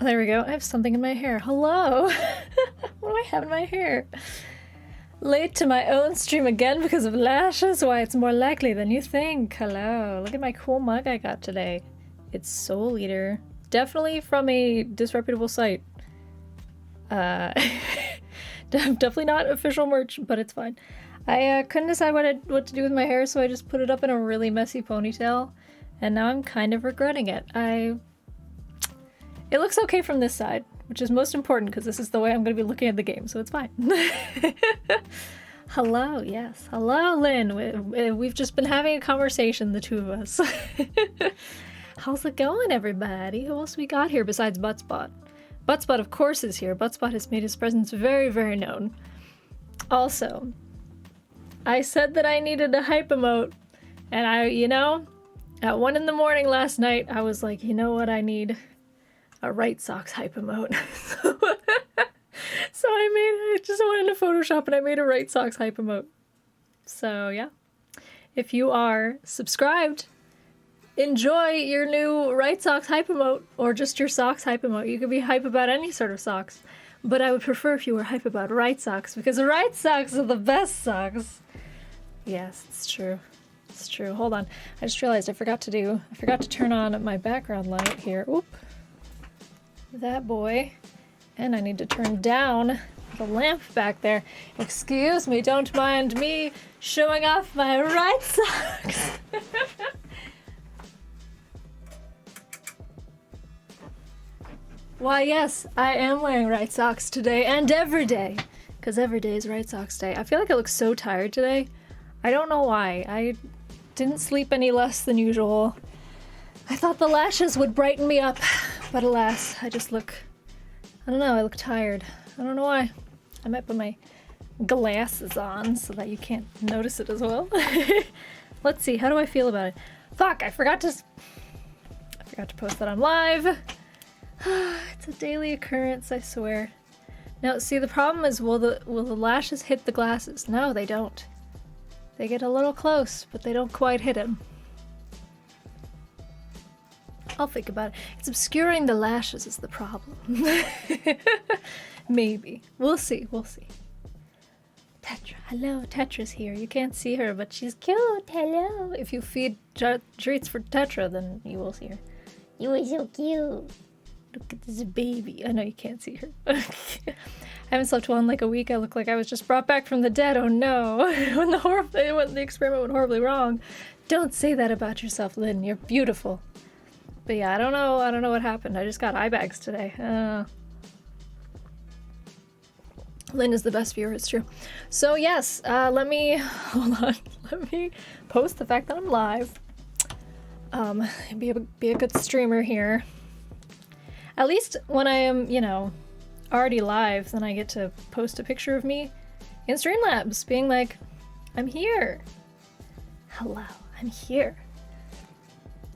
There we go. I have something in my hair. Hello. What do I have in my hair? Late to my own stream again because of lashes? Why, it's more likely than you think. Hello. Look at my cool mug I got today. It's Soul Eater. Definitely from a disreputable site. Definitely not official merch, but it's fine. I couldn't decide what to do with my hair, so I just put it up in a really messy ponytail. And now I'm kind of regretting it. It looks okay from this side, which is most important because this is the way I'm going to be looking at the game, so it's fine. Hello, yes. Hello, Lynn. We've just been having a conversation, the two of us. How's it going, everybody? Who else we got here besides Buttspot? Buttspot, of course, is here. Buttspot has made his presence very, very known. Also, I said that I needed a hype emote, and at 1 in the morning last night, I was like, you know what I need? A Right Socks hype emote. So I just went into Photoshop and I made a Right Socks hype emote. So yeah, if you are subscribed, enjoy your new Right Socks hype emote, or just your socks hype emote. You could be hype about any sort of socks, but I would prefer if you were hype about Right Socks, because Right Socks are the best socks. Yes, it's true. It's true. Hold on. I just realized I forgot to turn on my background light here. Oop. That boy. And I need to turn down the lamp back there. Excuse me, don't mind me showing off my Right Socks. Why, yes, I am wearing Right Socks today and every day, because every day is Right Socks day. I feel like I look so tired today. I don't know why. I didn't sleep any less than usual. I thought the lashes would brighten me up, but alas, I don't know, I look tired. I don't know why. I might put my glasses on so that you can't notice it as well. Let's see, how do I feel about it? Fuck, I forgot to post that on live. It's a daily occurrence, I swear. Now, see, the problem is, will the lashes hit the glasses? No, they don't. They get a little close, but they don't quite hit him. I'll think about it. It's obscuring the lashes is the problem. Maybe. We'll see. Tetra. Hello, Tetra's here. You can't see her, but she's cute. Hello. If you feed treats for Tetra, then you will see her. You are so cute. Look at this baby. I know you can't see her. I haven't slept well in like a week. I look like I was just brought back from the dead. Oh no. when the experiment went horribly wrong. Don't say that about yourself, Lynn. You're beautiful. But yeah, I don't know what happened. I just got eye bags today. Lynn is the best viewer, it's true. So yes, let me post the fact that I'm live. Be a good streamer here. At least when I am, already live, then I get to post a picture of me in Streamlabs, being like, I'm here. Hello, I'm here.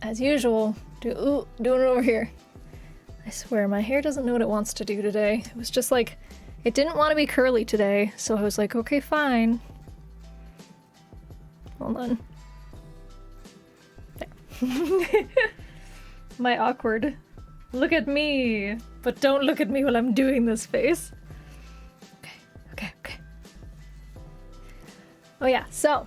As usual, doing it over here. I swear, my hair doesn't know what it wants to do today. It was just like, it didn't want to be curly today, so I was like, okay, fine. Hold on. There. My awkward, look at me, but don't look at me while I'm doing this face. Okay. Oh yeah, so,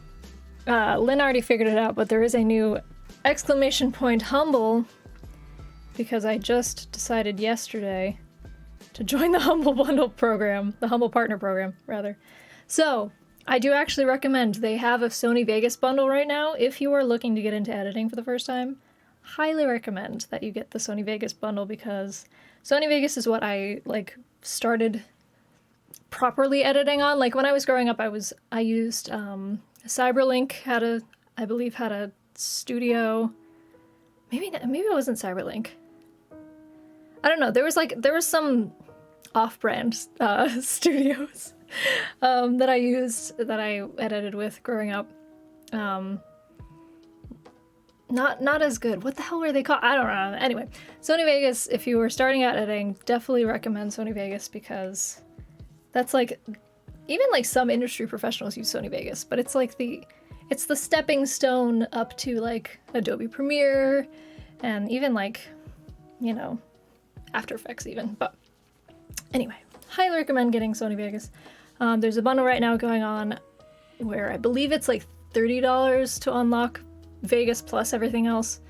Lynn already figured it out, but there is a new exclamation point humble, because I just decided yesterday to join the Humble Bundle program, the Humble Partner program, rather. So, I do actually recommend, they have a Sony Vegas bundle right now. If you are looking to get into editing for the first time, highly recommend that you get the Sony Vegas bundle, because Sony Vegas is what I, started properly editing on. Like, when I was growing up, I used, Cyberlink I believe had a studio. Maybe it wasn't Cyberlink. I don't know. There was some off-brand studios that I used, that I edited with growing up. Not as good. What the hell were they called? I don't know. Anyway, Sony Vegas, if you were starting out editing, definitely recommend Sony Vegas, because that's even some industry professionals use Sony Vegas, but it's the stepping stone up to Adobe Premiere, and even After Effects even. But anyway, highly recommend getting Sony Vegas. There's a bundle right now going on where I believe it's like $30 to unlock Vegas plus everything else.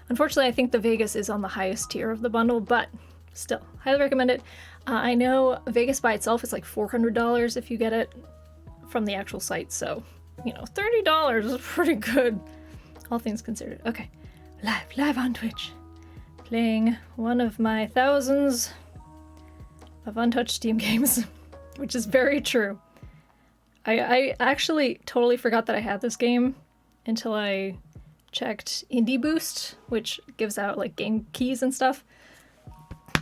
Unfortunately, I think the Vegas is on the highest tier of the bundle, but still, highly recommend it. I know Vegas by itself is like $400 if you get it from the actual site, so, you know, $30 is pretty good, all things considered. Okay, live on Twitch, playing one of my thousands of untouched Steam games, which is very true. I actually totally forgot that I had this game until I checked Indie Boost, which gives out like game keys and stuff.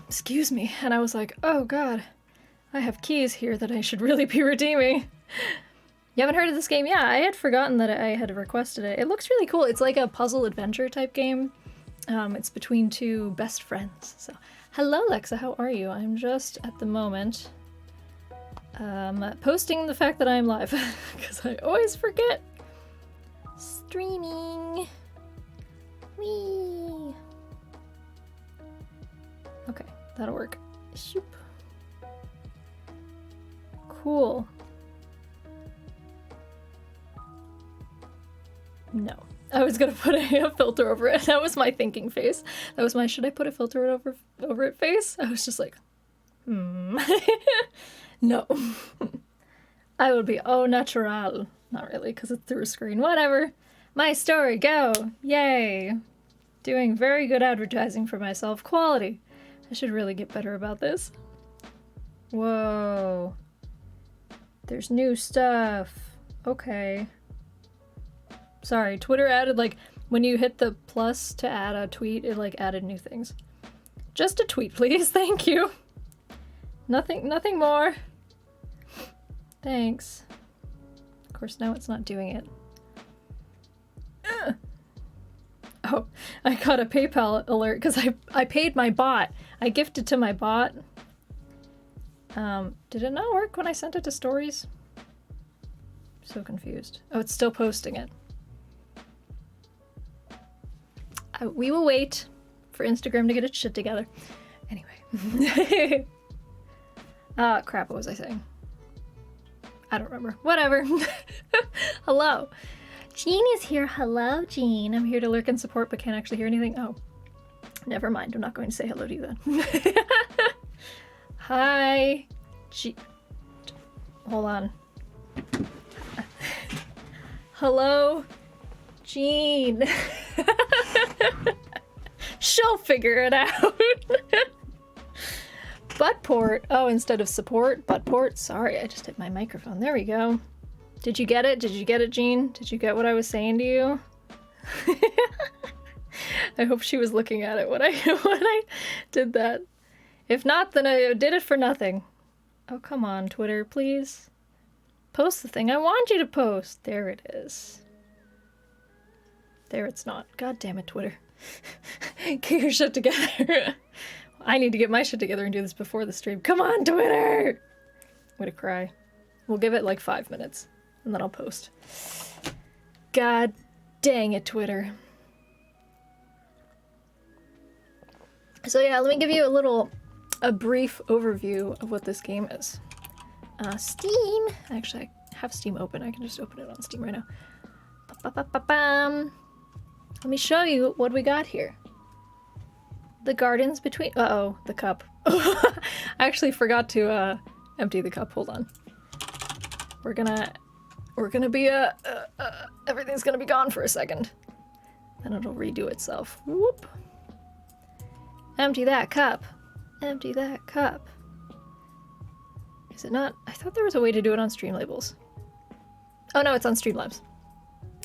Excuse me. And I was like, oh god, I have keys here that I should really be redeeming. You haven't heard of this game? Yeah, I had forgotten that I had requested it. It looks really cool. It's like a puzzle adventure type game. It's between two best friends. So, hello Lexa, how are you? I'm just at the moment posting the fact that I'm live because I always forget. Streaming. Whee. Okay, that'll work. Shoop. Cool. No. I was gonna put a filter over it. That was my thinking face. That was my should I put a filter over it face? I was just like, No. I would be au natural. Not really, because it's through a screen. Whatever. My story, go! Yay! Doing very good advertising for myself. Quality. I should really get better about this. Whoa. There's new stuff. Okay. Sorry, Twitter added, like, when you hit the plus to add a tweet, it, like, added new things. Just a tweet, please. Thank you. Nothing more. Thanks. Of course, now it's not doing it. Oh, I got a PayPal alert because I paid my bot. I gifted to my bot. Did it not work when I sent it to stories? So confused. Oh, it's still posting it. We will wait for Instagram to get its shit together. Anyway. Crap, what was I saying? I don't remember. Whatever. Hello. Jean is here. Hello, Jean. I'm here to lurk and support but can't actually hear anything. Oh. Never mind. I'm not going to say hello to you then. Hi. Hold on. Hello, Jean. She'll figure it out. Buttport. Oh, instead of support, buttport. Sorry, I just hit my microphone. There we go. Did you get it? Did you get it, Jean? Did you get what I was saying to you? I hope she was looking at it when I did that. If not, then I did it for nothing. Oh, come on, Twitter, please. Post the thing I want you to post. There it is. There it's not. God damn it, Twitter. Get your shit together. I need to get my shit together and do this before the stream. Come on, Twitter! I'm gonna cry. We'll give it like 5 minutes, and then I'll post. God dang it, Twitter. So yeah, let me give you a brief overview of what this game is. Steam. Actually, I have Steam open. I can just open it on Steam right now. Ba-ba-ba-ba-bam. Let me show you what we got here. The gardens between... Uh-oh, the cup. I actually forgot to empty the cup. Hold on. We're gonna be everything's gonna be gone for a second. Then it'll redo itself. Whoop. Empty that cup. Empty that cup. Is it not? I thought there was a way to do it on Streamlabels. Oh no, it's on Streamlabs.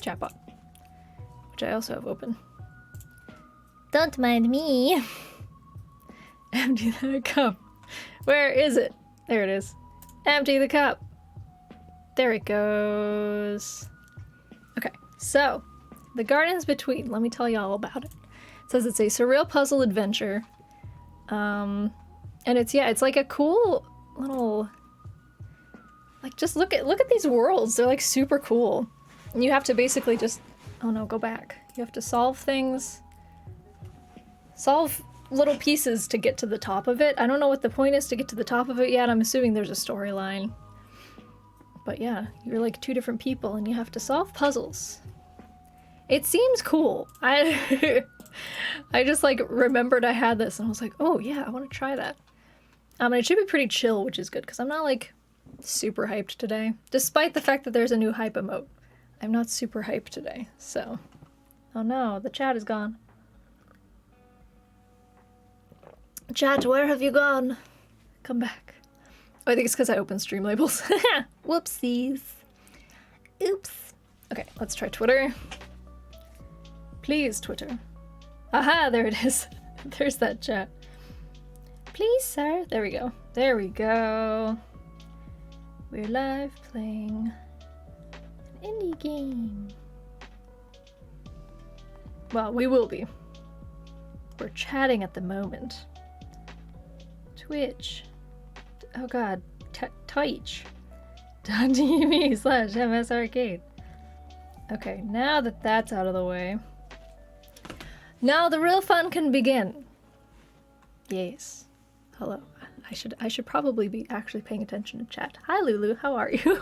Chatbot. Which I also have open. Don't mind me. Empty that cup. Where is it? There it is. Empty the cup. There it goes. Okay, so the gardens between. Let me tell you all about it. It says it's a surreal puzzle adventure. And it's like a cool little, like, just look at these worlds. They're like super cool. And you have to basically just, oh no, go back. You have to solve things. Solve little pieces to get to the top of it. I don't know what the point is to get to the top of it yet. I'm assuming there's a storyline. But yeah, you're like two different people and you have to solve puzzles. It seems cool. I just like remembered I had this and I was like, oh yeah, I want to try that. And it should be pretty chill, which is good because I'm not like super hyped today. Despite the fact that there's a new hype emote. I'm not super hyped today, so. Oh no, the chat is gone. Chat, where have you gone? Come back. Oh, I think it's because I opened stream labels. Whoopsies. Oops. Okay, let's try Twitter. Please, Twitter. Aha, there it is. There's that chat. Please, sir. There we go. There we go. We're live playing an indie game. Well, we will be. We're chatting at the moment. Twitch. Oh god. Twitch.tv/MSarcade. Okay, now that that's out of the way. Now the real fun can begin. Yes. Hello. I should probably be actually paying attention to chat. Hi Lulu, how are you?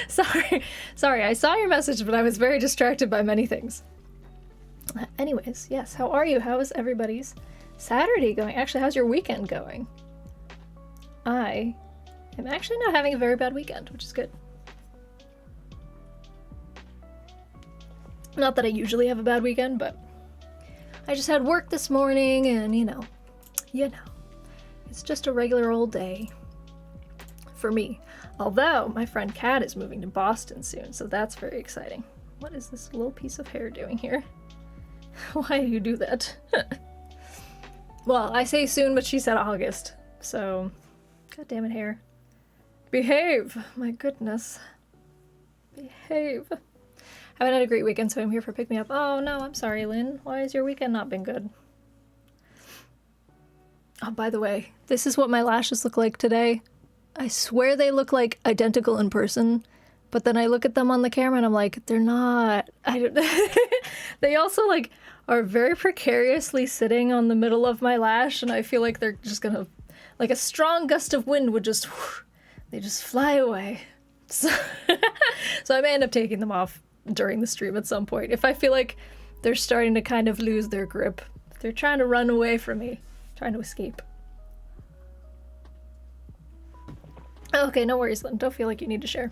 Sorry, I saw your message, but I was very distracted by many things. Anyways, yes, how are you? How is everybody's Saturday going? Actually, how's your weekend going? I am actually not having a very bad weekend, which is good. Not that I usually have a bad weekend, but I just had work this morning and, you know, it's just a regular old day for me. Although my friend Kat is moving to Boston soon, so that's very exciting. What is this little piece of hair doing here? Why do you do that? Well, I say soon, but she said August, so god damn it, hair. Behave! My goodness. Behave. Haven't had a great weekend, so I'm here for pick me up. Oh no, I'm sorry, Lynn. Why has your weekend not been good? Oh, by the way, this is what my lashes look like today. I swear they look like identical in person, but then I look at them on the camera and I'm like, they're not. They also like are very precariously sitting on the middle of my lash, and I feel like they're just gonna, like a strong gust of wind would just, they just fly away. So, so I may end up taking them off during the stream at some point if I feel like they're starting to kind of lose their grip. They're trying to run away from me, trying to escape. Okay, no worries, Lynn. Don't feel like you need to share.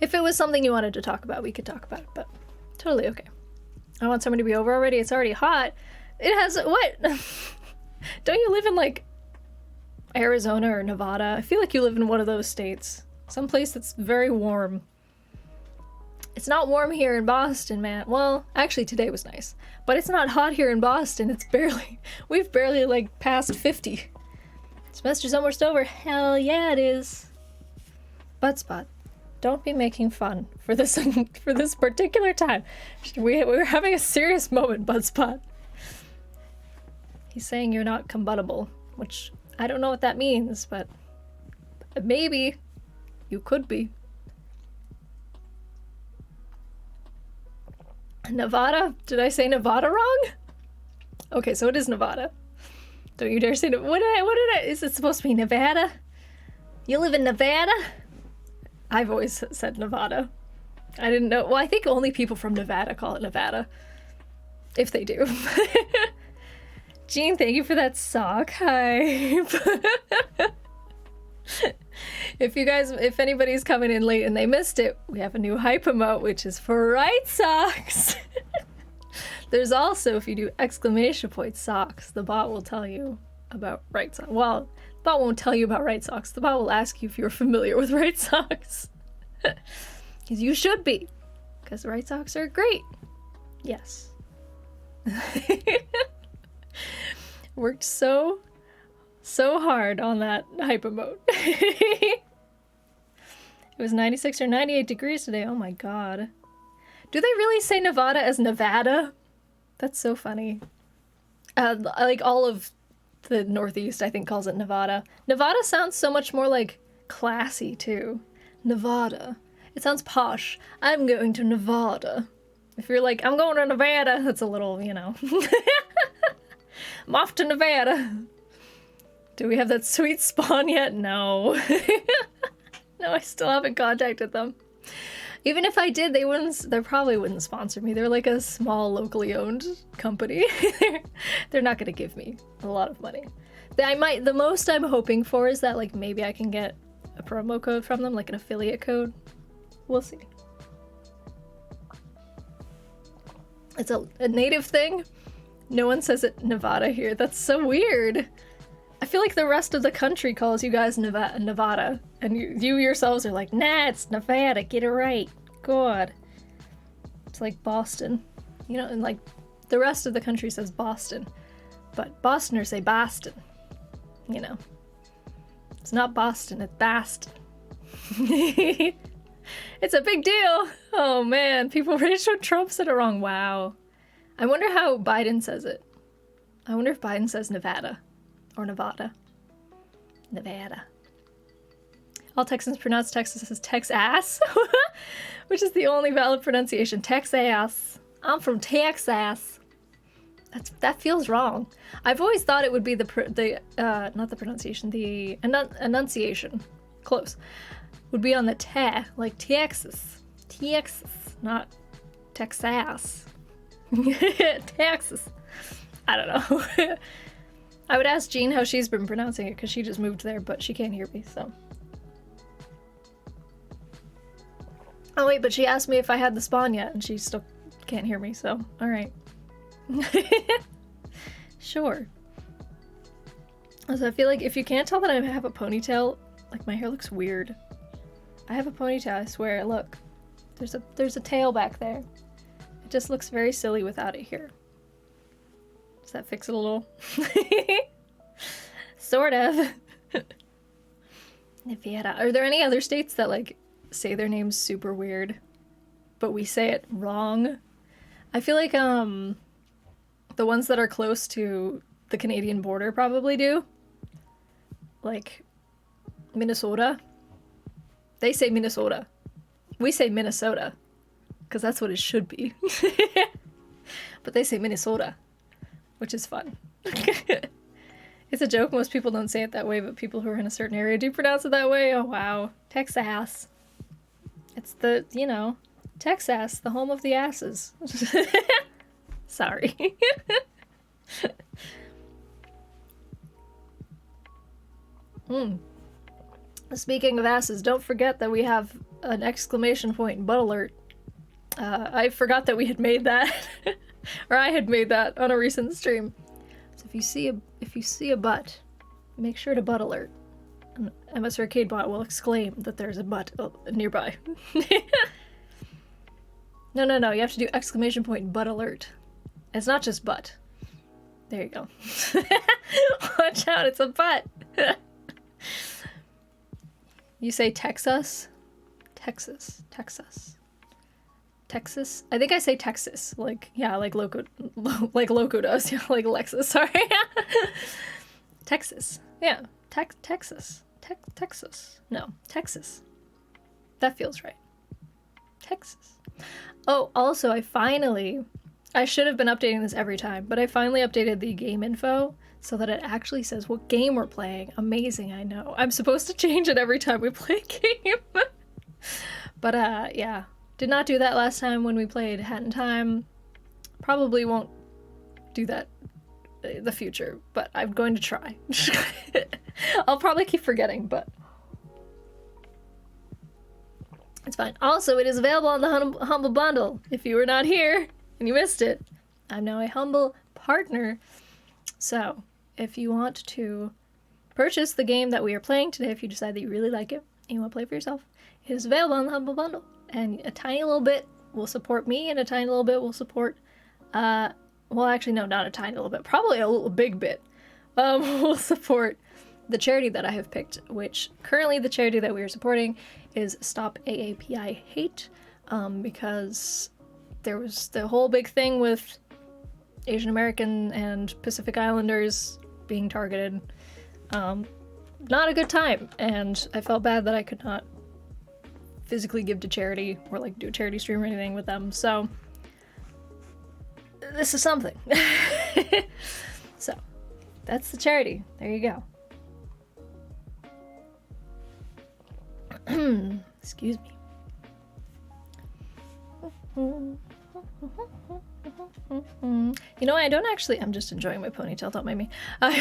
If it was something you wanted to talk about, we could talk about it, but totally okay. I want someone to be over already. It's already hot. It has, what? Don't you live in like Arizona or Nevada? I feel like you live in one of those states. Someplace that's very warm. It's not warm here in Boston, man. Well, actually today was nice. But it's not hot here in Boston. It's barely, we've barely like passed 50. Semester's almost over. Hell yeah, it is. Butt spot. Don't be making fun for this for this particular time. We were having a serious moment, butt spot. He's saying you're not combuttable, which I don't know what that means, but maybe you could be. Nevada? Did I say Nevada wrong? Okay, so it is Nevada. Don't you dare say what did I is it supposed to be Nevada? You live in Nevada? I've always said Nevada. I didn't know. Well, I think only people from Nevada call it Nevada. If they do. Jean, thank you for that sock hype. If anybody's coming in late and they missed it, we have a new hype emote, which is for right socks. There's also, if you do exclamation point socks, the bot will tell you about right socks. Well, the bot won't tell you about right socks. The bot will ask you if you're familiar with right socks. Because you should be. Because right socks are great. Yes. Worked so hard on that hype emote. It was 96 or 98 degrees today. Oh my god. Do they really say Nevada as Nevada? That's so funny. Like all of the Northeast, I think, calls it Nevada. Nevada sounds so much more like classy too. Nevada. It sounds posh. I'm going to Nevada. If you're like, I'm going to Nevada, that's a little, you know. I'm off to Nevada. Do we have that sweet spawn yet? No. No, I still haven't contacted them. Even if I did, they probably wouldn't sponsor me. They're like a small, locally owned company. They're not gonna give me a lot of money. The most I'm hoping for is that like maybe I can get a promo code from them, like an affiliate code. We'll see. It's a native thing. No one says it Nevada here. That's so weird. I feel like the rest of the country calls you guys Nevada, and you yourselves are like, nah, it's Nevada, get it right. God. It's like Boston. You know, and like the rest of the country says Boston, but Bostoners say Boston. You know. It's not Boston, it's Boston. It's a big deal. Oh man, people raged when Trump said it wrong. Wow. I wonder how Biden says it. I wonder if Biden says Nevada. Or Nevada. Nevada. All Texans pronounce Texas as Texas, which is the only valid pronunciation. Texas. I'm from Texas. That feels wrong. I've always thought it would be not the pronunciation, the enunciation. Close. Would be on the te, like Texas. Texas, not Texas. Texas. I don't know. I would ask Jean how she's been pronouncing it because she just moved there, but she can't hear me, so. Oh wait, but she asked me if I had the spawn yet, and she still can't hear me, so alright. Sure. Also, I feel like if you can't tell that I have a ponytail, like my hair looks weird. I have a ponytail, I swear, look. There's a tail back there. It just looks very silly without it here. Does that fix it a little? Sort of. Nevada. Are there any other states that like say their names super weird, but we say it wrong? I feel like the ones that are close to the Canadian border probably do. Like Minnesota. They say Minnesota. We say Minnesota, because that's what it should be. But they say Minnesota. Which is fun. It's a joke, most people don't say it that way, but people who are in a certain area do pronounce it that way. Oh wow. Texas. It's the, you know, Texas, the home of the asses. Sorry. Speaking of asses, don't forget that we have an exclamation point butt alert. I forgot that we had made that. Or I had made that on a recent stream. So if you see a butt, make sure to butt alert. And MS Arcade Bot will exclaim that there's a butt nearby. No, you have to do exclamation point butt alert. It's not just butt. There you go. Watch out, it's a butt. You say Texas? Texas. Texas? I think I say Texas. Like, yeah, like Loco does. Yeah, like Lexus, sorry. Texas. Yeah. Texas. Texas. No, Texas. That feels right. Texas. Oh, also, I should have been updating this every time, but I finally updated the game info so that it actually says what game we're playing. Amazing, I know. I'm supposed to change it every time we play a game. But, yeah. Did not do that last time when we played Hat in Time. Probably won't do that in the future, but I'm going to try. I'll probably keep forgetting, but it's fine. Also, it is available on the Humble Bundle. If you were not here and you missed it, I'm now a Humble partner. So, if you want to purchase the game that we are playing today, if you decide that you really like it and you want to play it for yourself, it is available on the Humble Bundle. And a tiny little bit will support me, and a tiny little bit will support, well, actually, no, not a tiny little bit, probably a little big bit, will support the charity that I have picked, which currently the charity that we are supporting is Stop AAPI Hate, because there was the whole big thing with Asian American and Pacific Islanders being targeted. Not a good time, and I felt bad that I could not physically give to charity or like do a charity stream or anything with them, so this is something. So That's the charity. There you go. Excuse me. You know, I don't actually. I'm just enjoying my ponytail. Don't mind me. I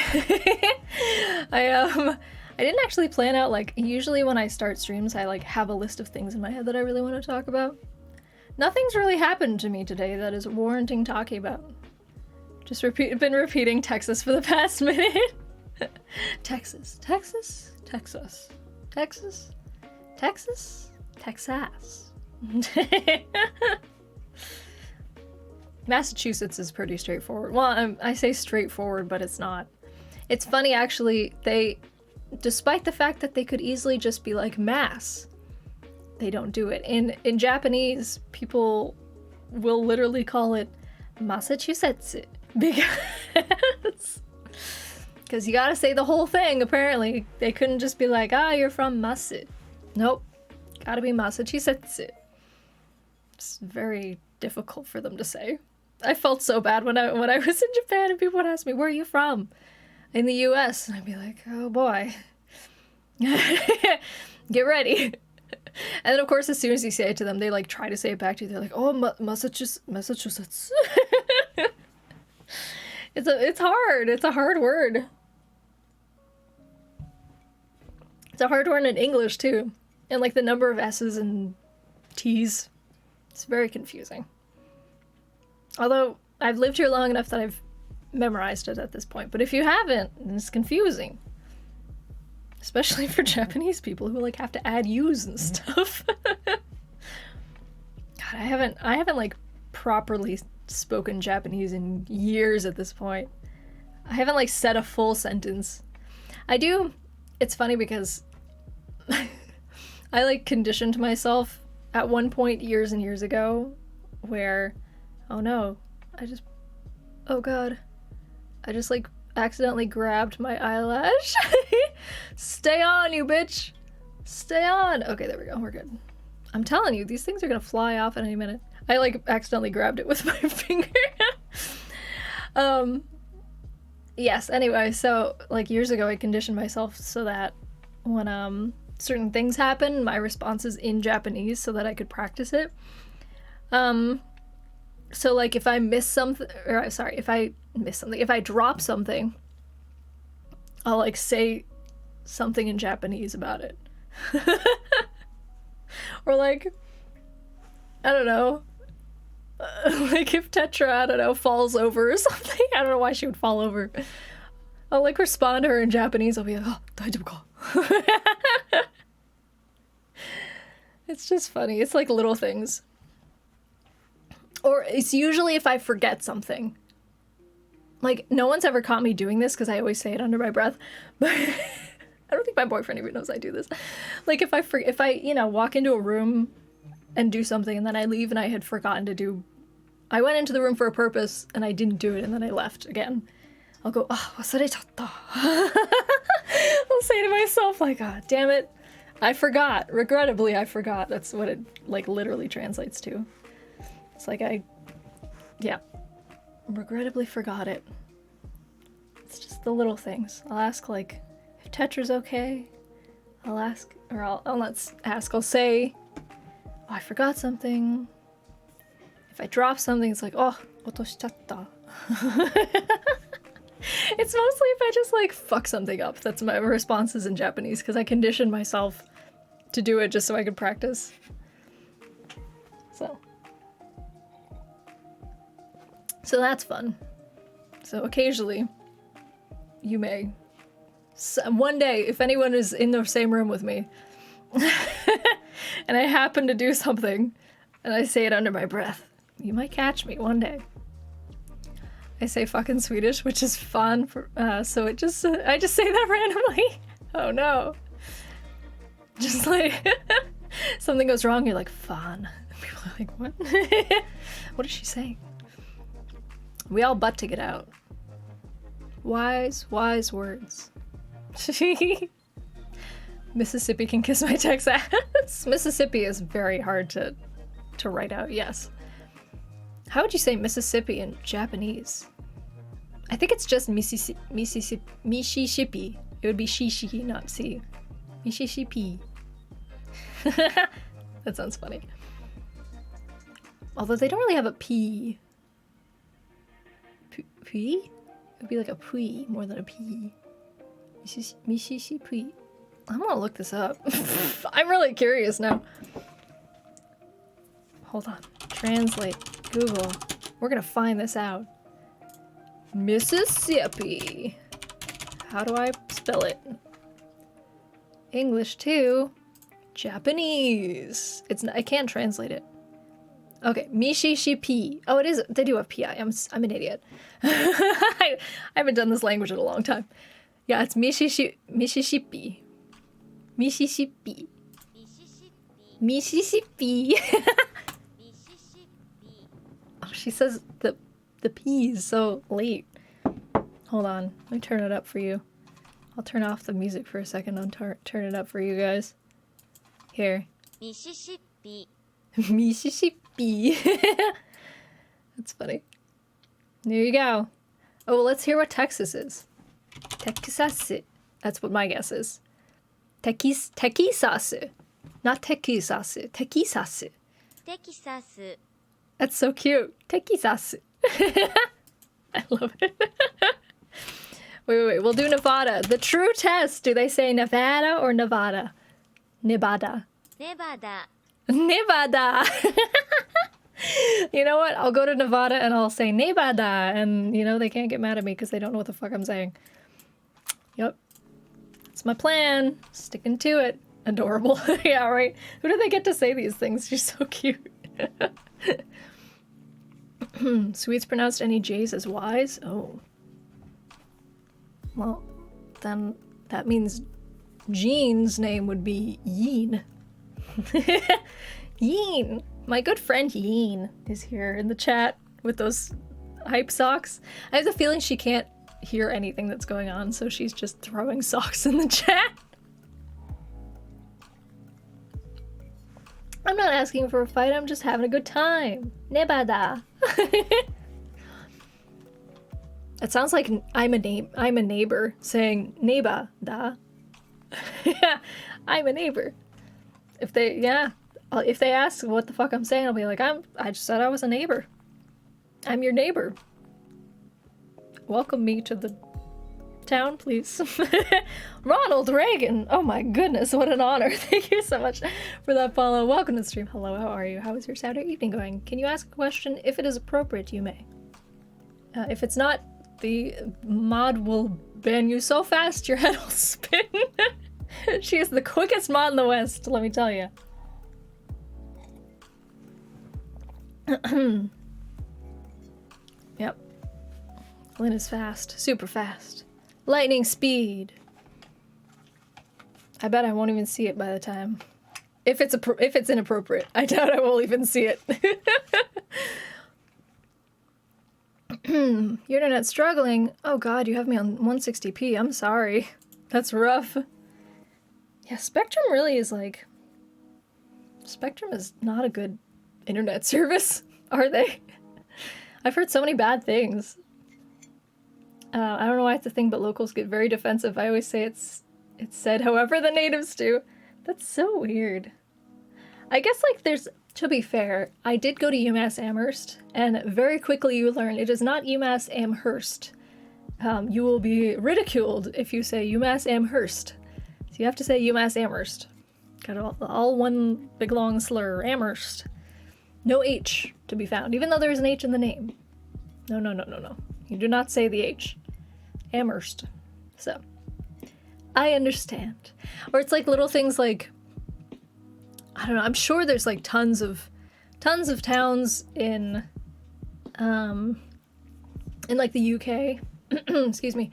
didn't actually plan out, like, usually when I start streams, I like have a list of things in my head that I really want to talk about. Nothing's really happened to me today that is warranting talking about. Just been repeating Texas for the past minute. Texas, Texas, Texas, Texas, Texas, Texas. Massachusetts is pretty straightforward. Well, I say straightforward, but it's not. It's funny, actually, despite the fact that they could easily just be like Mass, they don't do it. In Japanese, people will literally call it Massachusetts because you gotta say the whole thing, apparently. They couldn't just be like, you're from Mass. Nope. Gotta be Massachusetts. It's very difficult for them to say. I felt so bad when I was in Japan and people would ask me, where are you from? In the US. And I'd be like, oh boy. Get ready. And then of course, as soon as you say it to them, they like try to say it back to you. They're like, oh, Massachusetts. It's hard. It's a hard word. It's a hard word in English too. And like the number of S's and T's. It's very confusing. Although I've lived here long enough that I've memorized it at this point. But if you haven't, then it's confusing. Especially for Japanese people who like have to add U's and stuff. God, I haven't like properly spoken Japanese in years at this point. I haven't like said a full sentence. I do. It's funny because I like conditioned myself at one point years and years ago where, oh no, oh god, I just like accidentally grabbed my eyelash. Stay on, you bitch. Stay on. Okay, there we go. We're good. I'm telling you, these things are gonna fly off at any minute. I like accidentally grabbed it with my finger. Yes, anyway, so like years ago I conditioned myself so that when certain things happen, my response is in Japanese so that I could practice it. So like if I miss something, or sorry, if I drop something, I'll like say something in Japanese about it. Or like, I don't know, like if Tetra, I don't know, falls over or something, I don't know why she would fall over. I'll like respond to her in Japanese. I'll be like, oh, daijoubu ka? It's just funny. It's like little things. Or it's usually if I forget something. Like, no one's ever caught me doing this because I always say it under my breath. But I don't think my boyfriend even knows I do this. Like, if I, you know, walk into a room and do something and then I leave and I had forgotten to do... I went into the room for a purpose and I didn't do it and then I left again. I'll go, wasarechatta. I'll say to myself, like, damn it. I forgot. Regrettably, I forgot. That's what it, like, literally translates to. It's like yeah. Regrettably forgot it. It's just the little things. I'll ask, like, if Tetra's okay. I'll ask, or I'll not ask, I'll say, oh, I forgot something. If I drop something, it's like, oh, otoshichatta. It's mostly if I just, like, fuck something up. That's my responses in Japanese, because I conditioned myself to do it just so I could practice. So that's fun. So occasionally, you may. One day, if anyone is in the same room with me, and I happen to do something, and I say it under my breath, you might catch me one day. I say fucking Swedish, which is fun, so it just, I just say that randomly. Oh no. Just like, something goes wrong, you're like, fan. People are like, what? What is she saying? We all butt to get out. Wise, wise words. Mississippi can kiss my Texas. Mississippi is very hard to write out, yes. How would you say Mississippi in Japanese? I think it's just Mississippi. It would be Shishi, not C. Mississippi. That sounds funny. Although they don't really have a P. P? It would be like a P more than a P. Mississippi. I'm gonna look this up. I'm really curious now. Hold on. Translate. Google. We're gonna find this out. Mississippi. How do I spell it? English too. Japanese. It's not, I can't translate it. Okay, Mississippi. Oh, it is. They do have PI. I'm an idiot. I haven't done this language in a long time. Yeah, it's Mississippi. Mississippi. Mississippi. Oh, she says the P is so late. Hold on. Let me turn it up for you. I'll turn off the music for a second and turn it up for you guys. Here. Mississippi. Mississippi. That's funny. There you go. Oh, well, let's hear what Texas is. Texas. That's what my guess is. Texas. Not Texas. Texas. Texas. That's so cute. Texas. I love it. Wait. We'll do Nevada. The true test. Do they say Nevada or Nevada? Nevada. Nevada. You know what? I'll go to Nevada and I'll say Nevada. And, you know, they can't get mad at me because they don't know what the fuck I'm saying. Yep. It's my plan. Sticking to it. Adorable. Yeah, right. Who do they get to say these things? She's so cute. Sweets pronounced any J's as Y's? Oh. Well, then that means Jean's name would be Yeen. Yeen. My good friend Yeen is here in the chat with those hype socks. I have the feeling she can't hear anything that's going on, so she's just throwing socks in the chat. I'm not asking for a fight, I'm just having a good time. Nevada. It sounds like I'm a neighbor saying neighbor da. Yeah, I'm a neighbor. If they ask what the fuck I'm saying, I'll be like, I just said I was a neighbor. I'm your neighbor. Welcome me to the town, please. Ronald Reagan. Oh my goodness, what an honor. Thank you so much for that follow. Welcome to the stream. Hello, how are you? How is your Saturday evening going? Can you ask a question? If it is appropriate, you may. If it's not, the mod will ban you so fast your head will spin. She is the quickest mod in the West, let me tell you. Yep. Lynn is fast. Super fast. Lightning speed. I bet I won't even see it by the time. If it's inappropriate. I doubt I will even see it. Your internet's struggling. Oh god, you have me on 160p. I'm sorry. That's rough. Yeah, Spectrum really is like... Spectrum is not a good internet service, are they? I've heard so many bad things. I don't know why it's a thing, but locals get very defensive. I always say it's said however the natives do. That's so weird. I guess, like, there's... To be fair, I did go to UMass Amherst, and very quickly you learn it is not UMass Amherst. You will be ridiculed if you say UMass Amherst. So you have to say UMass Amherst. Got all one big long slur, Amherst. No H to be found, even though there is an H in the name. No. You do not say the H. Amherst. So, I understand. Or it's like little things like, I don't know, I'm sure there's like tons of towns in like the UK, excuse me,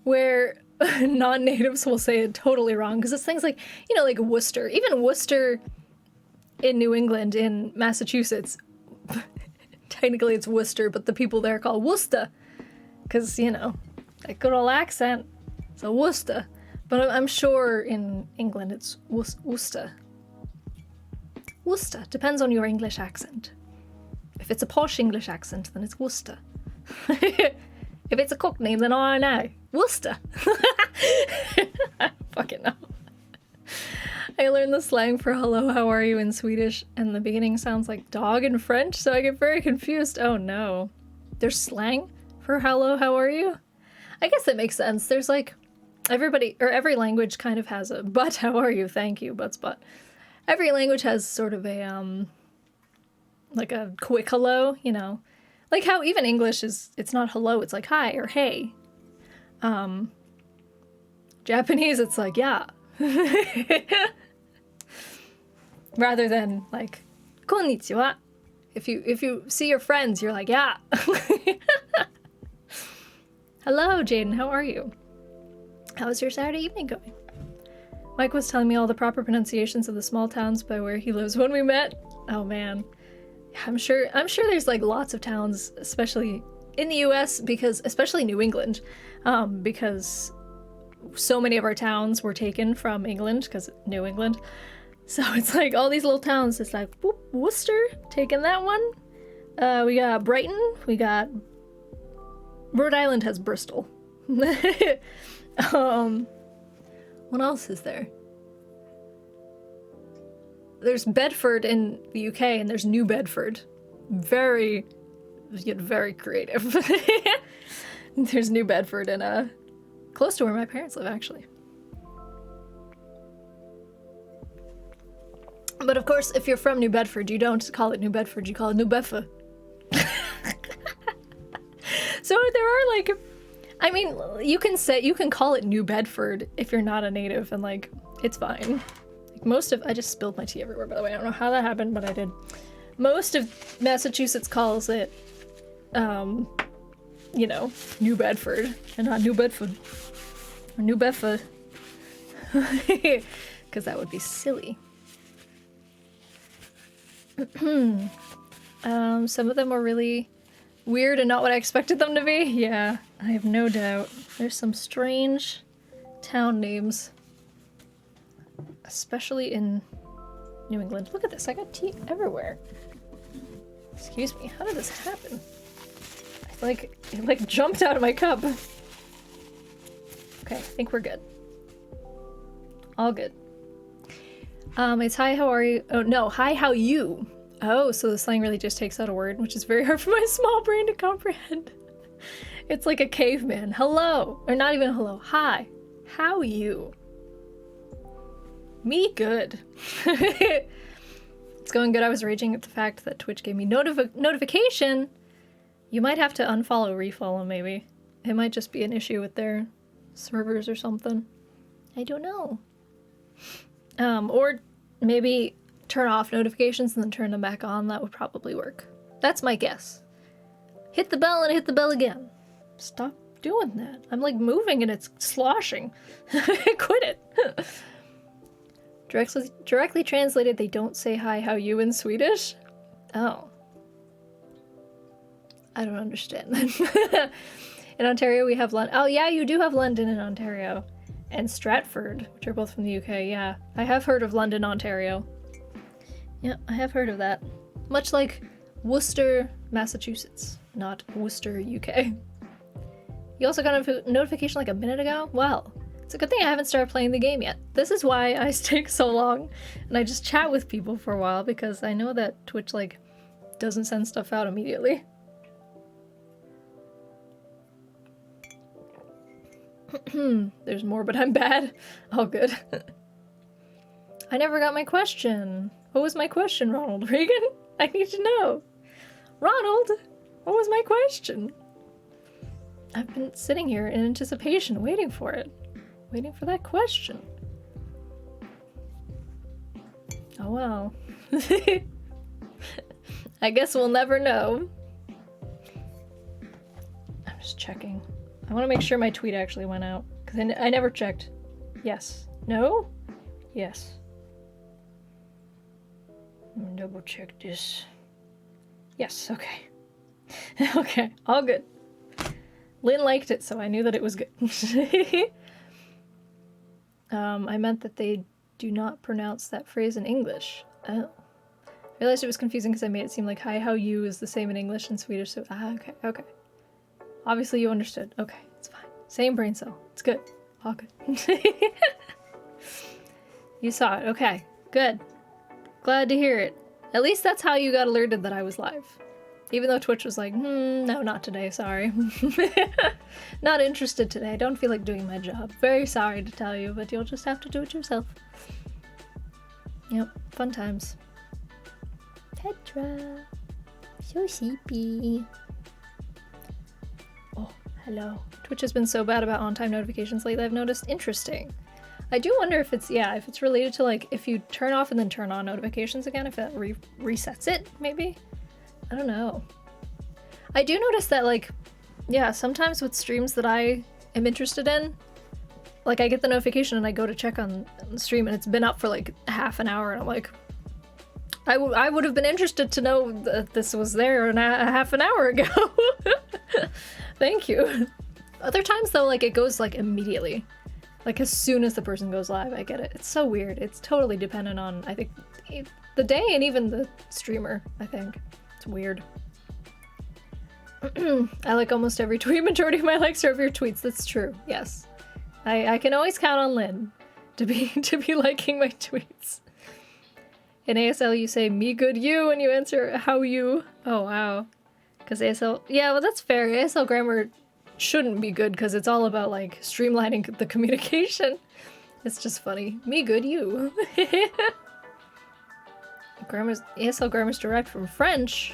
where non-natives will say it totally wrong, because it's things like, you know, like Worcester. Even Worcester in New England, in Massachusetts, technically it's Worcester, but the people there call Worcester, because, you know, that good old accent. So Worcester. But I'm sure in England it's Worcester. Worcester. Depends on your English accent. If it's a posh English accent, then it's Worcester. If it's a Cockney, then I know. Worcester. I don't fucking know. I learned the slang for hello, how are you in Swedish, and the beginning sounds like dog in French, so I get very confused. Oh no. There's slang for hello, how are you? I guess that makes sense. There's like, every language kind of has a but, how are you, thank you, but. Every language has sort of a, like a quick hello, you know? Like how even English it's not hello, it's like hi or hey. Japanese, it's like yeah. Rather than like konnichiwa. If you see your friends, you're like yeah. Hello, Jaden, how are you? How's your Saturday evening going? Mike was telling me all the proper pronunciations of the small towns by where he lives when we met. Oh man. I'm sure there's like lots of towns, especially in the US, especially New England, because so many of our towns were taken from England, because New England. So it's like all these little towns, it's like, whoop, Worcester, taking that one. We got Brighton, we got... Rhode Island has Bristol. What else is there? There's Bedford in the UK, and there's New Bedford. Very creative. There's New Bedford and close to where my parents live, actually. But of course, if you're from New Bedford, you don't call it New Bedford, you call it New Bedford. So there are like, I mean, you can call it New Bedford if you're not a native, and like, it's fine. I just spilled my tea everywhere, by the way. I don't know how that happened, but I did. Most of Massachusetts calls it, you know, New Bedford, and not New Bedford. Or New Bedford. Because that would be silly. Some of them were really weird and not what I expected them to be. Yeah, I have no doubt. There's some strange town names. Especially in New England. Look at this, I got tea everywhere. Excuse me, how did this happen? It like jumped out of my cup. Okay, I think we're good. All good. It's hi, how are you? Oh, no, hi, how you? Oh, so the slang really just takes out a word, which is very hard for my small brain to comprehend. It's like a caveman. Hello, or not even hello, hi, how you? Me good. It's going good. I was raging at the fact that Twitch gave me notification. You might have to unfollow, refollow maybe. It might just be an issue with their servers or something. I don't know. Or maybe turn off notifications and then turn them back on. That would probably work. That's my guess. Hit the bell and hit the bell again. Stop doing that. I'm like moving and it's sloshing. Quit it. Directly translated, they don't say hi, how you in Swedish? Oh. I don't understand then. In Ontario, we have London. Oh yeah, you do have London in Ontario. And Stratford, which are both from the UK, yeah. I have heard of London, Ontario. Yeah, I have heard of that. Much like Worcester, Massachusetts, not Worcester, UK. You also got a notification like a minute ago? Well, it's a good thing I haven't started playing the game yet. This is why I take so long and I just chat with people for a while, because I know that Twitch like doesn't send stuff out immediately. There's more, but I'm bad. All good. I never got my question. What was my question, Ronald Reagan? I need to know. Ronald, what was my question? I've been sitting here in anticipation, waiting for it. Waiting for that question. Oh well. I guess we'll never know. I'm just checking. I want to make sure my tweet actually went out, because I never checked. Yes. No? Yes. Let me double check this. Yes, okay. Okay, all good. Lynn liked it, so I knew that it was good. I meant that they do not pronounce that phrase in English. Oh. Realized it was confusing because I made it seem like hi, how you is the same in English and Swedish, so okay. Obviously you understood. Okay, it's fine. Same brain cell. It's good. All good. You saw it. Okay, good. Glad to hear it. At least that's how you got alerted that I was live. Even though Twitch was like, no, not today, sorry. Not interested today. I don't feel like doing my job. Very sorry to tell you, but you'll just have to do it yourself. Yep, fun times. Petra. So sleepy. Oh, hello. Twitch has been so bad about on-time notifications lately, I've noticed. Interesting. I do wonder if it's, if it's related to, like, if you turn off and then turn on notifications again, if that resets it, maybe? I don't know. I do notice that, like, sometimes with streams that I am interested in, like, I get the notification and I go to check on the stream and it's been up for, like, half an hour and I'm like, I would have been interested to know that this was there a half an hour ago. Thank you. Other times, though, like, it goes, like, immediately. Like, as soon as the person goes live, I get it. It's so weird. It's totally dependent on, I think, the day and even the streamer, I think. It's weird. I like almost every tweet. Majority of my likes are of your tweets. That's true. Yes. I can always count on Lynn to be liking my tweets. In ASL you say me good you and you answer how you. Oh wow. Because ASL, yeah, well that's fair. ASL grammar shouldn't be good because it's all about like streamlining the communication. It's just funny. Me good you. ASL grammar's derived from French.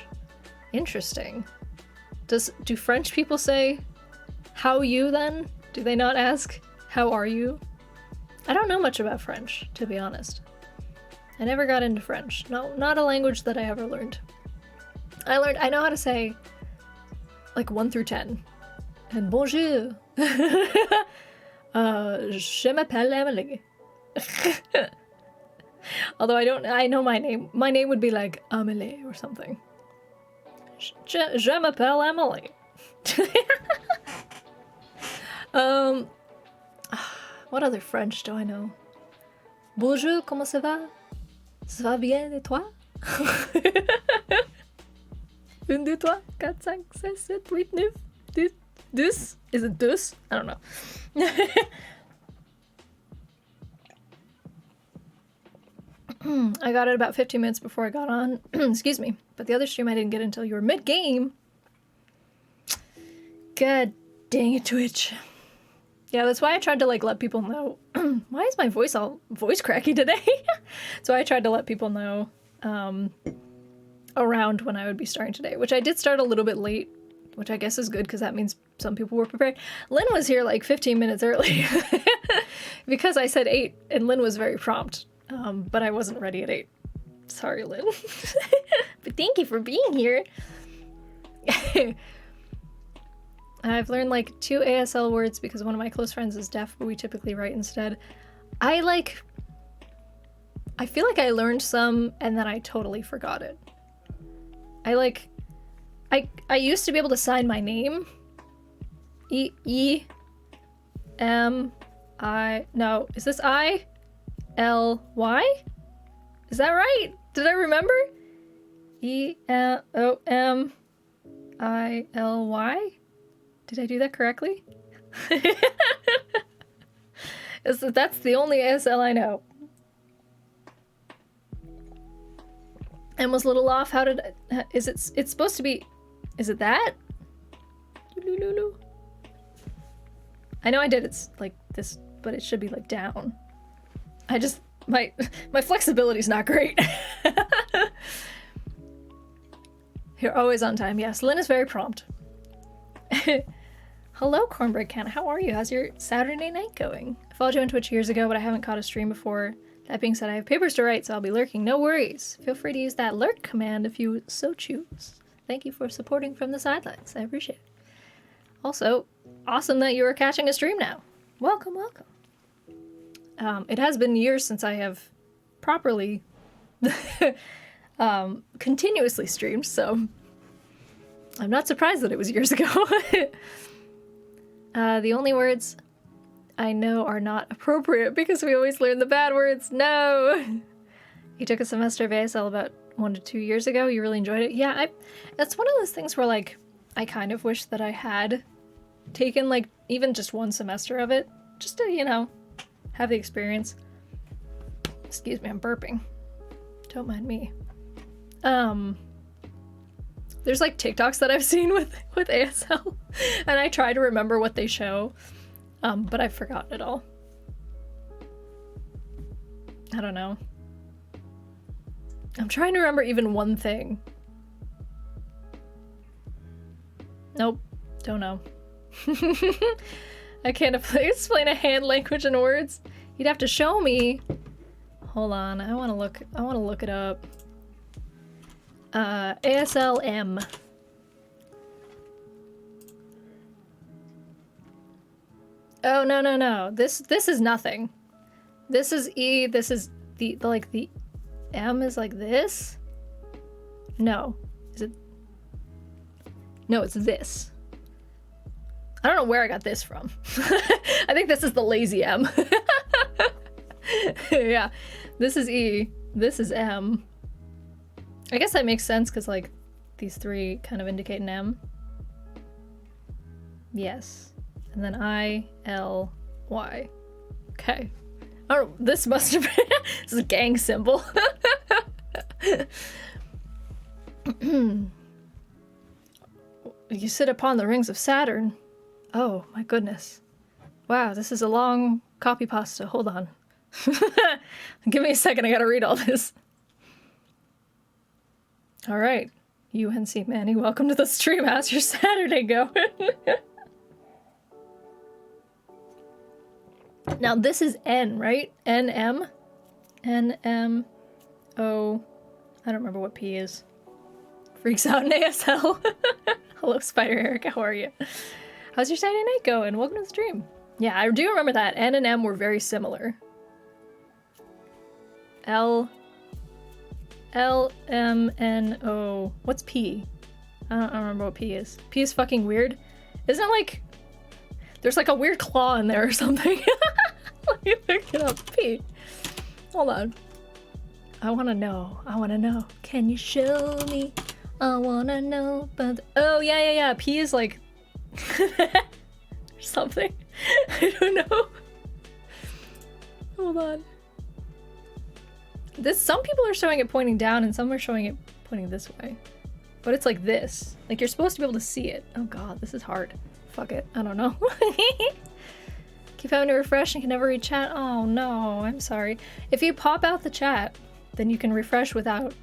Interesting. Do French people say how you then? Do they not ask how are you? I don't know much about French, to be honest. I never got into French. No, not a language that I ever learned. I know how to say like 1 through 10. And bonjour. Je m'appelle Emily. Although I know my name. My name would be like Amélie or something. Je m'appelle Emily. What other French do I know? Bonjour, comment ça va? Ça va bien et toi? 1, 2, 3, 4, 5, 6, 7, 8, 9, 10. This? Is it this? I don't know. I got it about 15 minutes before I got on. Excuse me. But the other stream I didn't get until you were mid-game. God dang it, Twitch. Yeah, that's why I tried to like let people know. Why is my voice all voice cracky today? So I tried to let people know around when I would be starting today, which I did start a little bit late, which I guess is good because that means some people were prepared. Lynn was here like 15 minutes early because I said 8 and Lynn was very prompt, but I wasn't ready at 8. Sorry, Lynn. But thank you for being here. I've learned like 2 ASL words because one of my close friends is deaf, but we typically write instead. I feel like I learned some and then I totally forgot it. I used to be able to sign my name. No, is this I-L-Y? Is that right? Did I remember? E-L-O-M-I-L-Y? Did I do that correctly? That's the only ASL I know. And was a little off. How did it's supposed to be, is it that? I know I did it's like this, but it should be like down. I just, my flexibility's not great. You're always on time. Yes, Lynn is very prompt. Hello, Cornbread Can. How are you? How's your Saturday night going? I followed you on Twitch years ago, but I haven't caught a stream before. That being said, I have papers to write, so I'll be lurking. No worries. Feel free to use that lurk command if you so choose. Thank you for supporting from the sidelines. I appreciate it. Also, awesome that you are catching a stream now. Welcome, welcome. It has been years since I have properly continuously streamed, so I'm not surprised that it was years ago. The only words I know are not appropriate because we always learn the bad words. No! You took a semester of ASL about 1 to 2 years ago. You really enjoyed it? Yeah, that's one of those things where, like, I kind of wish that I had taken like even just one semester of it, just to, you know, have the experience. Excuse me, I'm burping. Don't mind me. There's like TikToks that I've seen with ASL, and I try to remember what they show, but I've forgotten it all. I don't know. I'm trying to remember even one thing. Nope, don't know. I can't explain a hand language in words. You'd have to show me. Hold on, I want to look it up. ASLM. Oh, no. This is nothing. This is E, this is the M is like this? No. Is it? No, it's this. I don't know where I got this from. I think this is the lazy M. Yeah, this is E, this is M. I guess that makes sense because like these three kind of indicate an M. Yes. And then I, L, Y. Okay. Oh, this must have been this is a gang symbol. You sit upon the rings of Saturn. Oh my goodness. Wow, this is a long copy pasta. Hold on. Give me a second, I gotta read all this. All right, UNC Manny, welcome to the stream. How's your Saturday going? Now this is N, right? NM? NM O. I don't remember what P is. Freaks out in ASL. Hello, Spider Eric, how are you? How's your Saturday night going? Welcome to the stream. Yeah, I do remember that. N and M were very similar. L, M, N, O. What's P? I don't remember what P is. P is fucking weird. Isn't it like... There's like a weird claw in there or something. Let me look it up. P. Hold on. I wanna know. I wanna know. Can you show me? I wanna know. But oh, yeah. P is like... something. I don't know. Hold on. Some people are showing it pointing down and some are showing it pointing this way. But it's like this. Like you're supposed to be able to see it. Oh god, this is hard. Fuck it. I don't know. Keep having to refresh and can never read chat. Oh no, I'm sorry. If you pop out the chat, then you can refresh without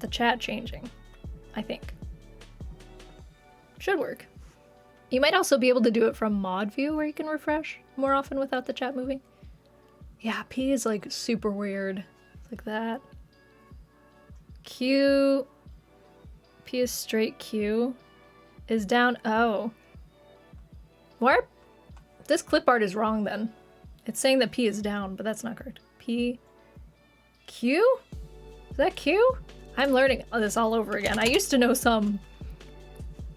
the chat changing. I think. Should work. You might also be able to do it from mod view where you can refresh more often without the chat moving. Yeah, P is like super weird. Like that. Q. P is straight Q. Is down O. Why? This clip art is wrong then. It's saying that P is down, but that's not correct. P. Q? Is that Q? I'm learning this all over again. I used to know some.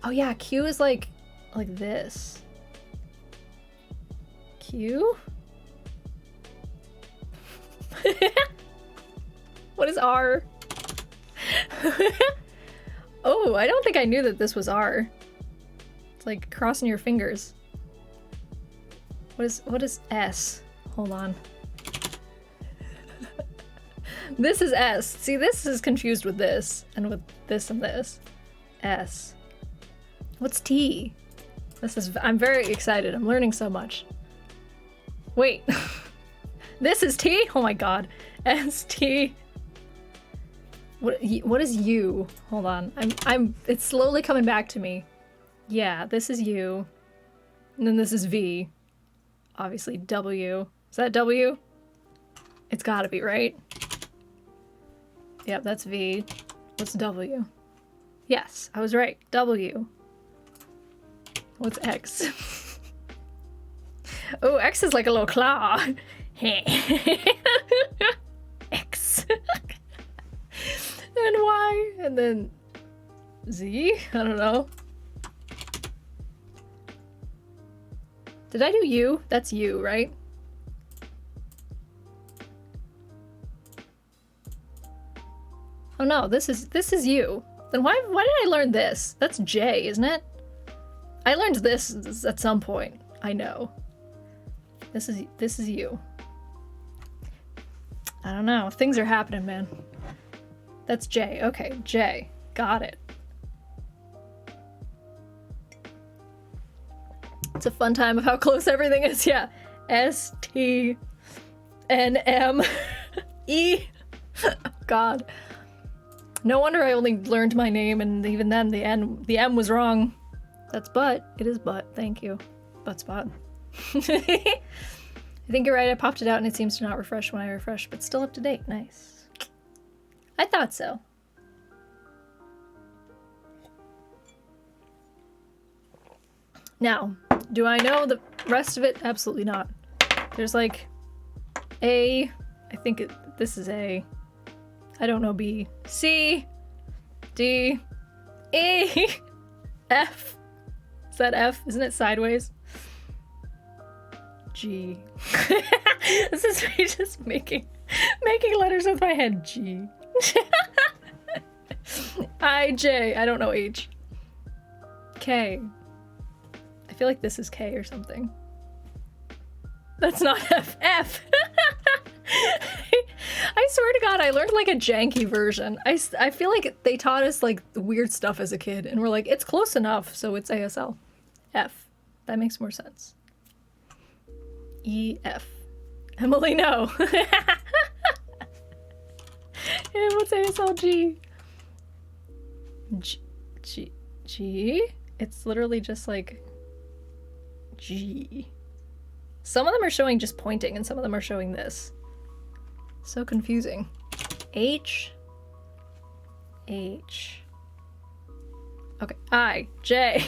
Oh yeah, Q is like this. Q? What is R? Oh, I don't think I knew that this was R. It's like crossing your fingers. What is S? Hold on. This is S. See, this is confused with this, and with this and this. S. What's T? I'm very excited. I'm learning so much. Wait. This is T? Oh my god. S, T. What is U? Hold on. It's slowly coming back to me. Yeah, this is U. And then this is V. Obviously W. Is that W? It's gotta be, right? Yep, that's V. What's W? Yes, I was right. W. What's X? Oh, X is like a little claw. X. And Y. And then Z? I don't know. Did I do U? That's U, right? Oh no, this is U. Then why did I learn this? That's J, isn't it? I learned this at some point. I know. This is you. I don't know. Things are happening, man. That's J. Okay, J. Got it. It's a fun time of how close everything is. Yeah. S, T, N, M, E. Oh, God. No wonder I only learned my name, and even then the M was wrong. That's butt. It is butt. Thank you. Butt spot. I think you're right. I popped it out and it seems to not refresh when I refresh, but still up to date. Nice. I thought so. Now, do I know the rest of it? Absolutely not. There's like A. I think this is A. I don't know B. C. D. E. F. Is that F? Isn't it sideways? G. This is me just making letters with my head. G. I, J. I don't know H. K. I feel like this is K or something. That's not F. F. I swear to God, I learned like a janky version. I feel like they taught us like weird stuff as a kid, and we're like, it's close enough, so it's ASL. F. That makes more sense. E, F. Emily, no. And what's ASL G? G? It's literally just like G. Some of them are showing just pointing, and some of them are showing this. So confusing. H. H. Okay. I. J.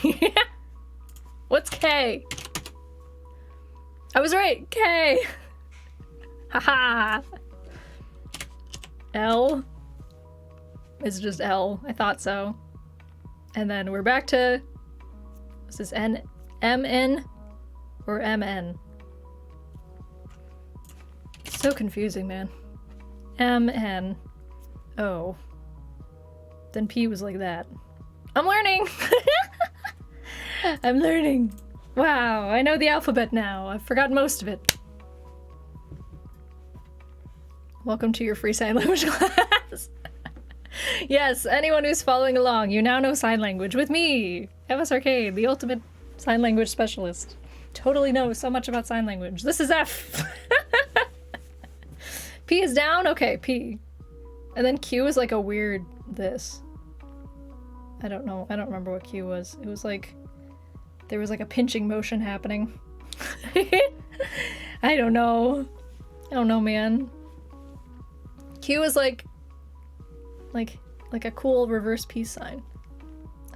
What's K? I was right. K. Haha. L. It's just L. I thought so. And then we're back to, what's this, N? MN or MN? So confusing, man. MN. Oh. Then P was like that. I'm learning! I'm learning. Wow, I know the alphabet now. I've forgotten most of it. Welcome to your free sign language class. Yes, anyone who's following along, you now know sign language with me, FS Arcade, the ultimate sign language specialist. Totally know so much about sign language. This is F. P is down? Okay, P. And then Q is like a weird this. I don't know. I don't remember what Q was. It was like, there was like a pinching motion happening. I don't know. I don't know, man. Q is like a cool reverse peace sign.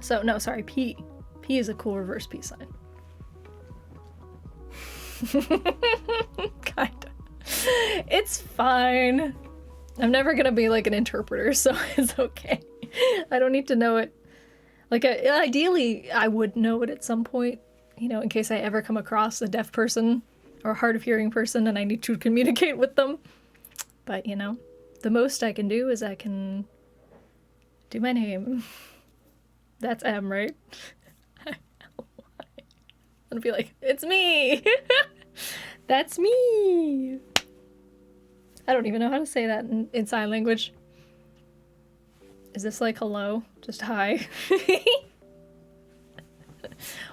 So, no, sorry, P. P is a cool reverse peace sign. Kinda. It's fine. I'm never gonna be like an interpreter, so it's okay. I don't need to know it. Like, ideally, I would know it at some point, you know, in case I ever come across a deaf person or a hard of hearing person and I need to communicate with them. But, you know, the most I can do is I can do my name. That's M, right? And be like, it's me! That's me! I don't even know how to say that in sign language. Is this like hello? Just hi?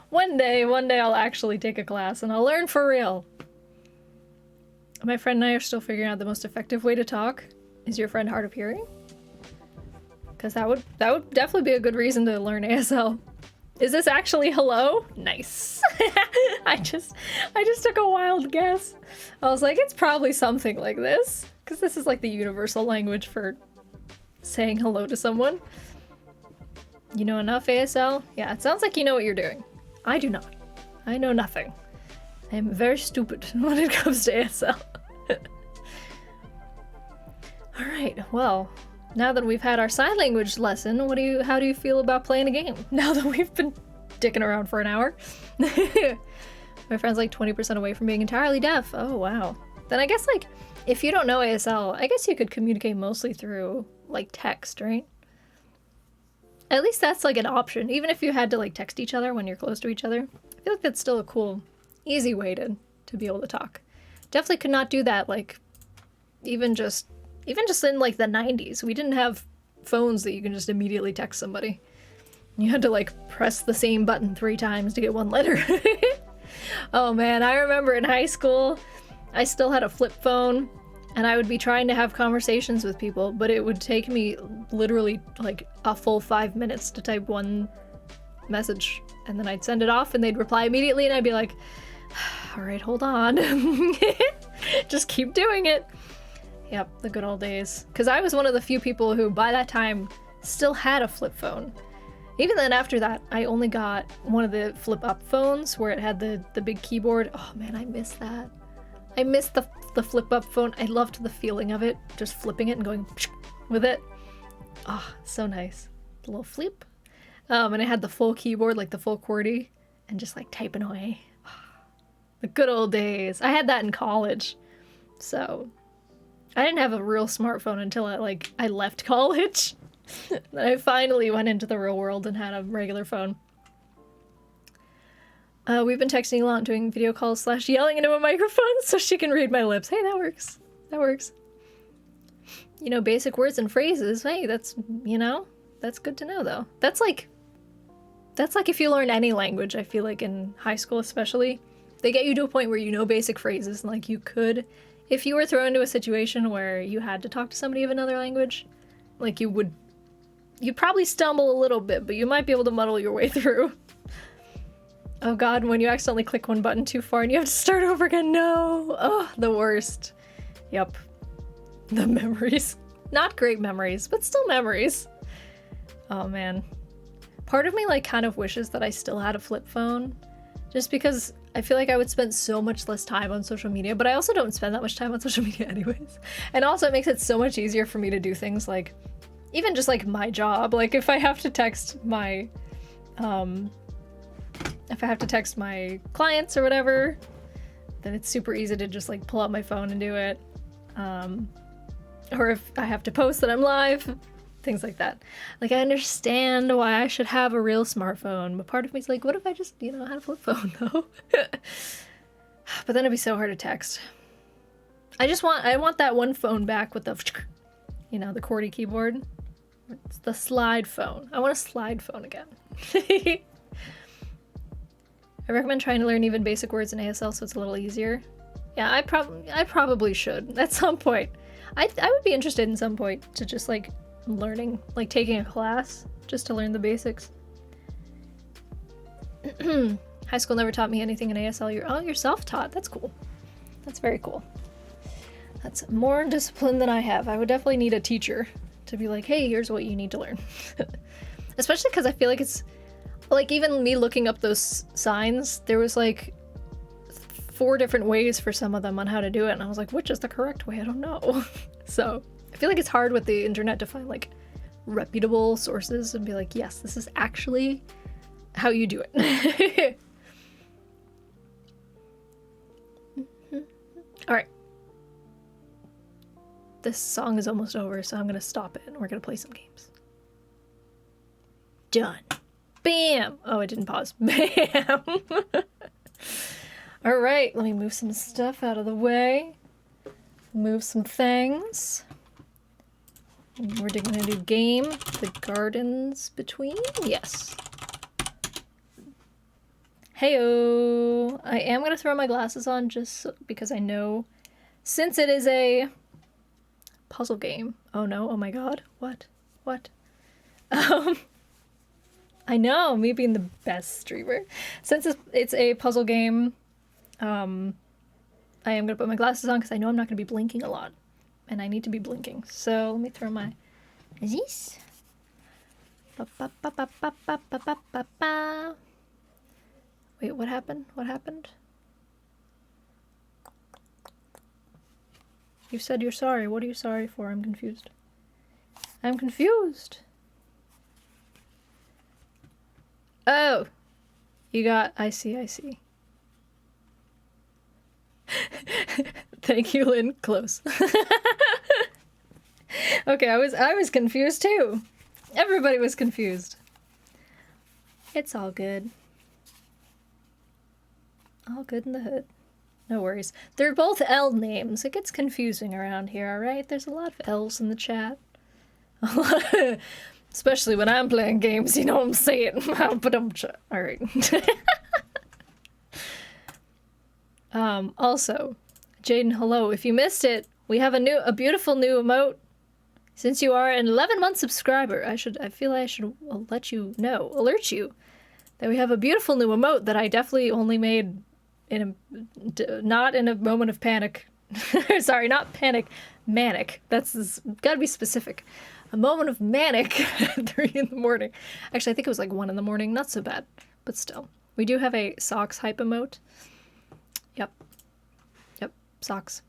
One day I'll actually take a class and I'll learn for real. My friend and I are still figuring out the most effective way to talk. Is your friend hard of hearing? Because that would definitely be a good reason to learn ASL. Is this actually hello? Nice. I just took a wild guess. I was like, it's probably something like this. Because this is like the universal language for saying hello to someone. You know enough ASL? Yeah, it sounds like you know what you're doing. I do not. I know nothing. I am very stupid when it comes to ASL. Alright, well, now that we've had our sign language lesson, how do you feel about playing a game? Now that we've been dicking around for an hour. My friend's like 20% away from being entirely deaf. Oh, wow. Then I guess, like, if you don't know ASL, I guess you could communicate mostly through, like, text, right? At least that's like an option. Even if you had to like text each other when you're close to each other, I feel like that's still a cool, easy way to be able to talk. Definitely could not do that like even just in like the 90s. We didn't have phones that you can just immediately text somebody. You had to like press the same button 3 times to get one letter. Oh man, I remember in high school, I still had a flip phone and I would be trying to have conversations with people, but it would take me literally like a full 5 minutes to type one message, and then I'd send it off and they'd reply immediately and I'd be like, all right, hold on. Just keep doing it. Yep, the good old days. Because I was one of the few people who by that time still had a flip phone. Even then after that, I only got one of the flip-up phones where it had the big keyboard. Oh man, I miss that. I miss the flip-up phone. I loved the feeling of it, just flipping it and going with it. Oh, so nice. The little flip. And it had the full keyboard, like the full QWERTY, and just like typing away. The good old days. I had that in college. So I didn't have a real smartphone until I left college. Then I finally went into the real world and had a regular phone. We've been texting a lot, doing video calls / yelling into a microphone so she can read my lips. Hey, that works. That works. You know, basic words and phrases. Hey, that's, you know, that's good to know though. That's like if you learn any language, I feel like in high school especially, they get you to a point where you know basic phrases, and like you could, if you were thrown into a situation where you had to talk to somebody of another language, like you'd probably stumble a little bit, but you might be able to muddle your way through. Oh god, when you accidentally click one button too far and you have to start over again, no! Oh, the worst. Yep. The memories. Not great memories, but still memories. Oh man. Part of me like kind of wishes that I still had a flip phone, just because I feel like I would spend so much less time on social media, but I also don't spend that much time on social media anyways. And also it makes it so much easier for me to do things like, even just like my job, like if I have to text my, clients or whatever, then it's super easy to just like pull out my phone and do it. Or if I have to post that I'm live, things like that. Like I understand why I should have a real smartphone, but part of me is like, what if I just, you know, had a flip phone though? But then it'd be so hard to text. I want that one phone back with the, you know, the QWERTY keyboard. It's the slide phone. I want a slide phone again. I recommend trying to learn even basic words in ASL so it's a little easier. Yeah, I probably should at some point. I would be interested in some point to just like learning, like taking a class just to learn the basics. High school never taught me anything in ASL. You're self-taught. That's cool. That's very cool. That's more discipline than I have. I would definitely need a teacher to be like, hey, here's what you need to learn. Especially because I feel like it's like even me looking up those signs, there was like 4 different ways for some of them on how to do it, and I was like, which is the correct way? I don't know. So I feel like it's hard with the internet to find like reputable sources and be like, yes, this is actually how you do it. All right. This song is almost over, so I'm gonna stop it and we're gonna play some games. Done. Bam! Oh, I didn't pause. Bam! All right, let me move some stuff out of the way. Move some things. We're doing a new game. The Gardens Between? Yes. Heyo! I am gonna throw my glasses on just because I know, since it is a puzzle game. Oh no, oh my god. What? I know, me being the best streamer. Since it's a puzzle game, I am gonna put my glasses on because I know I'm not gonna be blinking a lot. And I need to be blinking. So let me throw my... This? Wait, what happened? What happened? You said you're sorry. What are you sorry for? I'm confused. I'm confused. Oh, you got, I see. Thank you, Lynn. Close. Okay, I was confused too. Everybody was confused. It's all good. All good in the hood. No worries. They're both L names. It gets confusing around here, alright? There's a lot of L's in the chat. Especially when I'm playing games, you know what I'm saying? Alright. Also, Jaden, hello. If you missed it, we have a beautiful new emote. Since you are an 11-month subscriber, I feel I should alert you that we have a beautiful new emote that I definitely only made not in a moment of panic. Sorry, not panic, manic. Gotta be specific. A moment of manic at 3 in the morning. Actually, I think it was like 1 in the morning. Not so bad, but still. We do have a socks hype emote. Yep, socks.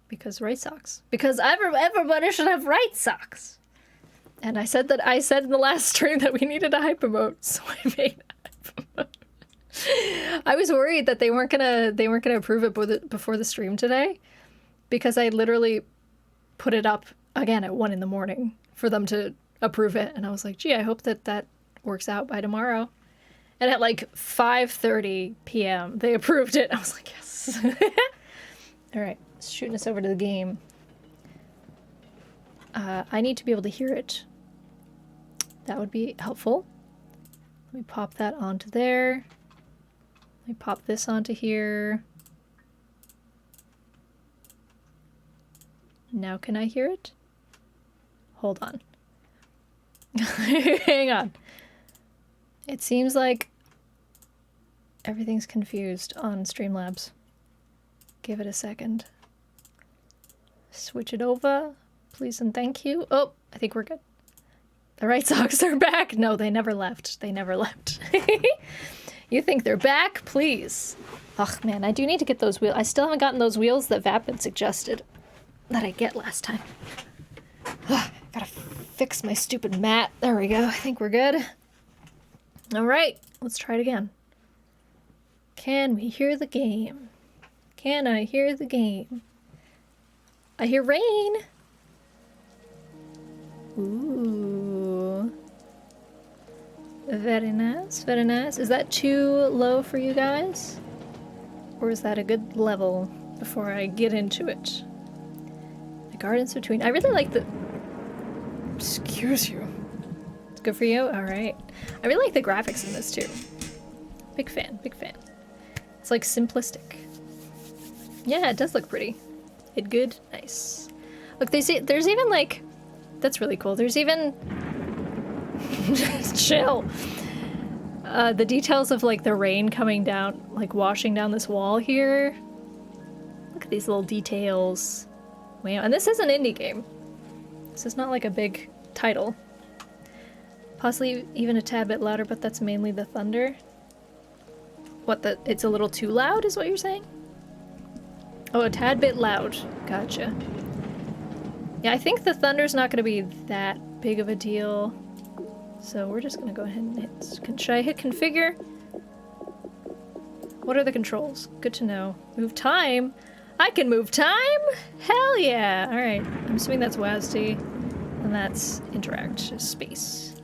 Because right socks. Because everybody should have right socks. And I said in the last stream that we needed a hype emote, so I made a hype emote. I was worried that they weren't gonna approve it before the stream today, because I literally put it up again at 1 in the morning for them to approve it, and I was like, gee, I hope that works out by tomorrow. And at like 5:30 p.m. they approved it. I was like, yes. All right, shooting us over to the game. I need to be able to hear it. That would be helpful. Let me pop that onto there. Let me pop this onto here. Now can I hear it? Hold on. Hang on. It seems like everything's confused on Streamlabs. Give it a second. Switch it over. Please and thank you. Oh, I think we're good. The right socks are back. No, they never left. They never left. You think they're back? Please. Ugh, man, I do need to get those wheels. I still haven't gotten those wheels that Vapid suggested that I get last time. Ugh, gotta fix my stupid mat. There we go. I think we're good. All right, let's try it again. Can we hear the game? Can I hear the game? I hear rain. Ooh. Very nice, very nice. Is that too low for you guys? Or is that a good level before I get into it? The gardens between. I really like the... Excuse you. It's good for you? Alright. I really like the graphics in this too. Big fan, big fan. It's like simplistic. Yeah, it does look pretty. It good? Nice. Look, there's even like... That's really cool. There's even... Chill. The details of like the rain coming down, like washing down this wall here. Look at these little details. Wow, and this is an indie game. This is not like a big title. Possibly even a tad bit louder, but that's mainly the thunder. What, it's a little too loud is what you're saying? Oh, a tad bit loud. Gotcha. Yeah, I think the thunder's not going to be that big of a deal. So we're just going to go ahead and hit... Should I hit configure? What are the controls? Good to know. Move time? I can move time? Hell yeah! Alright. I'm assuming that's WASD. And that's interact. Space.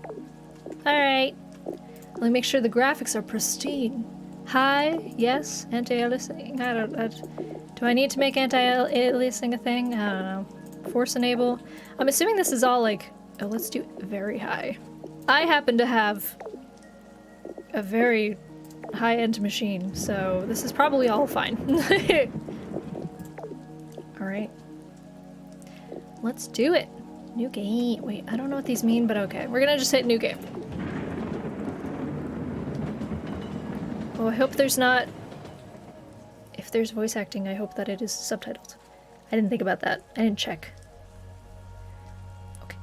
Alright. Let me make sure the graphics are pristine. Hi, yes, anti-aliasing. Do I need to make anti-aliasing a thing? I don't know. Force enable. I'm assuming this is all like... Oh, let's do very high. I happen to have a very high-end machine, so this is probably all fine. Alright. Let's do it. New game. Wait, I don't know what these mean, but okay. We're gonna just hit new game. Oh, I hope there's not... If there's voice acting, I hope that it is subtitled. I didn't think about that. I didn't check. Okay.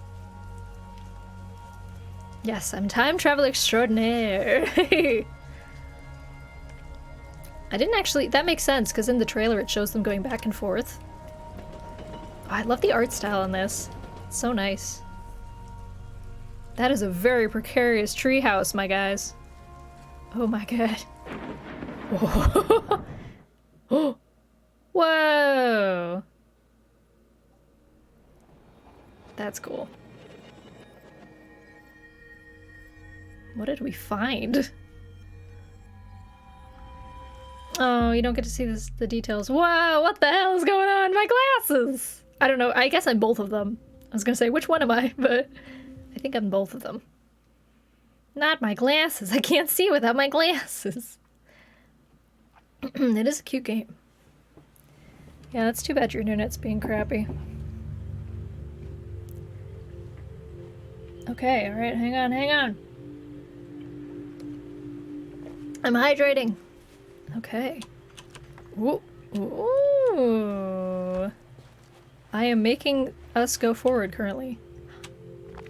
Yes, I'm time travel extraordinaire. I didn't actually... That makes sense, because in the trailer it shows them going back and forth. Oh, I love the art style in this. It's so nice. That is a very precarious treehouse, my guys. Oh my god. Whoa. Whoa! That's cool. What did we find? Oh, you don't get to see the details. Wow, what the hell is going on? My glasses! I don't know, I guess I'm both of them. I was gonna say, which one am I? But I think I'm both of them. Not my glasses. I can't see without my glasses. It is a cute game. Yeah, that's too bad your internet's being crappy. Okay, alright, hang on, hang on. I'm hydrating. Okay. Ooh. Ooh. I am making us go forward currently.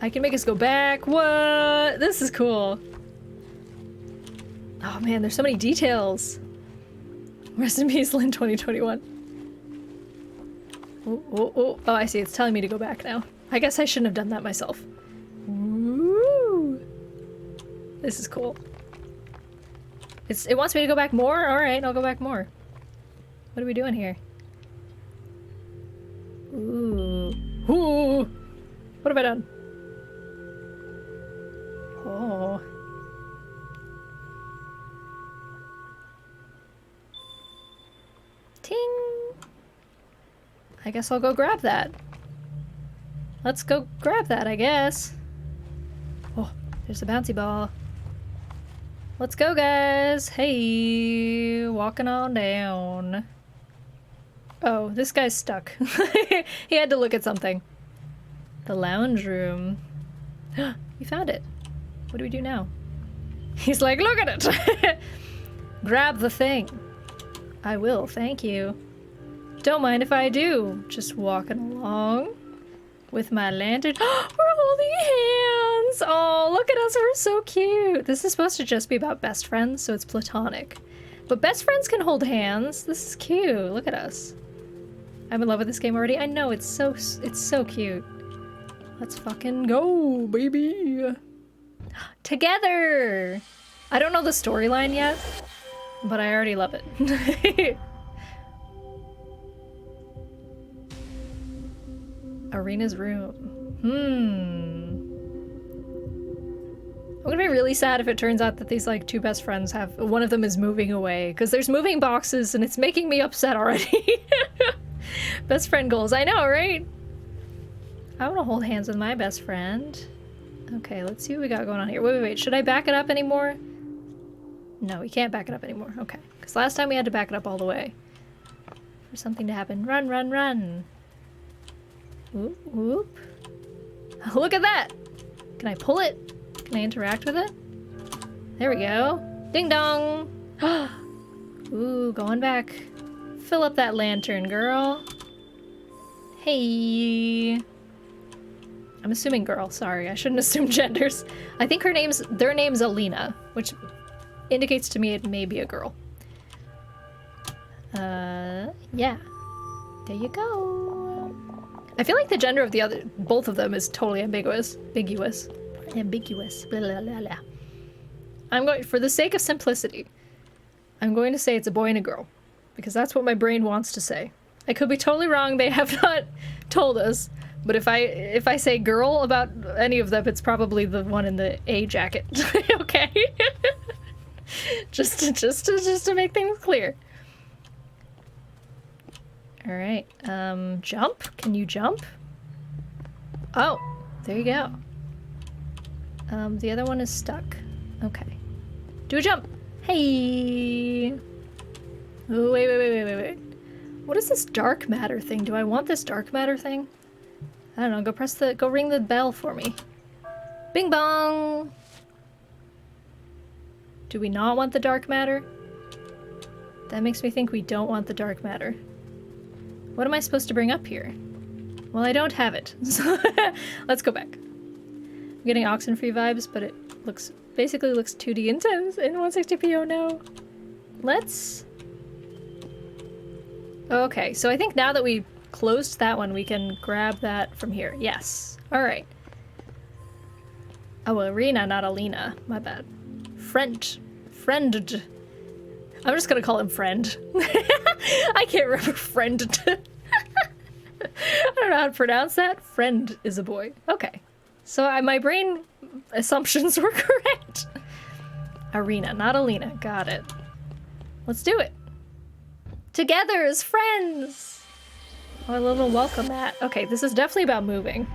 I can make us go back. What? This is cool. Oh man, there's so many details. Rest in peace, Lynn 2021. Oh, I see. It's telling me to go back now. I guess I shouldn't have done that myself. Woo! This is cool. It wants me to go back more? Alright, I'll go back more. What are we doing here? Ooh. Ooh! What have I done? Oh. Ting! I guess I'll go grab that. Let's go grab that, I guess. Oh, there's a bouncy ball. Let's go, guys! Hey, walking on down. Oh, this guy's stuck. He had to look at something. The lounge room. You found it. What do we do now? He's like, look at it! Grab the thing. I will, thank you. Don't mind if I do. Just walking along with my lantern. We're holding hands! Oh, look at us, we're so cute! This is supposed to just be about best friends, so it's platonic. But best friends can hold hands. This is cute. Look at us. I'm in love with this game already. I know, it's so cute. Let's fucking go, baby! Together! I don't know the storyline yet, but I already love it. Arena's room. I'm gonna be really sad if it turns out that these like two best friends have one of them is moving away, because there's moving boxes and it's making me upset already. Best friend goals, I know, right? I want to hold hands with my best friend. Okay, let's see what we got going on here. Wait. Should I back it up anymore? No, we can't back it up anymore. Okay. Because last time we had to back it up all the way. For something to happen. Run, run, run. Whoop, whoop. Look at that! Can I pull it? Can I interact with it? There we go. Ding dong! Ooh, going back. Fill up that lantern, girl. Hey. I'm assuming girl, sorry. I shouldn't assume genders. I think their name's Alina, which indicates to me it may be a girl. Yeah. There you go. I feel like the gender of both of them is totally ambiguous. Ambiguous. Blah, blah, blah, blah. I'm going, for the sake of simplicity, I'm going to say it's a boy and a girl. Because that's what my brain wants to say. I could be totally wrong, they have not told us. But if I say girl about any of them, it's probably the one in the A jacket. Okay? just to make things clear. Alright, jump? Can you jump? Oh, there you go. The other one is stuck. Okay. Do a jump! Hey! Oh, wait. What is this dark matter thing? Do I want this dark matter thing? I don't know, go ring the bell for me. Bing bong! Do we not want the dark matter? That makes me think we don't want the dark matter. What am I supposed to bring up here? Well, I don't have it. So let's go back. I'm getting Oxenfree vibes, but it basically looks 2D intense in 160p. Oh no. Let's... Okay, so I think now that we closed that one, we can grab that from here. Yes. Alright. Oh, Arena, not Alina. My bad. Friend. I'm just gonna call him Friend. I can't remember Friend. I don't know how to pronounce that. Friend is a boy. Okay. So my brain assumptions were correct. Arena, not Alina. Got it. Let's do it. Together as friends. Oh, a little welcome mat. Okay, this is definitely about moving.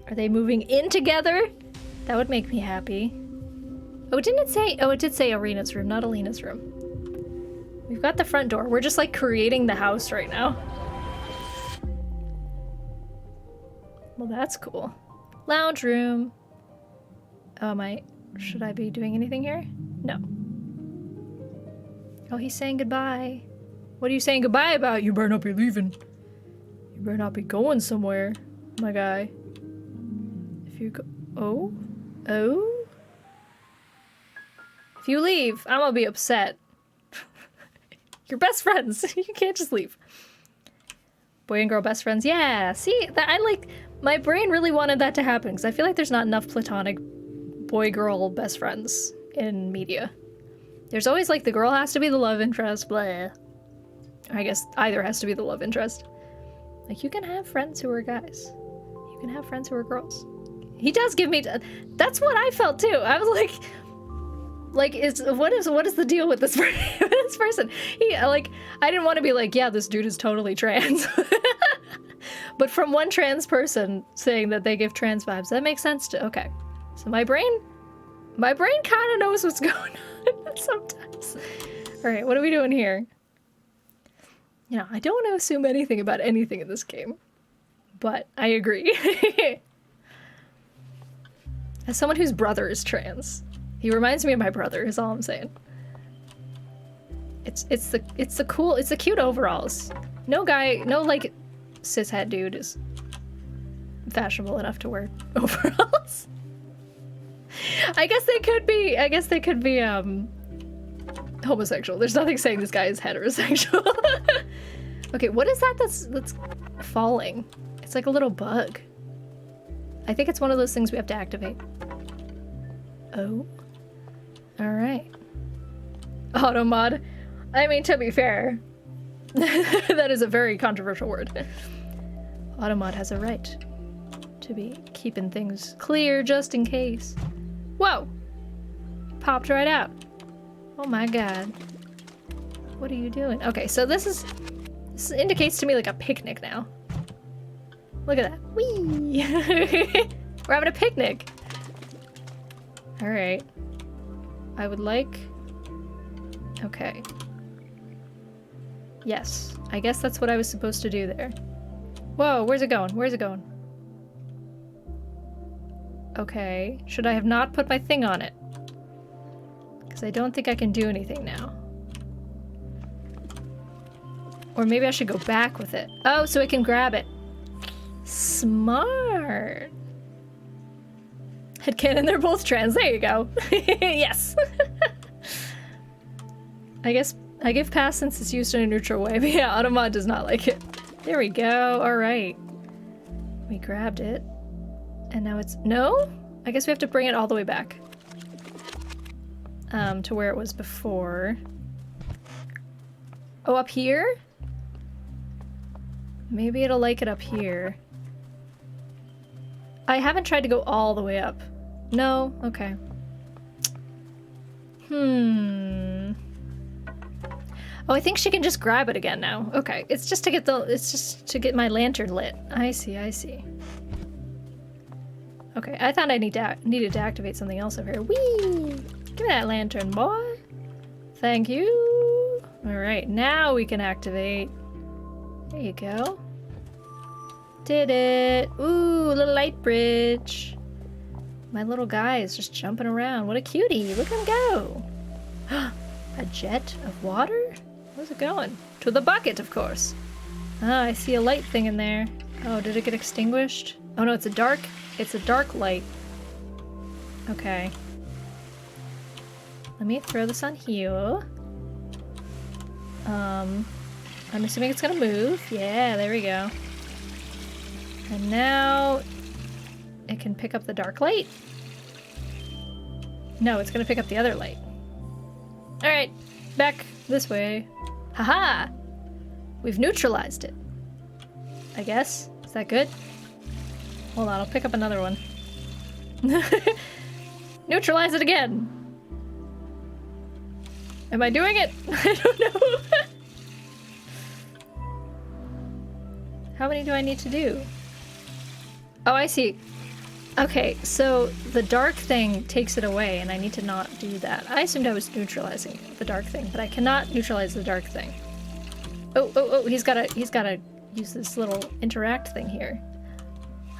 Are they moving in together? That would make me happy. Oh, didn't it say? Oh, it did say Arena's room, not Alina's room. We've got the front door. We're just like creating the house right now. Well, that's cool. Lounge room. Oh, should I be doing anything here? No. Oh, he's saying goodbye. What are you saying goodbye about? You better not be leaving. You better not be going somewhere, my guy. If you go... Oh? Oh? If you leave, I'm gonna be upset. You're best friends. You can't just leave. Boy and girl best friends. Yeah, see, my brain really wanted that to happen because I feel like there's not enough platonic boy-girl best friends in media. There's always like the girl has to be the love interest, blah. I guess either has to be the love interest. Like, you can have friends who are guys. You can have friends who are girls. He does give me... That's what I felt too. I was like, what is the deal with this person? I didn't want to be like, yeah, this dude is totally trans. But from one trans person saying that they give trans vibes, that makes sense to... Okay. So my brain kind of knows what's going on sometimes. All right, what are we doing here? You know, I don't want to assume anything about anything in this game, but I agree. As someone whose brother is trans, he reminds me of my brother, is all I'm saying. It's the cute overalls. No like cishet dude is fashionable enough to wear overalls. I guess they could be homosexual. There's nothing saying this guy is heterosexual. Okay, what is that that's falling? It's like a little bug. I think it's one of those things we have to activate. Oh. Alright. Auto mod. I mean, to be fair, that is a very controversial word. Auto mod has a right to be keeping things clear just in case. Whoa! Popped right out. Oh my god. What are you doing? Okay, so this indicates to me like a picnic now. Look at that. Whee! We're having a picnic. Alright. I would like... Okay. Yes. I guess that's what I was supposed to do there. Whoa, where's it going? Where's it going? Okay. Should I have not put my thing on it? Because I don't think I can do anything now. Or maybe I should go back with it. Oh, so it can grab it. Smart. Headcanon, they're both trans. There you go. Yes. I guess I give pass since it's used in a neutral way, but yeah, Automod does not like it. There we go. Alright. We grabbed it. And now it's... No? I guess we have to bring it all the way back. To where it was before. Oh, up here? Maybe it'll like it up here. I haven't tried to go all the way up. No? Okay. Oh, I think she can just grab it again now. Okay, it's just to get my lantern lit. I see, I see. Okay, I thought I needed to activate something else over here. Whee! Give me that lantern, boy. Thank you. Alright, now we can activate. There you go. Did it. Ooh, a little light bridge. My little guy is just jumping around. What a cutie. Look at him go. A jet of water? Where's it going? To the bucket, of course. Ah, I see a light thing in there. Oh, did it get extinguished? Oh no, it's a dark light. Okay. Let me throw this on here. I'm assuming it's gonna move. Yeah, there we go. And now it can pick up the dark light. No, it's gonna pick up the other light. Alright, back this way. Haha! We've neutralized it. I guess. Is that good? Hold on, I'll pick up another one. Neutralize it again! Am I doing it? I don't know. How many do I need to do? Oh, I see. Okay, so the dark thing takes it away, and I need to not do that. I assumed I was neutralizing the dark thing, but I cannot neutralize the dark thing. Oh, he's gotta use this little interact thing here.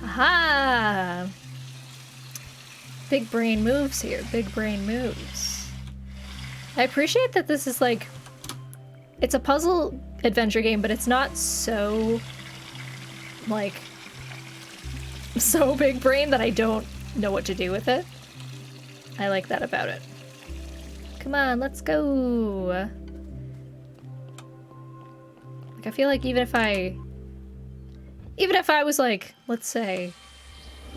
Aha! Big brain moves here, big brain moves. I appreciate that this is like, it's a puzzle adventure game, but it's not so, like, so big brain that I don't know what to do with it. I like that about it. Come on, let's go. Like, I feel like even if I was like, let's say,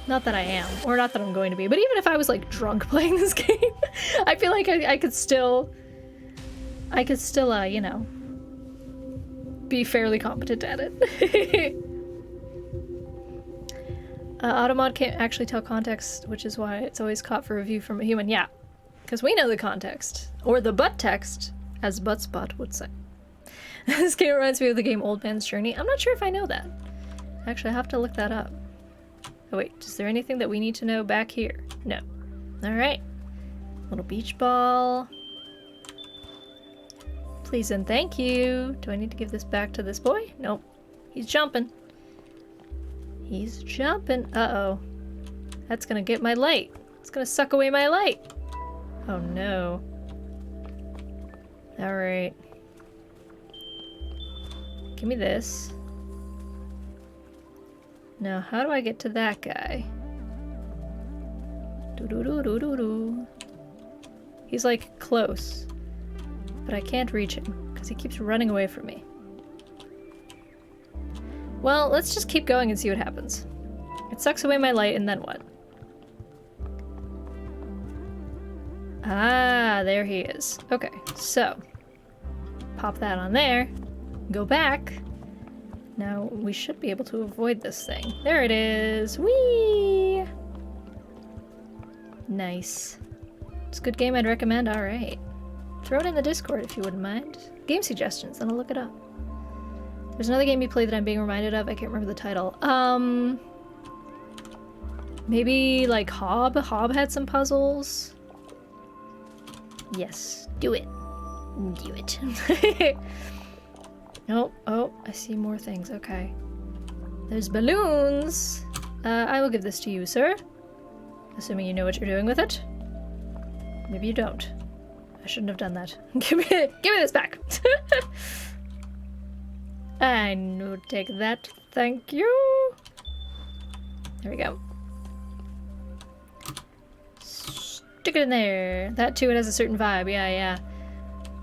not that I am, or not that I'm going to be, but even if I was like drunk playing this game, I feel like I could still, you know, be fairly competent at it. Automod can't actually tell context, which is why it's always caught for review from a human. Yeah, because we know the context, or the butt text, as Buttspot would say. This game reminds me of the game Old Man's Journey. I'm not sure if I know that. Actually, I have to look that up. Oh wait, is there anything that we need to know back here? No. Alright. Little beach ball. Please and thank you. Do I need to give this back to this boy? Nope. He's jumping. He's jumping. Uh-oh. That's gonna get my light. It's gonna suck away my light. Oh no. Alright. Give me this. Now, how do I get to that guy? Doo-doo-doo-doo-doo-doo. He's like close, but I can't reach him because he keeps running away from me. Well, let's just keep going and see what happens. It sucks away my light, and then what? Ah, there he is. Okay, so pop that on there. Go back. Now we should be able to avoid this thing. There it is. Whee! Nice. It's a good game I'd recommend. All right. Throw it in the Discord if you wouldn't mind. Game suggestions, then I'll look it up. There's another game you played that I'm being reminded of. I can't remember the title. Maybe like Hob? Hob had some puzzles. Yes, do it. Do it. Oh, I see more things. Okay. There's balloons. I will give this to you, sir. Assuming you know what you're doing with it. Maybe you don't. I shouldn't have done that. Give me this back. I will take that. Thank you. There we go. Stick it in there. That too, it has a certain vibe. Yeah.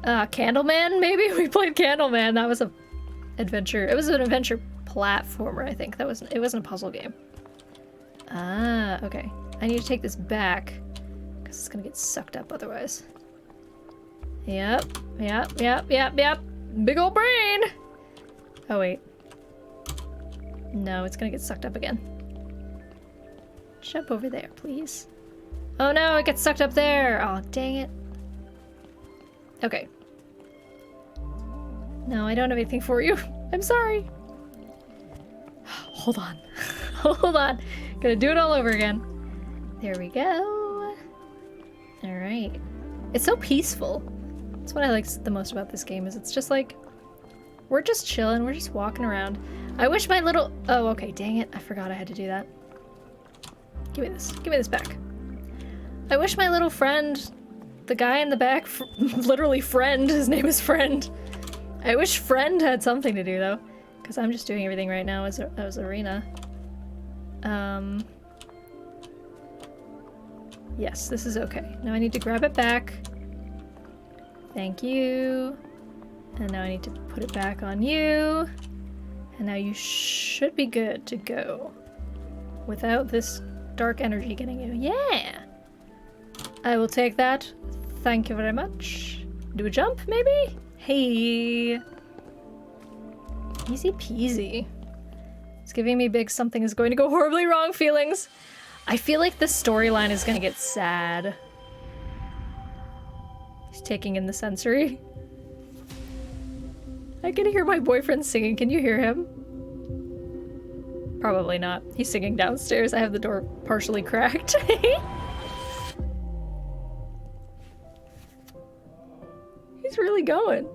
Candleman, maybe? We played Candleman. That was a adventure. It was an adventure platformer, I think. It wasn't a puzzle game. Ah, okay. I need to take this back because it's gonna get sucked up otherwise. Yep. Big ol' brain! Oh, wait. No, it's gonna get sucked up again. Jump over there, please. Oh no, it gets sucked up there! Oh, dang it. Okay. No, I don't have anything for you. I'm sorry. Hold on. Hold on. Gonna do it all over again. There we go. Alright. It's so peaceful. That's what I like the most about this game, is it's just like, we're just chilling, we're just walking around. I wish my little... Oh, okay, dang it. I forgot I had to do that. Give me this. Give me this back. I wish my little friend, the guy in the back, literally friend, his name is Friend. I wish Friend had something to do, though, because I'm just doing everything right now as Arena. Yes, this is okay. Now I need to grab it back. Thank you. And now I need to put it back on you. And now you should be good to go without this dark energy getting you. Yeah! I will take that. Thank you very much. Do a jump, maybe? Hey! Easy peasy. It's giving me big something is going to go horribly wrong feelings. I feel like the storyline is gonna get sad. He's taking in the sensory. I can hear my boyfriend singing. Can you hear him? Probably not. He's singing downstairs. I have the door partially cracked. He's really going.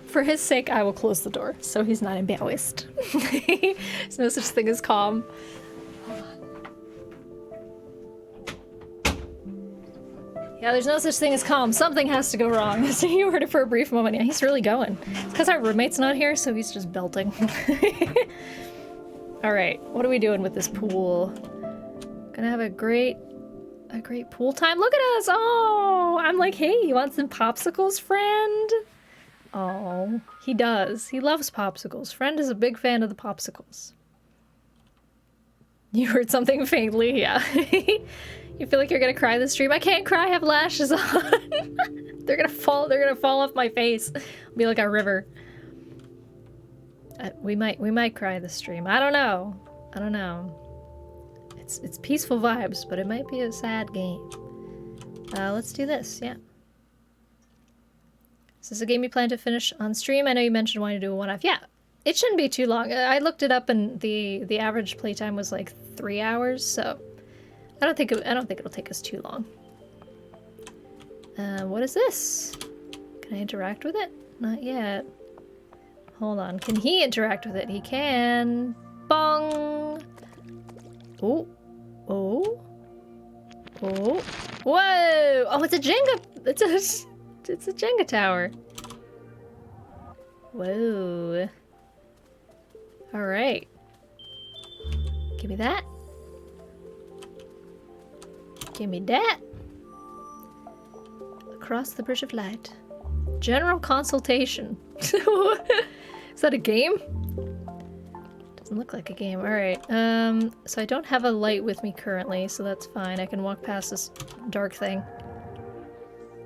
For his sake, I will close the door so he's not embarrassed. There's no such thing as calm. Yeah, there's no such thing as calm. Something has to go wrong. So you heard it for a brief moment. Yeah, he's really going. It's because our roommate's not here, so he's just belting. All right, what are we doing with this pool? Gonna have a great pool time. Look at us! Oh, I'm like, hey, you want some popsicles, friend? Oh, he does. He loves popsicles. Friend is a big fan of the popsicles. You heard something faintly, yeah. You feel like you're gonna cry this stream? I can't cry, I have lashes on. They're gonna fall off my face. It'll be like a river. We might cry this stream. I don't know. It's peaceful vibes, but it might be a sad game. Let's do this, yeah. Is this a game you plan to finish on stream? I know you mentioned wanting to do a one-off. Yeah, it shouldn't be too long. I looked it up and the average playtime was like 3 hours, so I don't think it'll take us too long. What is this? Can I interact with it? Not yet. Hold on. Can he interact with it? He can. Bong! Oh. Oh. Oh. Whoa! Oh, it's a Jenga! It's a Jenga tower. Whoa. Alright. Give me that. Give me that. Across the Bridge of Light. General consultation. Is that a game? Doesn't look like a game. Alright. So I don't have a light with me currently, so that's fine. I can walk past this dark thing.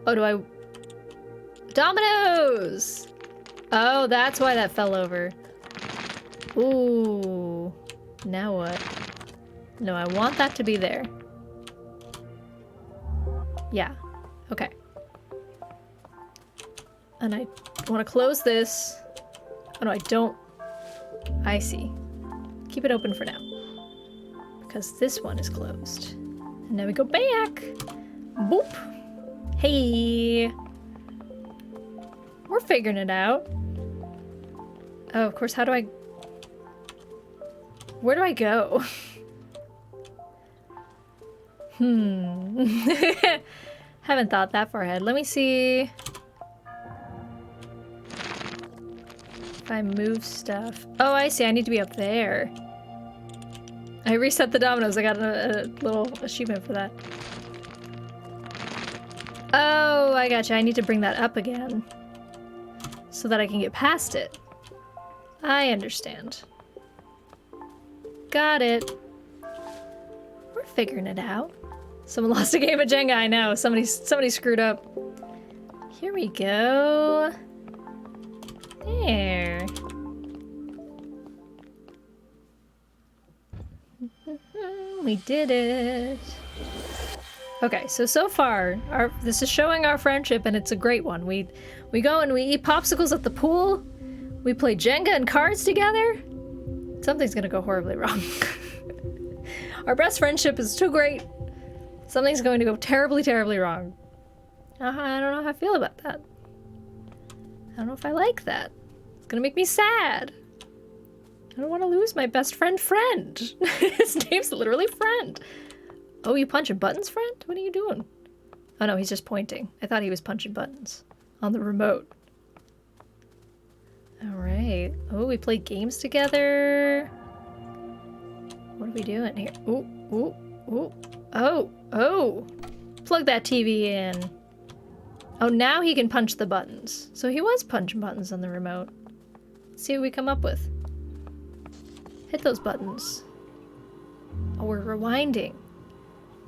Oh, do I... Dominoes! Oh, that's why that fell over. Ooh. Now what? No, I want that to be there. Yeah. Okay. And I want to close this. Oh no, I don't. I see. Keep it open for now. Because this one is closed. And now we go back. Boop. Hey. We're figuring it out. Oh, of course, how do I... Where do I go? Haven't thought that far ahead. Let me see... if I move stuff. Oh, I see. I need to be up there. I reset the dominoes. I got a little achievement for that. Oh, I gotcha. I need to bring that up again. So that I can get past it. I understand. Got it. We're figuring it out. Someone lost a game of Jenga, I know. Somebody screwed up. Here we go. There. We did it. Okay, so far, this is showing our friendship, and it's a great one. We go and we eat popsicles at the pool. We play Jenga and cards together. Something's gonna go horribly wrong. Our best friendship is too great. Something's going to go terribly, terribly wrong. I don't know how I feel about that. I don't know if I like that. It's gonna make me sad. I don't want to lose my best friend. His name's literally Friend. Oh, you punching buttons, Friend? What are you doing? Oh no, he's just pointing. I thought he was punching buttons on the remote. Alright. Oh, we play games together. What are we doing here? Ooh, ooh, ooh. Oh, oh. Plug that TV in. Oh, now he can punch the buttons. So he was punching buttons on the remote. Let's see what we come up with. Hit those buttons. Oh, we're rewinding.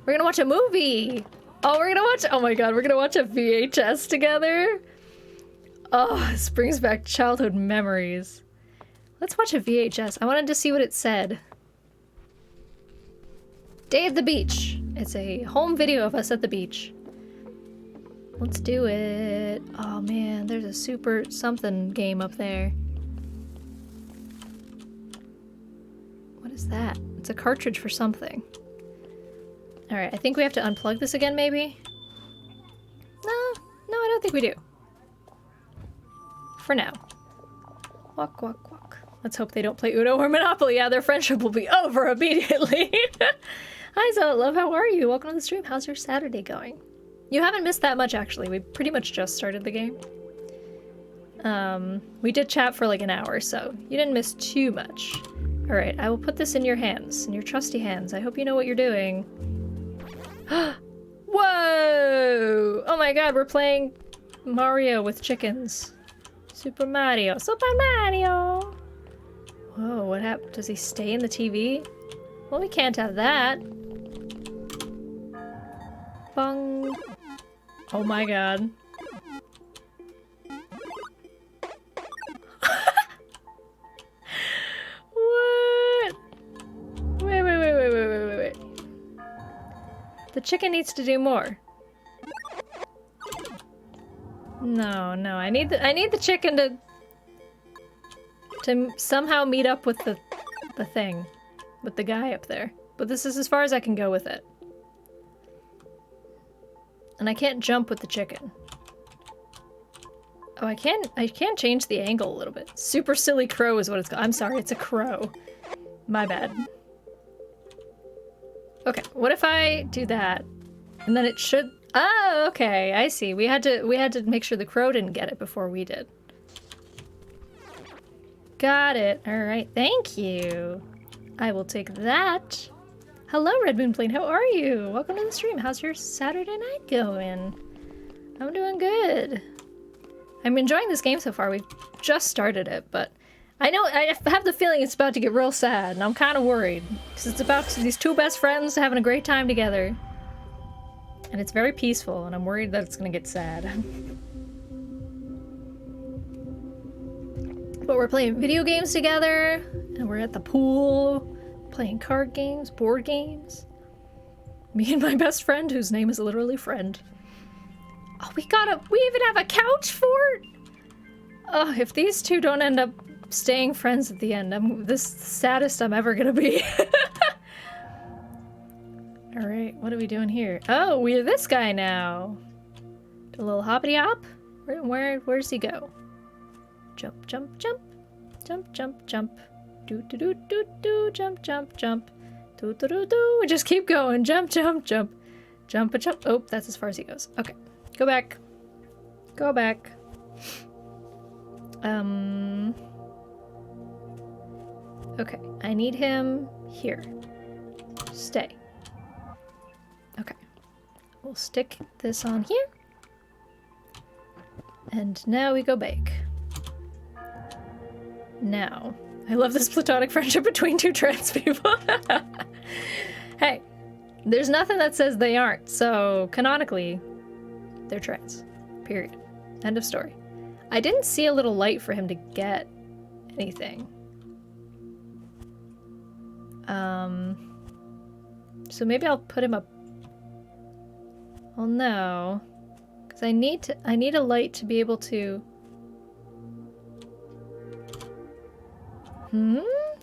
We're gonna watch a movie! Oh, oh my god, we're gonna watch a VHS together? Oh, this brings back childhood memories. Let's watch a VHS. I wanted to see what it said. Day at the beach. It's a home video of us at the beach. Let's do it. Oh man, there's a super something game up there. What is that? It's a cartridge for something. Alright, I think we have to unplug this again, maybe? No, I don't think we do. For now. Walk, walk, walk. Let's hope they don't play Uno or Monopoly. Yeah, their friendship will be over immediately. Hi, Love, how are you? Welcome to the stream. How's your Saturday going? You haven't missed that much, actually. We pretty much just started the game. We did chat for like an hour, so you didn't miss too much. Alright, I will put this in your hands, in your trusty hands. I hope you know what you're doing. Whoa! Oh my god, we're playing Mario with chickens. Super Mario. Super Mario! Whoa, what happened? Does he stay in the TV? Well, we can't have that. Bong. Oh my god. What? Wait. The chicken needs to do more. No, I need the chicken to somehow meet up with the thing, with the guy up there. But this is as far as I can go with it. And I can't jump with the chicken. Oh, I can change the angle a little bit. Super silly crow is what it's called. I'm sorry, it's a crow. My bad. Okay, what if I do that? And then it should... Oh, okay, I see. We had to make sure the crow didn't get it before we did. Got it. Alright, thank you. I will take that. Hello, Red Moon Plane. How are you? Welcome to the stream. How's your Saturday night going? I'm doing good. I'm enjoying this game so far. We've just started it, but I know I have the feeling it's about to get real sad, and I'm kind of worried because it's about these two best friends having a great time together, and it's very peaceful, and I'm worried that it's gonna get sad. But we're playing video games together, and we're at the pool. Playing card games, board games. Me and my best friend, whose name is literally friend. Oh, we even have a couch fort! Oh, if these two don't end up staying friends at the end, I'm the saddest I'm ever gonna be. Alright, what are we doing here? Oh, we're this guy now. Do a little hoppity hop? Where's he go? Jump, jump, jump. Jump, jump, jump. Do do do do do, jump, jump, jump. Do do do do. We just keep going. Jump, jump, jump. Jump, jump. Oh, that's as far as he goes. Okay. Go back. Go back. Okay. I need him here. Stay. Okay. We'll stick this on here. And now we go back. Now. I love this platonic friendship between two trans people. Hey, there's nothing that says they aren't, so canonically, they're trans. Period. End of story. I didn't see a little light for him to get anything. So maybe I'll put him up. Well, no, because I need a light to be able to.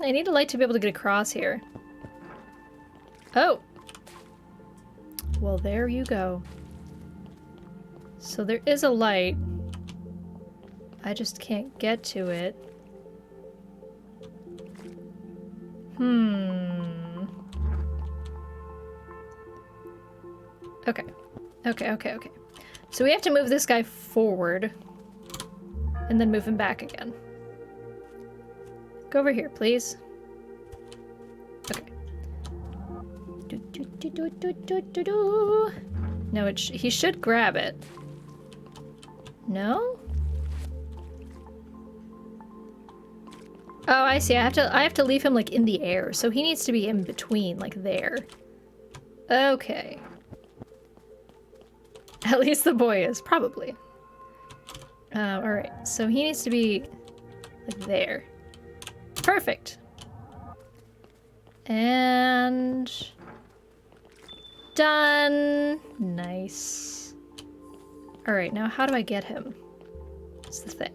I need a light to be able to get across here. Oh! Well, there you go. So there is a light. I just can't get to it. Okay. So we have to move this guy forward. And then move him back again. Go over here, please. Okay. No, he should grab it. No? Oh, I see. I have to leave him like in the air, so he needs to be in between, like there. Okay. At least the boy is, probably. Alright, so he needs to be like there. Perfect. And Done. Nice. Alright, now how do I get him? What's the thing?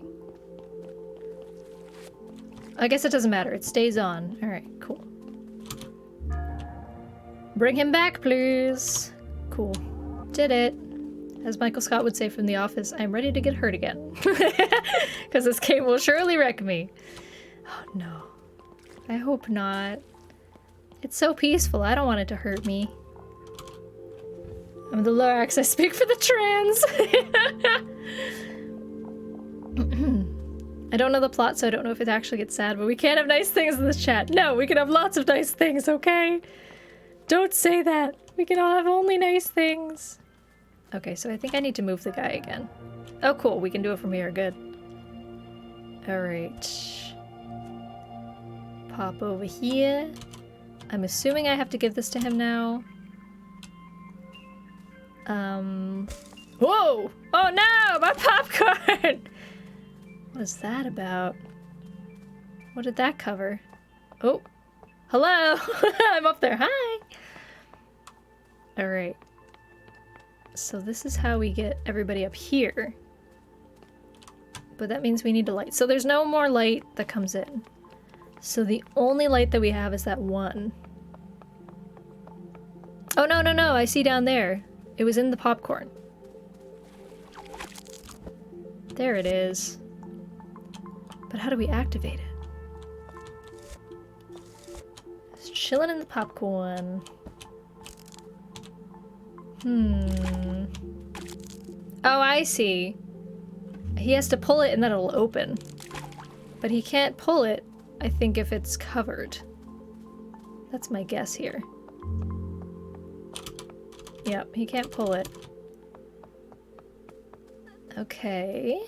I guess it doesn't matter. It stays on. Alright, cool. Bring him back, please. Cool. Did it. As Michael Scott would say from The Office, I'm ready to get hurt again. Because this game will surely wreck me. Oh no. I hope not. It's so peaceful. I don't want it to hurt me. I'm the Lorax. I speak for the trans. I don't know the plot, so I don't know if it actually gets sad, but we can't have nice things in this chat. No, we can have lots of nice things, okay? Don't say that. We can all have only nice things. Okay, so I think I need to move the guy again. Oh, cool. We can do it from here. Good. Alright. Pop over here. I'm assuming I have to give this to him now. Whoa! Oh no! My popcorn! What is that about? What did that cover? Oh. Hello! I'm up there. Hi! Alright. So this is how we get everybody up here. But that means we need a light. So there's no more light that comes in. So the only light that we have is that one. Oh, no, no, no. I see down there. It was in the popcorn. There it is. But how do we activate it? It's chilling in the popcorn. Oh, I see. He has to pull it and then it'll open. But he can't pull it, I think, if it's covered. That's my guess here. Yep, he can't pull it. Okay.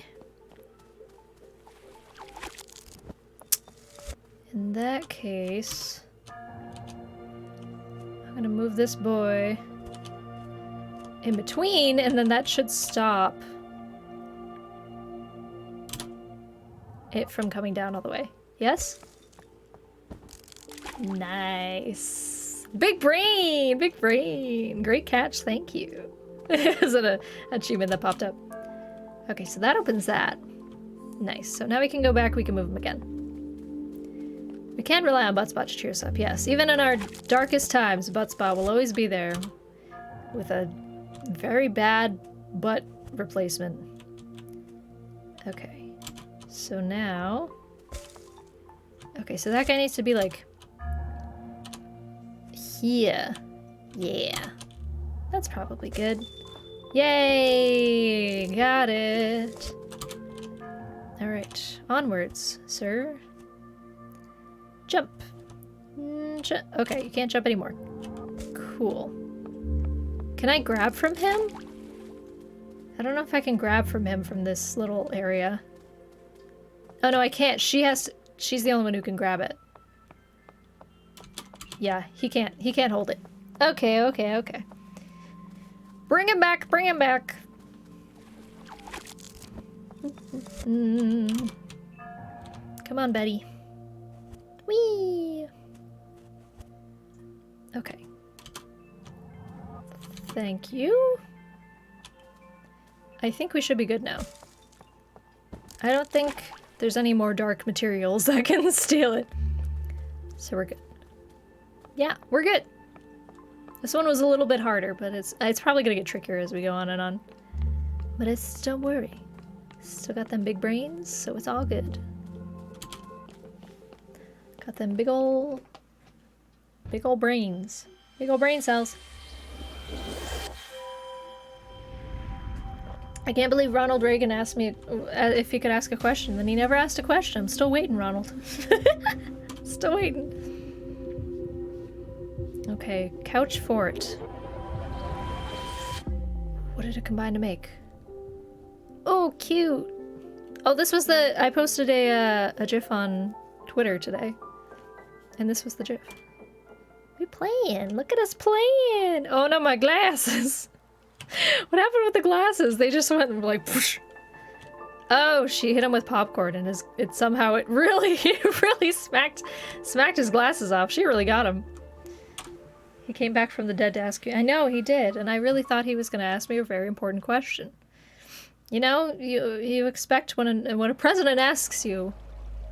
In that case, I'm gonna move this boy in between, and then that should stop it from coming down all the way. Yes? Nice. Big brain! Big brain! Great catch, thank you. Is it an achievement that popped up? Okay, so that opens that. Nice. So now we can go back, we can move him again. We can rely on Buttspot to cheer us up, yes. Even in our darkest times, Buttspot will always be there with a very bad butt replacement. Okay. So now... Okay, so that guy needs to be like... here. Yeah. That's probably good. Yay! Got it! Alright, onwards, sir. Jump. Okay, you can't jump anymore. Cool. Can I grab from him? I don't know if I can grab from him from this little area. Oh no, I can't. She's the only one who can grab it. Yeah, he can't hold it. Okay, okay, okay. Bring him back, bring him back. Come on, Betty. Whee! Okay. Thank you. I think we should be good now. I don't think there's any more dark materials that can steal it. So we're good. Yeah, we're good. This one was a little bit harder, but it's probably gonna get trickier as we go on and on. But don't worry. Still got them big brains, so it's all good. Got them big ol' brains. Big ol' brain cells. I can't believe Ronald Reagan asked me if he could ask a question, then he never asked a question. I'm still waiting, Ronald. Still waiting. Okay, couch fort. What did it combine to make? Oh, cute. Oh, this was I posted a GIF on Twitter today. And this was the GIF. We playing. Look at us playing. Oh no, my glasses. What happened with the glasses? They just went like poosh. Oh, she hit him with popcorn and it somehow really smacked his glasses off. She really got him. He came back from the dead to ask you. I know, he did, and I really thought he was going to ask me a very important question. You know, you expect when a president asks you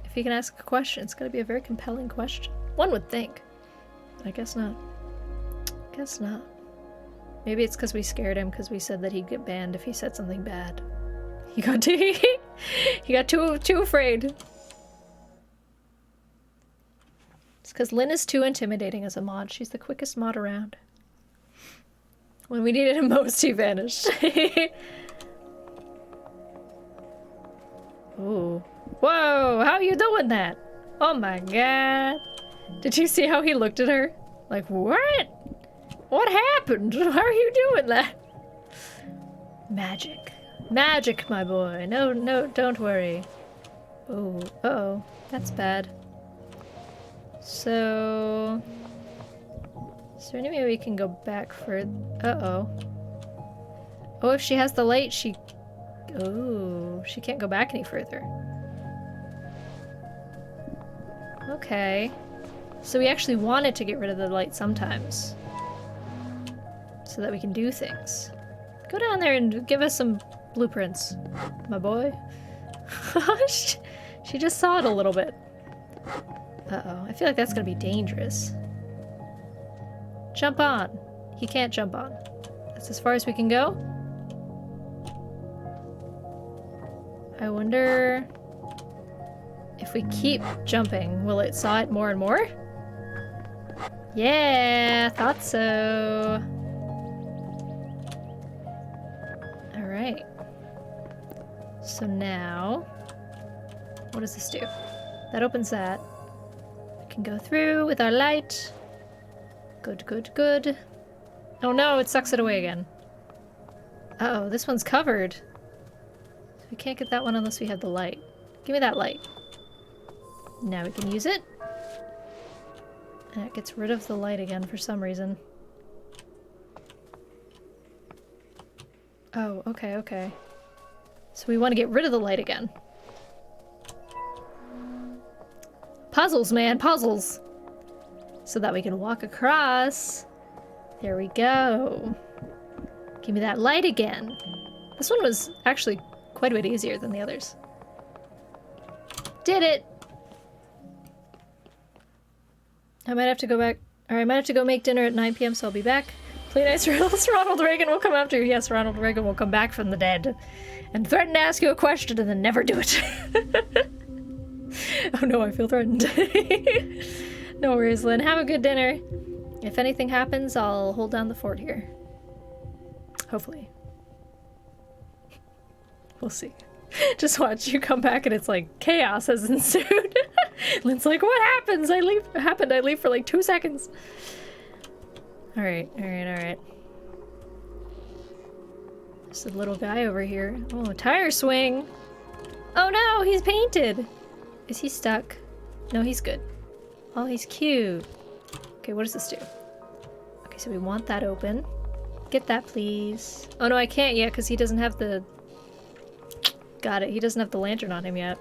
if he can ask a question, it's going to be a very compelling question. One would think. But I guess not. Guess not. Maybe it's because we scared him because we said that he'd get banned if he said something bad. He got too afraid. It's because Lynn is too intimidating as a mod. She's the quickest mod around. When we needed him most, he vanished. Ooh. Whoa, how are you doing that? Oh my god. Did you see how he looked at her? Like, what? What happened? How are you doing that? Magic. Magic, my boy. No, don't worry. Oh, uh-oh. That's bad. So... is there any way we can go back for... uh-oh. Oh, if she has the light, she... oh, she can't go back any further. Okay. So we actually wanted to get rid of the light sometimes. So that we can do things. Go down there and give us some blueprints, my boy. She just saw it a little bit. Uh-oh, I feel like that's gonna be dangerous. Jump on. He can't jump on. That's as far as we can go? I wonder if we keep jumping, will it saw it more and more? Yeah, thought so. Alright. So now, what does this do? That opens that. We can go through with our light. Good, good, good. Oh no, it sucks it away again. Uh-oh, this one's covered. We can't get that one unless we have the light. Give me that light. Now we can use it. And it gets rid of the light again for some reason. Oh, okay, okay. So we want to get rid of the light again. Puzzles, man, puzzles! So that we can walk across. There we go. Give me that light again. This one was actually quite a bit easier than the others. Did it! I might have to go back, or I might have to go make dinner at 9 p.m. so I'll be back. Play nice, Ronald Reagan will come after you. Yes, Ronald Reagan will come back from the dead and threaten to ask you a question and then never do it. Oh no, I feel threatened. No worries, Lynn. Have a good dinner. If anything happens, I'll hold down the fort here. Hopefully. We'll see. Just watch you come back and it's like chaos has ensued. Lynn's like, what happens? I leave for like 2 seconds. Alright, alright, alright. There's a little guy over here. Oh, tire swing! Oh no, he's painted! Is he stuck? No, he's good. Oh, he's cute. Okay, what does this do? Okay, so we want that open. Get that, please. Oh no, I can't yet because he doesn't have the... got it, he doesn't have the lantern on him yet.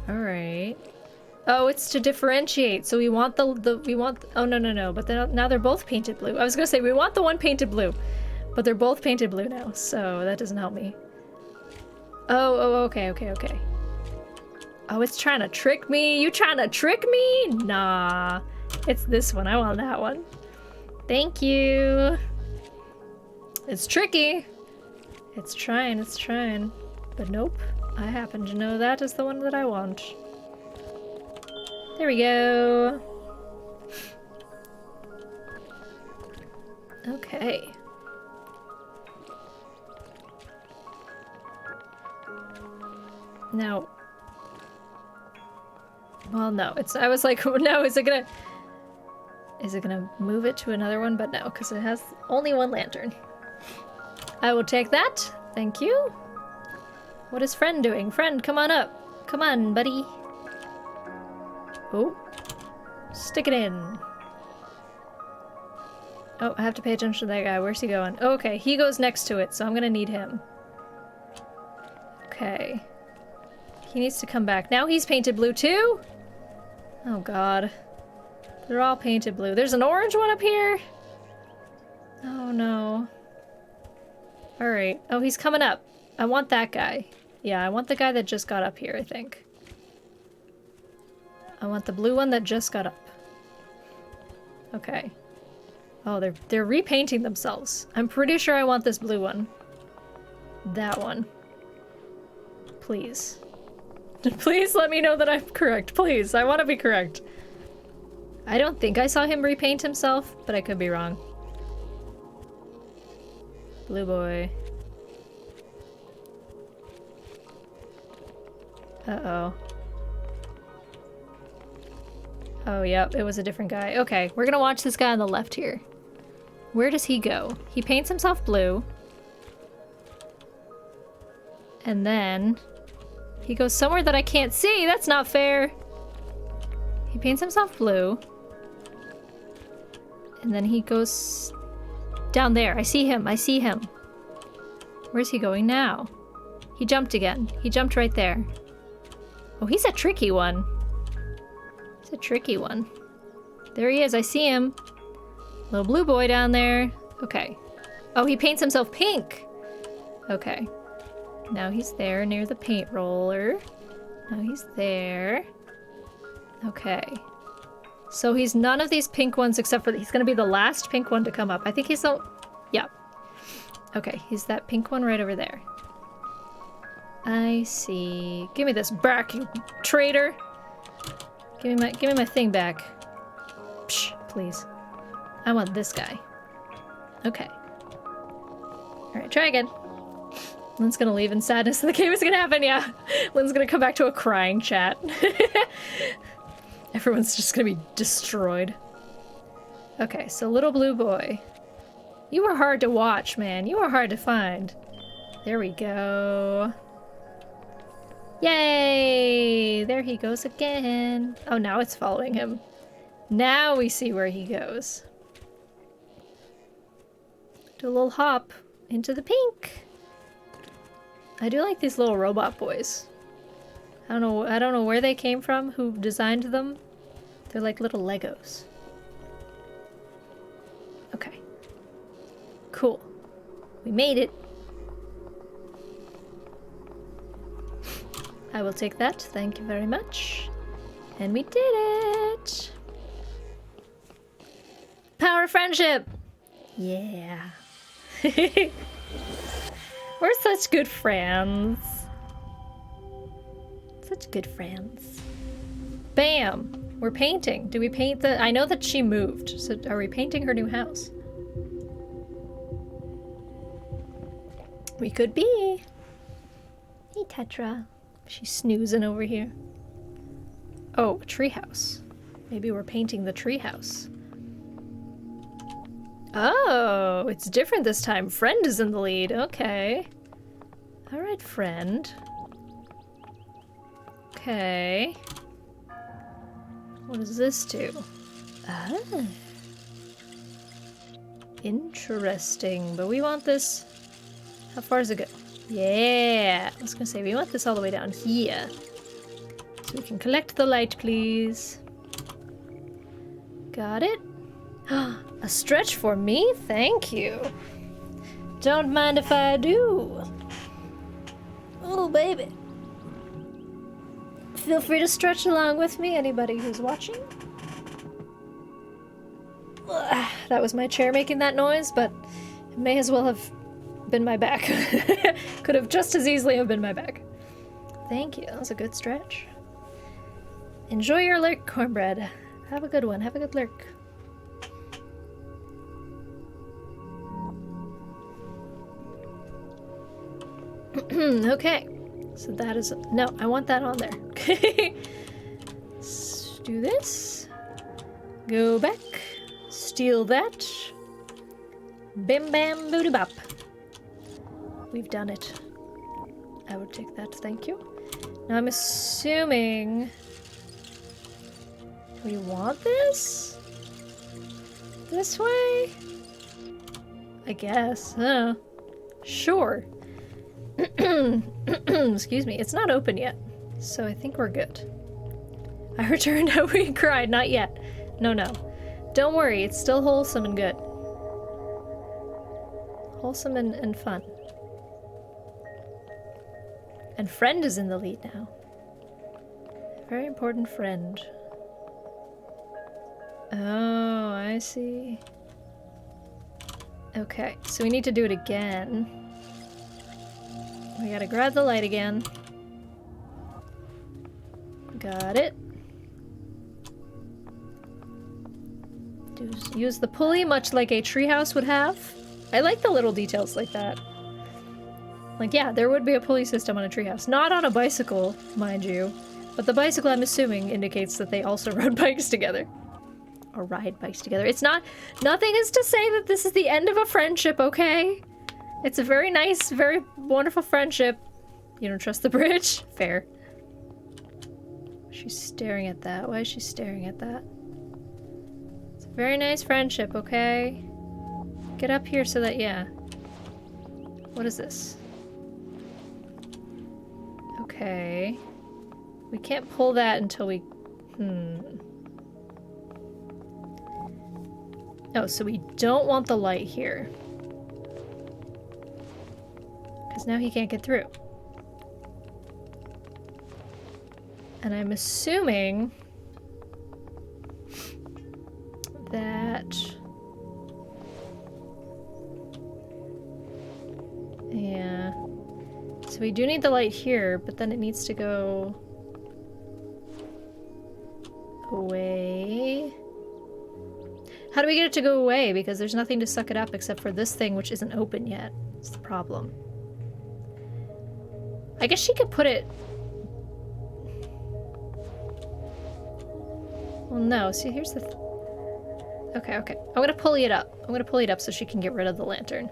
Alright. Oh, it's to differentiate. So we want oh no, but now they're both painted blue. I was gonna say we want the one painted blue, but they're both painted blue now, so that doesn't help me. Oh, okay. Oh, it's trying to trick me? You trying to trick me? Nah. It's this one. I want that one. Thank you. It's tricky. It's trying. But nope. I happen to know that is the one that I want. There we go. Okay. Now... well, no. I was like, no, is it gonna move it to another one? But no, because it has only one lantern. I will take that. Thank you. What is Friend doing? Friend, come on up. Come on, buddy. Oh. Stick it in. Oh, I have to pay attention to that guy. Where's he going? Oh, okay, he goes next to it, so I'm gonna need him. Okay. He needs to come back. Now he's painted blue too? Oh god. They're all painted blue. There's an orange one up here? Oh no. Alright. Oh, he's coming up. I want that guy. Yeah, I want the guy that just got up here, I think. I want the blue one that just got up. Okay. Oh, they're repainting themselves. I'm pretty sure I want this blue one. That one. Please. Please let me know that I'm correct. Please, I want to be correct. I don't think I saw him repaint himself, but I could be wrong. Blue boy. Uh-oh. Oh, yep, it was a different guy. Okay, we're gonna watch this guy on the left here. Where does he go? He paints himself blue. And then he goes somewhere that I can't see. That's not fair. He paints himself blue. And then he goes down there. I see him. I see him. Where's he going now? He jumped again. He jumped right there. Oh, he's a tricky one. He's a tricky one. There he is. I see him. Little blue boy down there. Okay. Oh, he paints himself pink. Okay. Now he's there near the paint roller. Now he's there. Okay. So he's none of these pink ones except for... He's gonna be the last pink one to come up. I think he's the... Yeah. Okay, he's that pink one right over there. I see. Give me this back, you traitor! Give me my thing back. Psh, please. I want this guy. Okay. Alright, try again. Lynn's gonna leave in sadness and the game is gonna happen, yeah. Lynn's gonna come back to a crying chat. Everyone's just gonna be destroyed. Okay, so little blue boy. You were hard to watch, man. You were hard to find. There we go. Yay! There he goes again. Oh, now it's following him. Now we see where he goes. Do a little hop into the pink. I do like these little robot boys. I don't know where they came from, who designed them. They're like little Legos. Okay. Cool. We made it. I will take that. Thank you very much. And we did it! Power of friendship! Yeah. We're such good friends. Such good friends. Bam! We're painting. Do we paint the... I know that she moved, so are we painting her new house? We could be. Hey, Tetra. She's snoozing over here. Oh, a treehouse. Maybe we're painting the treehouse. Oh, it's different this time. Friend is in the lead. Okay. Alright, friend. Okay. What does this do? Ah. Interesting. But we want this... How far does it go? Yeah! I was gonna say, we want this all the way down here. So we can collect the light, please. Got it? A stretch for me? Thank you. Don't mind if I do. Oh, baby. Feel free to stretch along with me, anybody who's watching. Ugh, that was my chair making that noise, but it may as well have been my back. Could have just as easily have been my back. Thank you. That was a good stretch. Enjoy your lurk, Cornbread. Have a good one. Have a good lurk. Okay. So that is... No, I want that on there. Let's do this. Go back. Steal that. Bim bam booty bop. We've done it. I would take that, thank you. Now I'm assuming... We want this? This way? I guess. I don't know. Sure. Excuse me. It's not open yet, so I think we're good. I returned how we cried. Not yet. No, no. Don't worry, it's still wholesome and good. Wholesome and fun. And friend is in the lead now. Very important friend. Oh, I see. Okay, so we need to do it again. We gotta grab the light again. Got it. Use the pulley much like a treehouse would have. I like the little details like that. Like, yeah, there would be a pulley system on a treehouse. Not on a bicycle, mind you. But the bicycle, I'm assuming, indicates that they also rode bikes together. Or ride bikes together. It's not- nothing is to say that this is the end of a friendship, okay? It's a very nice, very wonderful friendship. You don't trust the bridge? Fair. She's staring at that. Why is she staring at that? It's a very nice friendship, okay? Get up here so that, yeah. What is this? Okay. We can't pull that until we... Oh, so we don't want the light here. Because now he can't get through. And I'm assuming that... Yeah. So we do need the light here, but then it needs to go... away. How do we get it to go away? Because there's nothing to suck it up except for this thing, which isn't open yet. That's the problem. I guess she could put it... Well, no. See, here's the... Okay, okay. I'm gonna pulley it up. I'm gonna pulley it up so she can get rid of the lantern.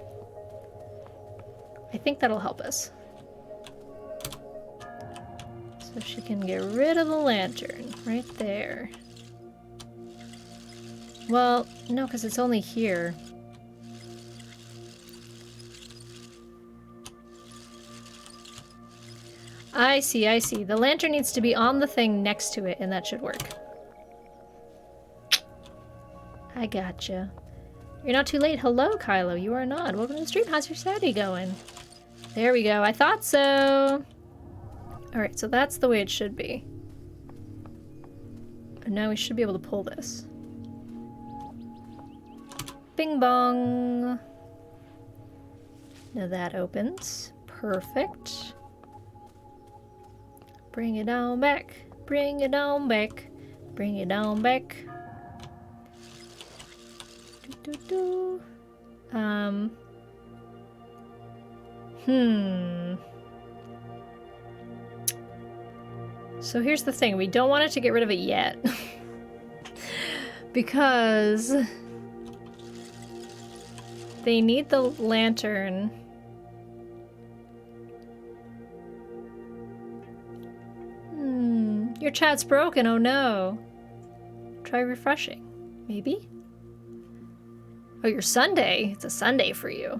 I think that'll help us. So she can get rid of the lantern. Right there. Well, no, because it's only here. I see, I see. The lantern needs to be on the thing next to it, and that should work. I gotcha. You're not too late. Hello, Kylo. You are not. Welcome to the stream. How's your Saturday going? There we go. I thought so. Alright, so that's the way it should be. And now we should be able to pull this. Bing bong. Now that opens. Perfect. Bring it on back. Bring it on back. Bring it on back. So here's the thing. We don't want it to get rid of it yet. Because they need the lantern. Your chat's broken. Oh no. Try refreshing. Maybe? Oh, your Sunday. It's a Sunday for you.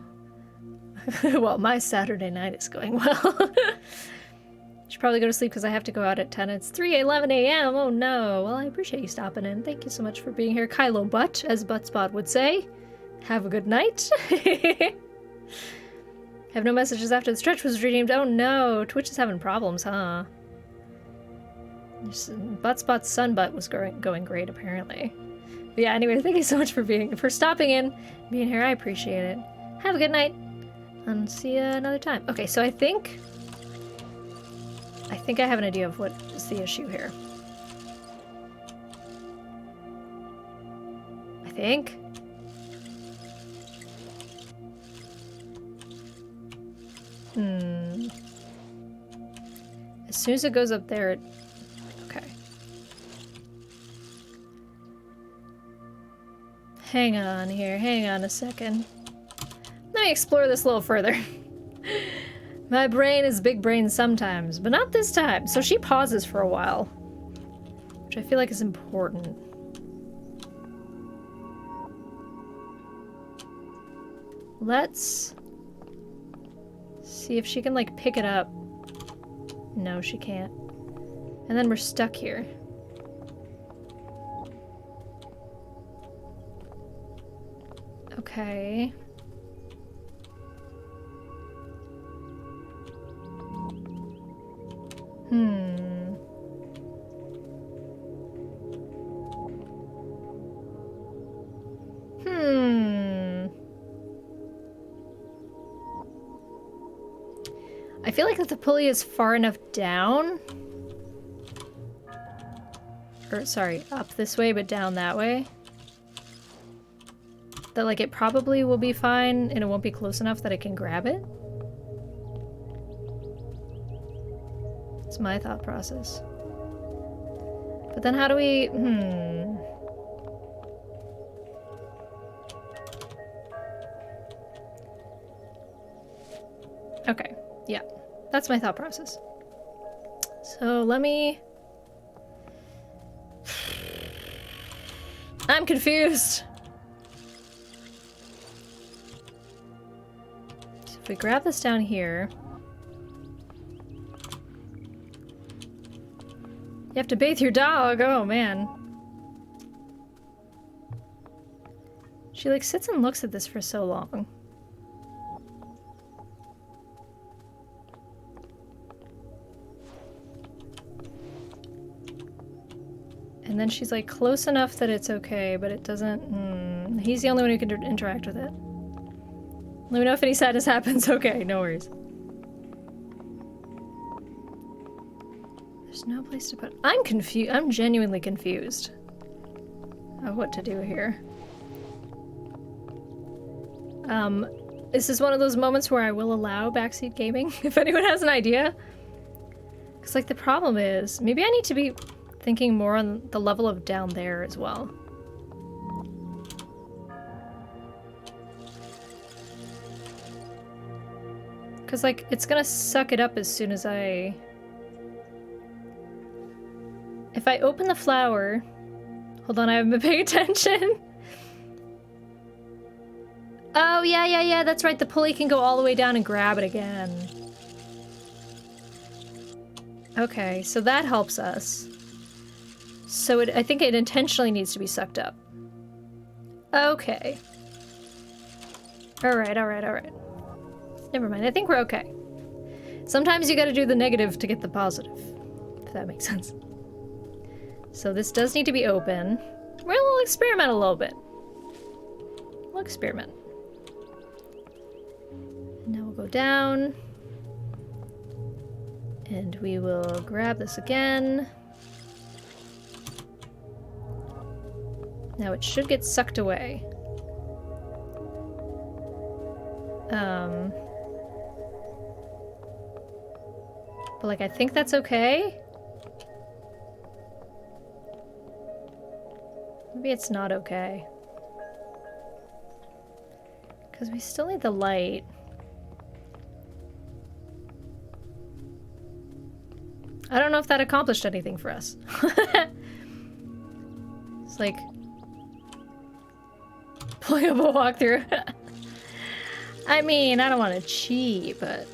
Well, my Saturday night is going well. Should probably go to sleep because I have to go out at 10. It's 3:11 a.m. Oh no. Well, I appreciate you stopping in. Thank you so much for being here. Kylo Butt, as Buttspot would say. Have a good night. Have no messages after the stretch was redeemed. Oh no. Twitch is having problems, huh? Buttspot's sunbutt was going great, apparently. But yeah, anyway, thank you so much for stopping in, being here. I appreciate it. Have a good night, and see you another time. Okay, so I think I have an idea of what is the issue here. I think. As soon as it goes up there, okay. Hang on here, hang on a second. Let me explore this a little further. My brain is big brain sometimes, but not this time. So she pauses for a while, which I feel like is important. Let's see if she can, like, pick it up. No, she can't. And then we're stuck here. Okay. I feel like if the pulley is far enough down, or sorry, up this way but down that way, that like it probably will be fine and it won't be close enough that I can grab it. It's my thought process. But then how do we, Okay, yeah, that's my thought process. So let me... I'm confused! So if we grab this down here... You have to bathe your dog, oh man. She like sits and looks at this for so long. And then she's like close enough that it's okay, but it doesn't... He's the only one who can interact with it. Let me know if any sadness happens. Okay, no worries. There's no place to put... I'm confused. I'm genuinely confused of what to do here. This is one of those moments where I will allow backseat gaming, if anyone has an idea. Because, like, the problem is, maybe I need to be thinking more on the level of down there as well. Because, like, it's gonna suck it up as soon as I... If I open the flower... Hold on, I haven't been paying attention. Oh, yeah, that's right. The pulley can go all the way down and grab it again. Okay, so that helps us. So I think it intentionally needs to be sucked up. Okay. Alright. Never mind, I think we're okay. Sometimes you gotta do the negative to get the positive, if that makes sense. So this does need to be open. We'll experiment a little bit. We'll experiment. And now we'll go down. And we will grab this again. Now it should get sucked away. But like, I think that's okay. Maybe it's not okay. Because we still need the light. I don't know if that accomplished anything for us. It's like... playable walkthrough. I mean, I don't want to cheat, but...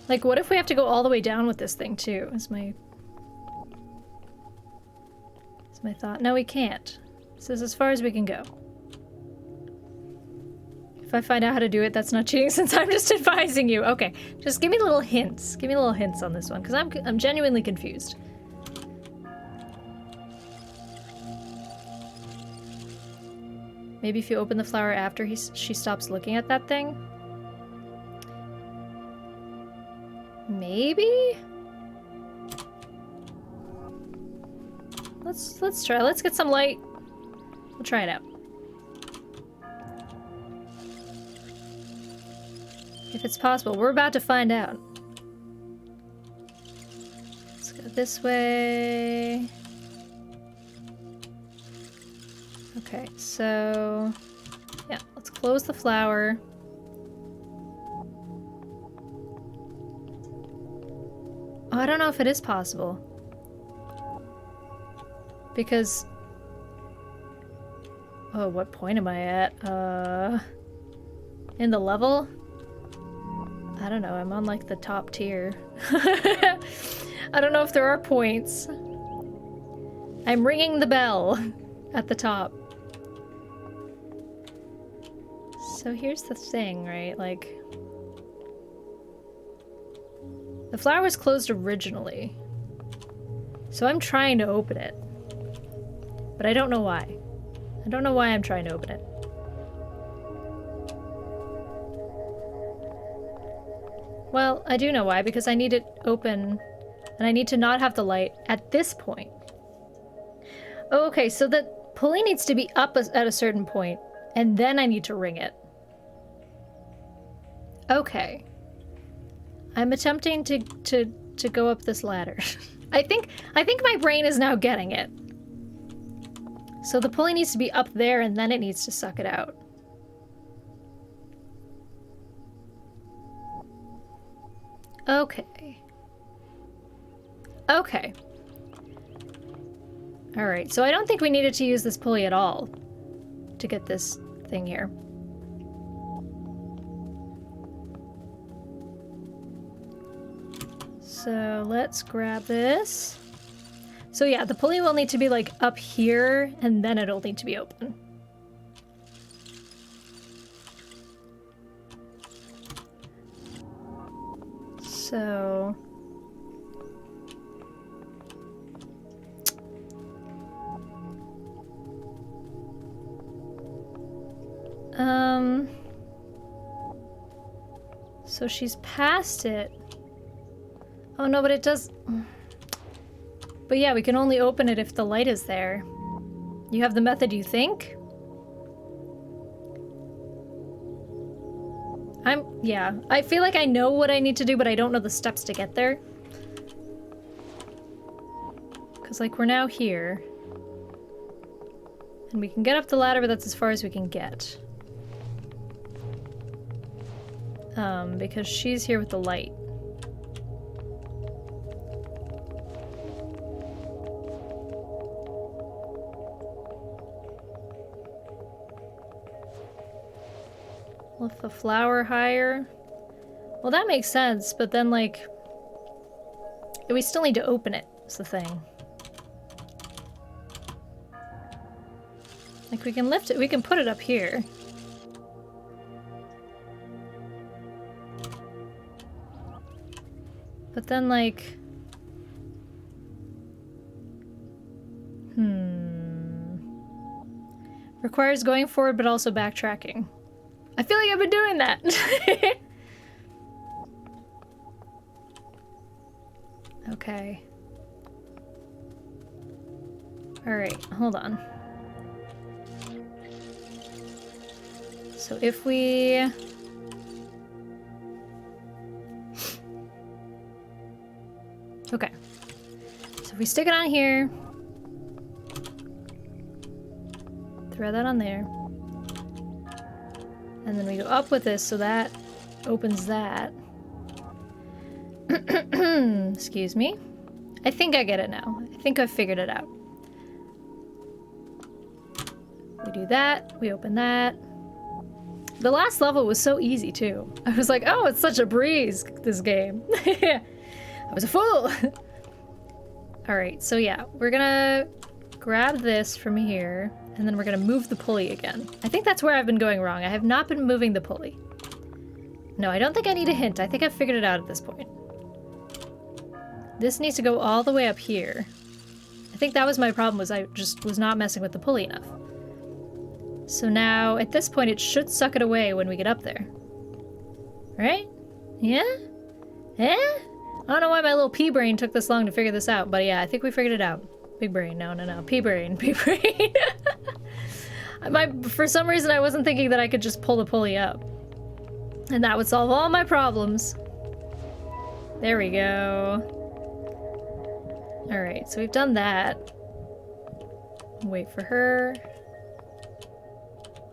Like, what if we have to go all the way down with this thing, too? Is my thought. No, we can't. This is as far as we can go. If I find out how to do it, that's not cheating since I'm just advising you. Okay, just give me little hints. Give me little hints on this one, because I'm genuinely confused. Maybe if you open the flower after she stops looking at that thing? Maybe? Let's try. Let's get some light. We'll try it out. If it's possible. We're about to find out. Let's go this way. Okay, so... yeah, let's close the flower. Oh, I don't know if it is possible. Because... oh, what point am I at? In the level? I don't know, I'm on like the top tier. I don't know if there are points. I'm ringing the bell at the top. So here's the thing, right? Like, the flower was closed originally. So I'm trying to open it. But I don't know why. I don't know why I'm trying to open it. Well, I do know why, because I need it open, and I need to not have the light at this point. Oh, okay, so the pulley needs to be up at a certain point, and then I need to ring it. Okay. I'm attempting to go up this ladder. I think my brain is now getting it. So the pulley needs to be up there, and then it needs to suck it out. Okay. Okay. Alright, so I don't think we needed to use this pulley at all to get this thing here. So let's grab this. So yeah, the pulley will need to be like up here, and then it'll need to be open. So... So she's past it. Oh no, but it does... But yeah, we can only open it if the light is there. You have the method you think? Yeah. I feel like I know what I need to do, but I don't know the steps to get there. Because, like, we're now here. And we can get up the ladder, but that's as far as we can get. Because she's here with the light. Lift the flower higher. Well, that makes sense, but then, like... We still need to open it, is the thing. Like, we can lift it, we can put it up here. But then, like... Requires going forward, but also backtracking. I feel like I've been doing that. Okay. Alright, hold on. So if we... Okay. So if we stick it on here, throw that on there, and then we go up with this so that opens that. Excuse me. I think I get it now. I think I've figured it out. We do that, we open that. The last level was so easy too. I was like, oh, it's such a breeze, this game. I was a fool! Alright, so yeah, we're gonna grab this from here, and then we're gonna move the pulley again. I think that's where I've been going wrong. I have not been moving the pulley. No, I don't think I need a hint. I think I've figured it out at this point. This needs to go all the way up here. I think that was my problem, was I just was not messing with the pulley enough. So now, at this point, it should suck it away when we get up there. Right? Yeah? Yeah? I don't know why my little pea brain took this long to figure this out, but yeah, I think we figured it out. Big brain, no. Pea brain, pea brain. For some reason, I wasn't thinking that I could just pull the pulley up. And that would solve all my problems. There we go. Alright, so we've done that. Wait for her.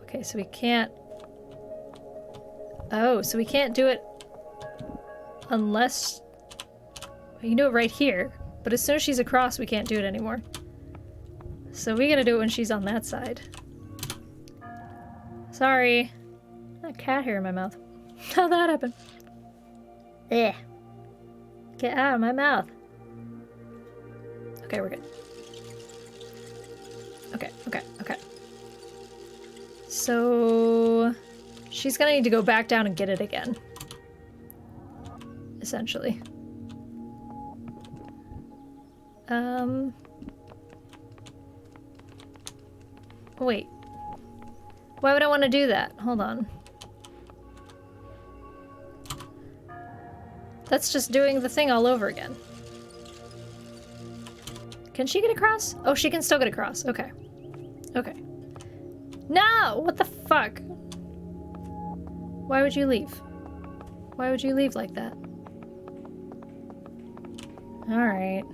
Okay, so we can't... Oh, so we can't do it unless... We can do it right here, but as soon as she's across, we can't do it anymore. So we gotta do it when she's on that side. Sorry. That cat hair in my mouth. How'd that happen? Eh. Get out of my mouth. Okay, we're good. Okay, okay, okay. So... she's gonna need to go back down and get it again. Essentially. Wait. Why would I want to do that? Hold on. That's just doing the thing all over again. Can she get across? Oh, she can still get across. Okay. Okay. No! What the fuck? Why would you leave? Why would you leave like that? Alright.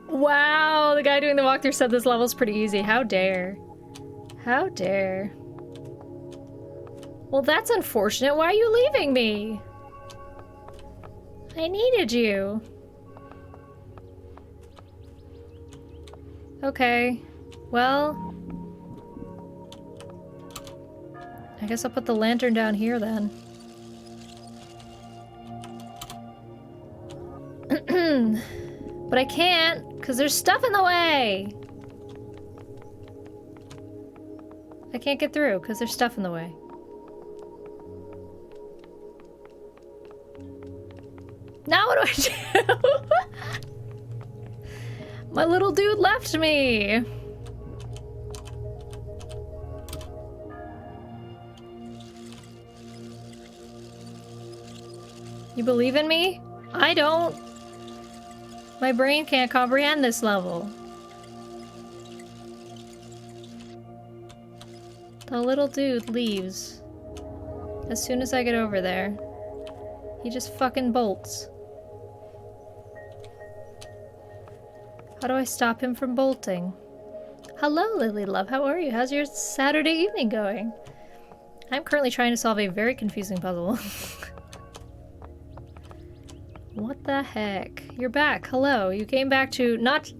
Wow, the guy doing the walkthrough said this level's pretty easy. How dare. How dare. Well, that's unfortunate. Why are you leaving me? I needed you. Okay. Well... I guess I'll put the lantern down here then. But I can't, because there's stuff in the way! I can't get through, because there's stuff in the way. Now what do I do? My little dude left me! You believe in me? I don't. My brain can't comprehend this level. The little dude leaves. As soon as I get over there. He just fucking bolts. How do I stop him from bolting? Hello, Lily Love. How are you? How's your Saturday evening going? I'm currently trying to solve a very confusing puzzle. What the heck? You're back. Hello. You came back to not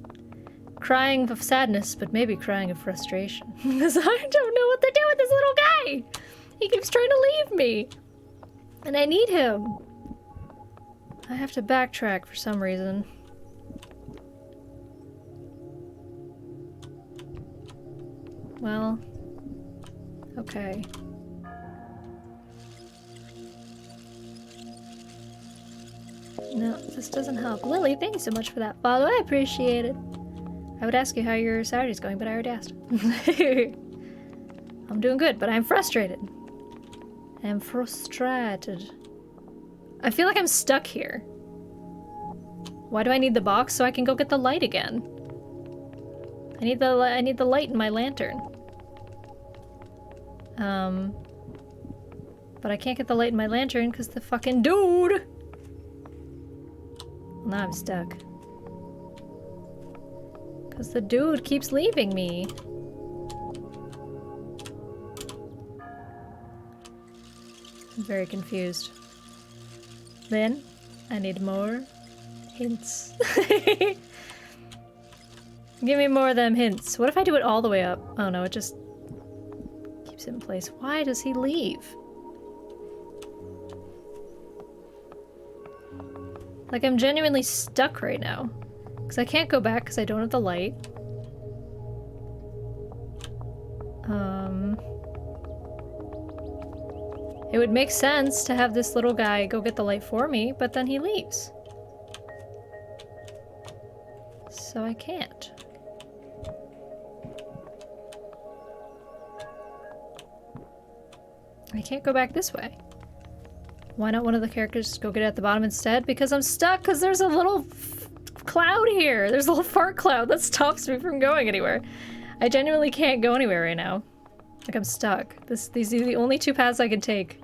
crying of sadness, but maybe crying of frustration. Because I don't know what to do with this little guy! He keeps trying to leave me! And I need him! I have to backtrack for some reason. Well... okay. No, this doesn't help. Lily, thank you so much for that follow. I appreciate it. I would ask you how your Saturday's going, but I already asked. I'm doing good, but I'm frustrated. I'm frustrated. I feel like I'm stuck here. Why do I need the box? So I can go get the light again. I need the light in my lantern. But I can't get the light in my lantern because the fucking dude! Now I'm stuck. Because the dude keeps leaving me. I'm very confused. Then, I need more hints. Give me more of them hints. What if I do it all the way up? Oh no, it just keeps it in place. Why does he leave? Like, I'm genuinely stuck right now. Because I can't go back because I don't have the light. It would make sense to have this little guy go get the light for me, but then he leaves. So I can't. I can't go back this way. Why not one of the characters just go get it at the bottom instead? Because I'm stuck, because there's a little cloud here. There's a little fart cloud that stops me from going anywhere. I genuinely can't go anywhere right now. Like, I'm stuck. These are the only two paths I can take.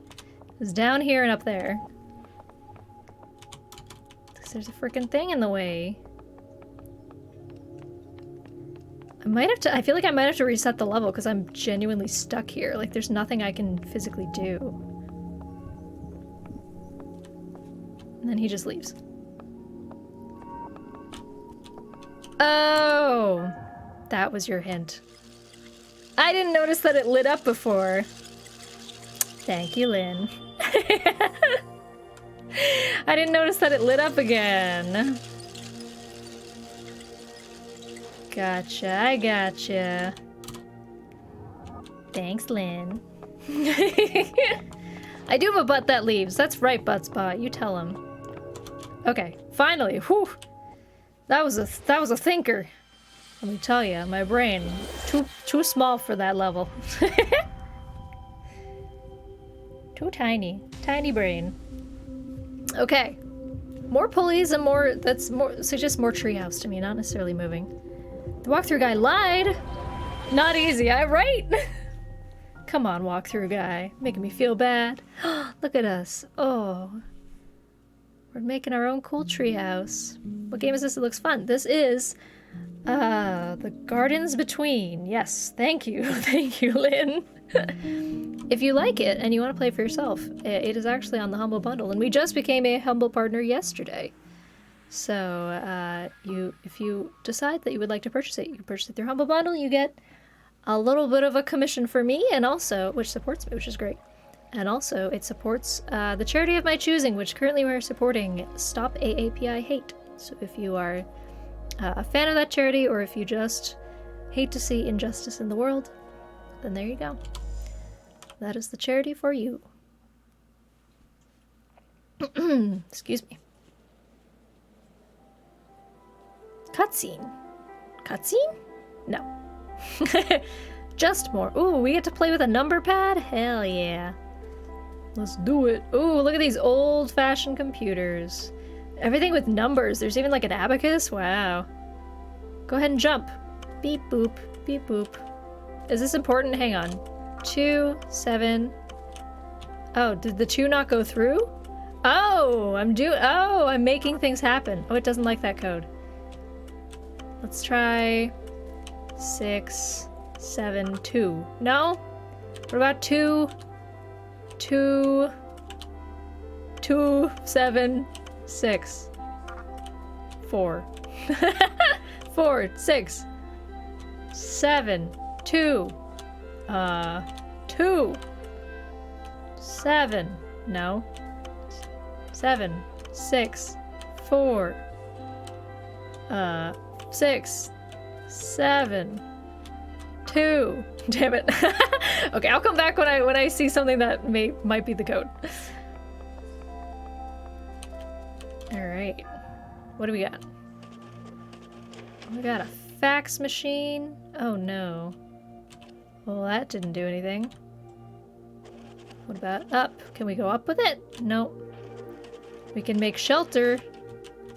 Is down here and up there. Because there's a freaking thing in the way. I feel like I might have to reset the level because I'm genuinely stuck here. Like, there's nothing I can physically do. And then he just leaves. Oh! That was your hint. I didn't notice that it lit up before. Thank you, Lynn. I didn't notice that it lit up again. Gotcha, I gotcha. Thanks, Lynn. I do have a butt that leaves. That's right, Buttspot. You tell him. Okay, finally. Whew. That was a thinker. Let me tell you, my brain too small for that level. Too tiny brain. Okay, more pulleys and more. That's more. Suggests more treehouse to me, not necessarily moving. The walkthrough guy lied. Not easy, right? Come on, walkthrough guy, making me feel bad. Look at us. Oh, we're making our own cool treehouse. What game is this? It looks fun. This is. The Gardens Between. Yes, thank you. Thank you, Lynn. If you like it and you want to play for yourself, it is actually on the Humble Bundle, and we just became a Humble partner yesterday. So, if you decide that you would like to purchase it, you can purchase it through Humble Bundle. You get a little bit of a commission for me, and also, which supports me, which is great. And also, it supports the charity of my choosing, which currently we're supporting Stop AAPI Hate. So if you are a fan of that charity, or if you just hate to see injustice in the world, then there you go. That is the charity for you. Excuse me. Cutscene. Cutscene? No. Just more. Ooh, we get to play with a number pad? Hell yeah. Let's do it. Ooh, look at these old-fashioned computers. Everything with numbers. There's even like an abacus. Wow. Go ahead and jump. Beep boop. Beep boop. Is this important? Hang on. 2, 7. Oh, did the 2 not go through? Oh, I'm making things happen. Oh, it doesn't like that code. Let's try 6, 7, 2. No? What about 2, 7, 6, 4. 4, 6, 7, 2. 2, 7. No. 7, 6, 4. 6, 7, 2. Damn it. Okay, I'll come back when I see something that might be the code. All right. What do we got? We got a fax machine. Oh no. Well, that didn't do anything. What about up? Can we go up with it? Nope. We can make shelter.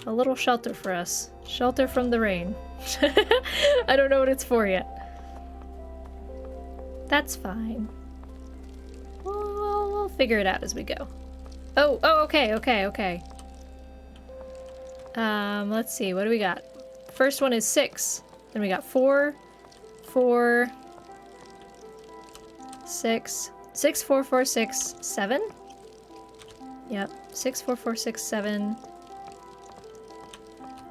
A little shelter for us. Shelter from the rain. I don't know what it's for yet. That's fine. We'll figure it out as we go. Oh, okay. Let's see. What do we got? First one is 6. Then we got 4, 4, 6, 6, 4, 4, 6, 7. Yep. 6, 4, 4, 6, 7.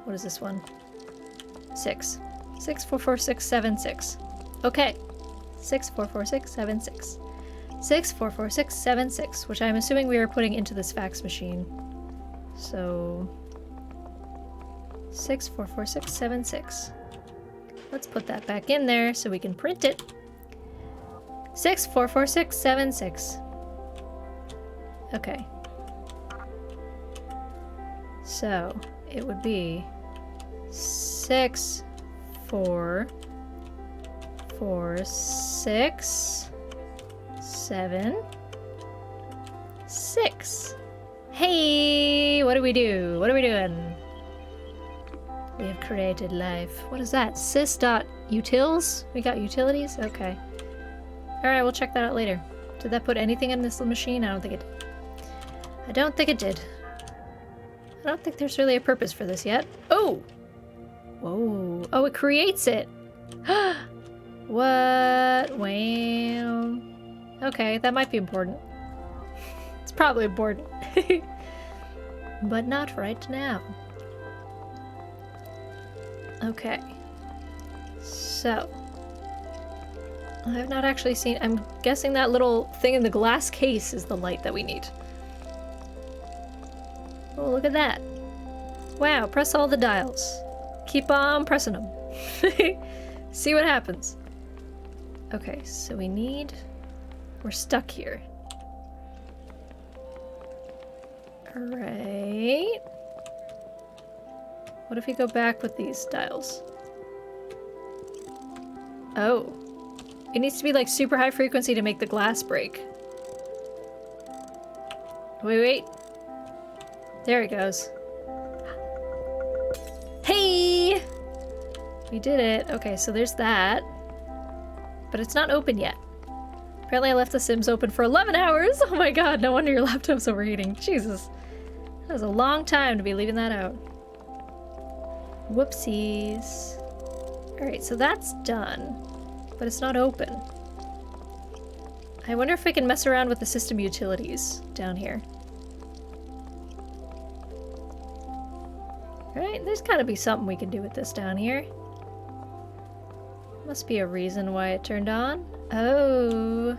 What is this one? 6. 6, 4, 4, 6, 7, 6. Okay. 6, 4, 4, 6, 7, 6. 6, 4, 4, 6, 7, 6, which I'm assuming we are putting into this fax machine. So 6, 4, 4, 6, 7, 6. Let's put that back in there so we can print it. 6, 4, 4, 6, 7, 6. Okay. So it would be 6, 4, 4, 6, 7, 6. Hey, what do we do? What are we doing? We have created life. What is that? sys.utils? We got utilities? Okay. Alright, we'll check that out later. Did that put anything in this little machine? I don't think it did. I don't think it did. I don't think there's really a purpose for this yet. Oh! Whoa. Oh, it creates it! What? Wow. Okay, that might be important. It's probably important. But not right now. Okay. So. I have not actually seen... I'm guessing that little thing in the glass case is the light that we need. Oh, look at that. Wow, press all the dials. Keep on pressing them. See what happens. Okay, so we need... We're stuck here. Alright. What if we go back with these dials? Oh. It needs to be like super high frequency to make the glass break. Wait. There it goes. Hey! We did it. Okay, so there's that. But it's not open yet. Apparently I left the Sims open for 11 hours! Oh my god, no wonder your laptop's overheating. Jesus. That was a long time to be leaving that out. Whoopsies. Alright, so that's done. But it's not open. I wonder if I can mess around with the system utilities down here. Right, there's gotta be something we can do with this down here. Must be a reason why it turned on. Oh.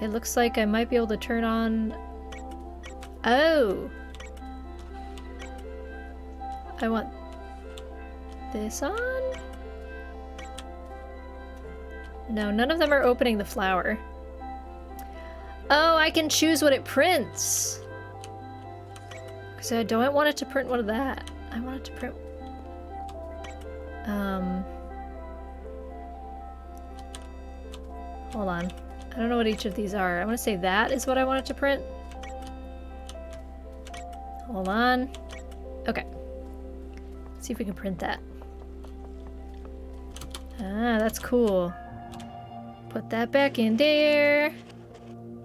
It looks like I might be able to turn on... Oh. I want this on? No, none of them are opening the flower. Oh, I can choose what it prints. Because I don't want it to print one of that. I want it to print... Hold on. I don't know what each of these are. I want to say that is what I want it to print. Hold on. Okay. Let's see if we can print that. Ah, that's cool. Put that back in there.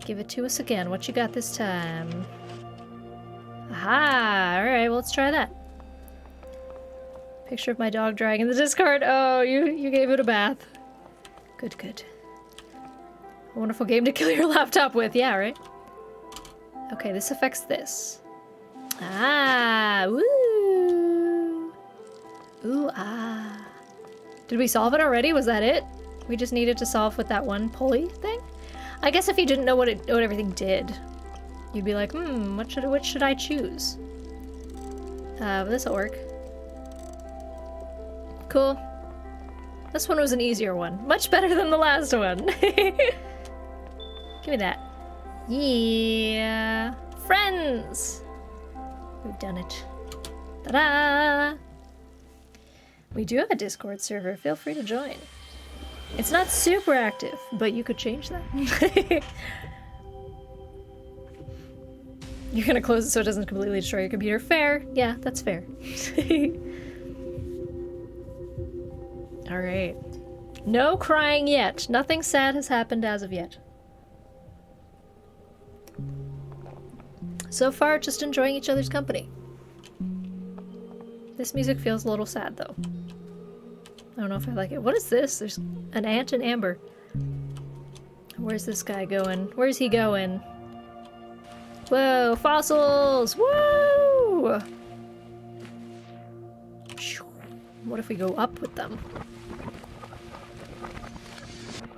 Give it to us again. What you got this time? Aha! Alright, well, let's try that. Picture of my dog drying in the Discord. Oh, you gave it a bath. Good, good. A wonderful game to kill your laptop with. Yeah, right? Okay, this affects this. Ah! Woo! Ooh, ah. Did we solve it already? Was that it? We just needed to solve with that one pulley thing? I guess if you didn't know what everything did, you'd be like, which should I choose? This'll work. Cool. This one was an easier one. Much better than the last one. Give me that. Yeah. Friends! We've done it. Ta-da! We do have a Discord server. Feel free to join. It's not super active, but you could change that. You're gonna close it so it doesn't completely destroy your computer. Fair. Yeah, that's fair. Alright. No crying yet. Nothing sad has happened as of yet. So far, just enjoying each other's company. This music feels a little sad, though. I don't know if I like it. What is this? There's an ant and amber. Where's this guy going? Where's he going? Whoa, fossils! Whoa! What if we go up with them?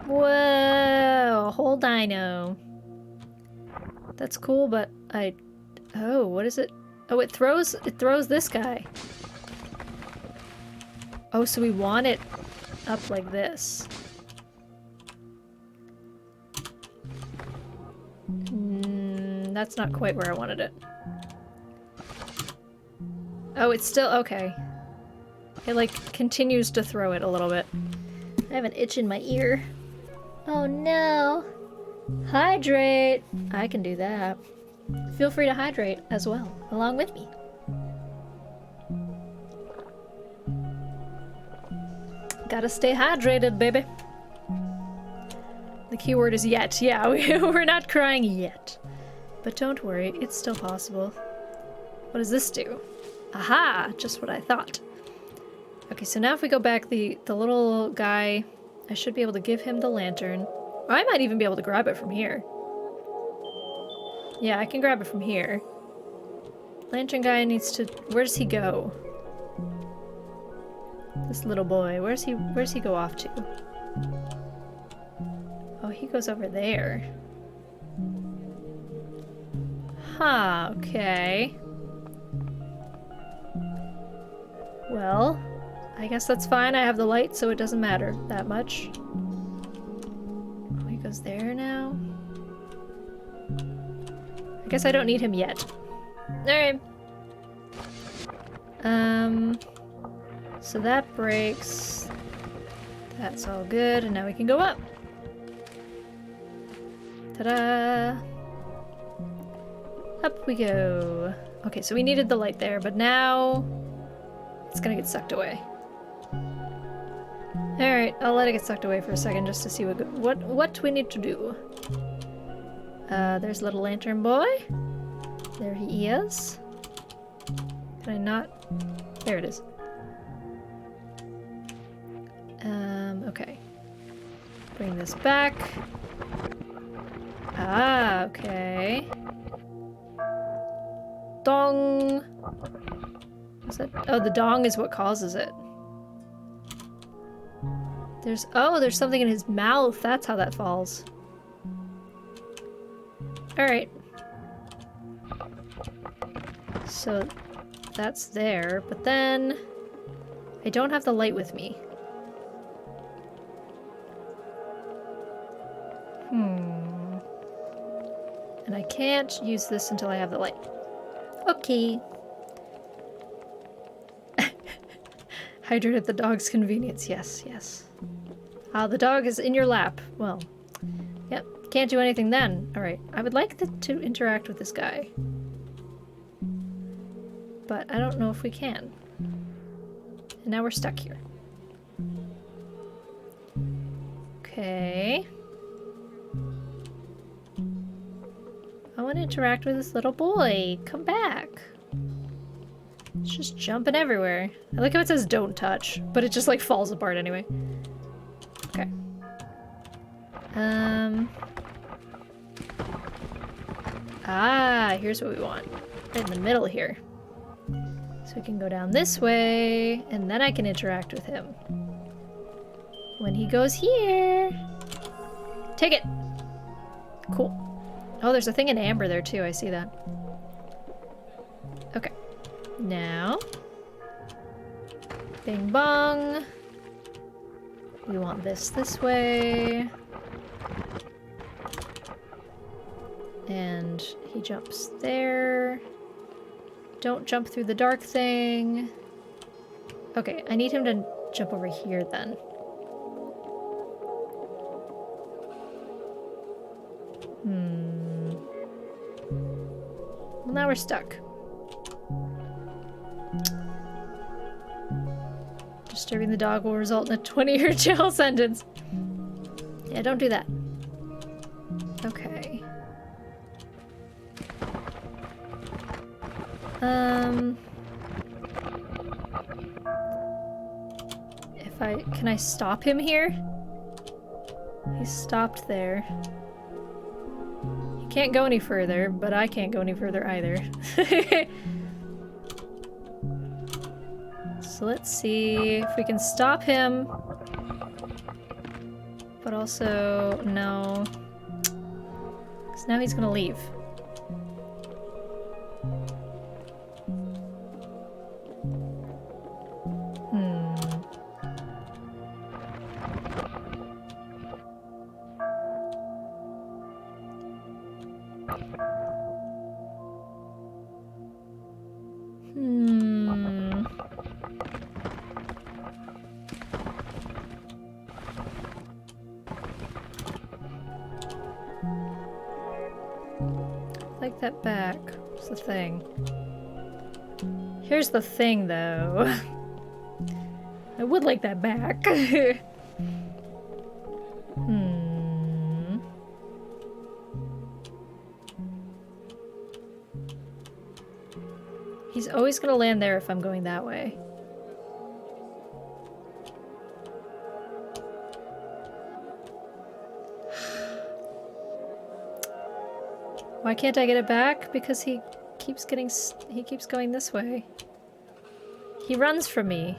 Whoa, a whole dino. That's cool, but oh, what is it? Oh, it throws this guy. Oh, so we want it up like this. That's not quite where I wanted it. Oh, it's still okay. It like continues to throw it a little bit. I have an itch in my ear. Oh no. Hydrate! I can do that. Feel free to hydrate as well, along with me. Gotta stay hydrated, baby. The key word is yet. Yeah, we're not crying yet. But don't worry, it's still possible. What does this do? Aha! Just what I thought. Okay, so now if we go back, the little guy, I should be able to give him the lantern. Or I might even be able to grab it from here. Yeah, I can grab it from here. Lantern guy needs to... Where does he go? This little boy. Where's he go off to? he goes over there. Huh, okay. Well, I guess that's fine. I have the light, so it doesn't matter that much. Oh, he goes there now? I guess I don't need him yet. Alright. So that breaks. That's all good, and now we can go up. Ta-da! Up we go. Okay, so we needed the light there, but now it's gonna get sucked away. Alright, I'll let it get sucked away for a second just to see what we need to do. There's little lantern boy. There he is. Can I not? There it is. Okay. Bring this back. Ah, okay. Dong! What's that? Oh, the dong is what causes it. There's something in his mouth. That's how that falls. Alright. So that's there, but then I don't have the light with me. And I can't use this until I have the light. Okay. Hydrate at the dog's convenience. Yes, yes. The dog is in your lap. Well, yep. Can't do anything then. Alright. I would like to interact with this guy. But I don't know if we can. And now we're stuck here. Okay. I want to interact with this little boy. Come back. It's just jumping everywhere. I like how it says don't touch, but it just like falls apart anyway. Okay. Here's what we want. Right in the middle here. So we can go down this way, and then I can interact with him. When he goes here... Take it! Cool. Oh, there's a thing in amber there too, I see that. Okay. Now... Bing bong! We want this way. And he jumps there. Don't jump through the dark thing. Okay, I need him to jump over here then. Well, now we're stuck. Disturbing the dog will result in a 20-year jail sentence. Yeah, don't do that. Okay. Can I stop him here? He's stopped there. He can't go any further, but I can't go any further either. So let's see if we can stop him. But also, no. Because now he's gonna leave. Like that back. What's the thing? Here's the thing, though. I would like that back. He's always gonna land there if I'm going that way. Why can't I get it back? Because he keeps going this way. He runs from me.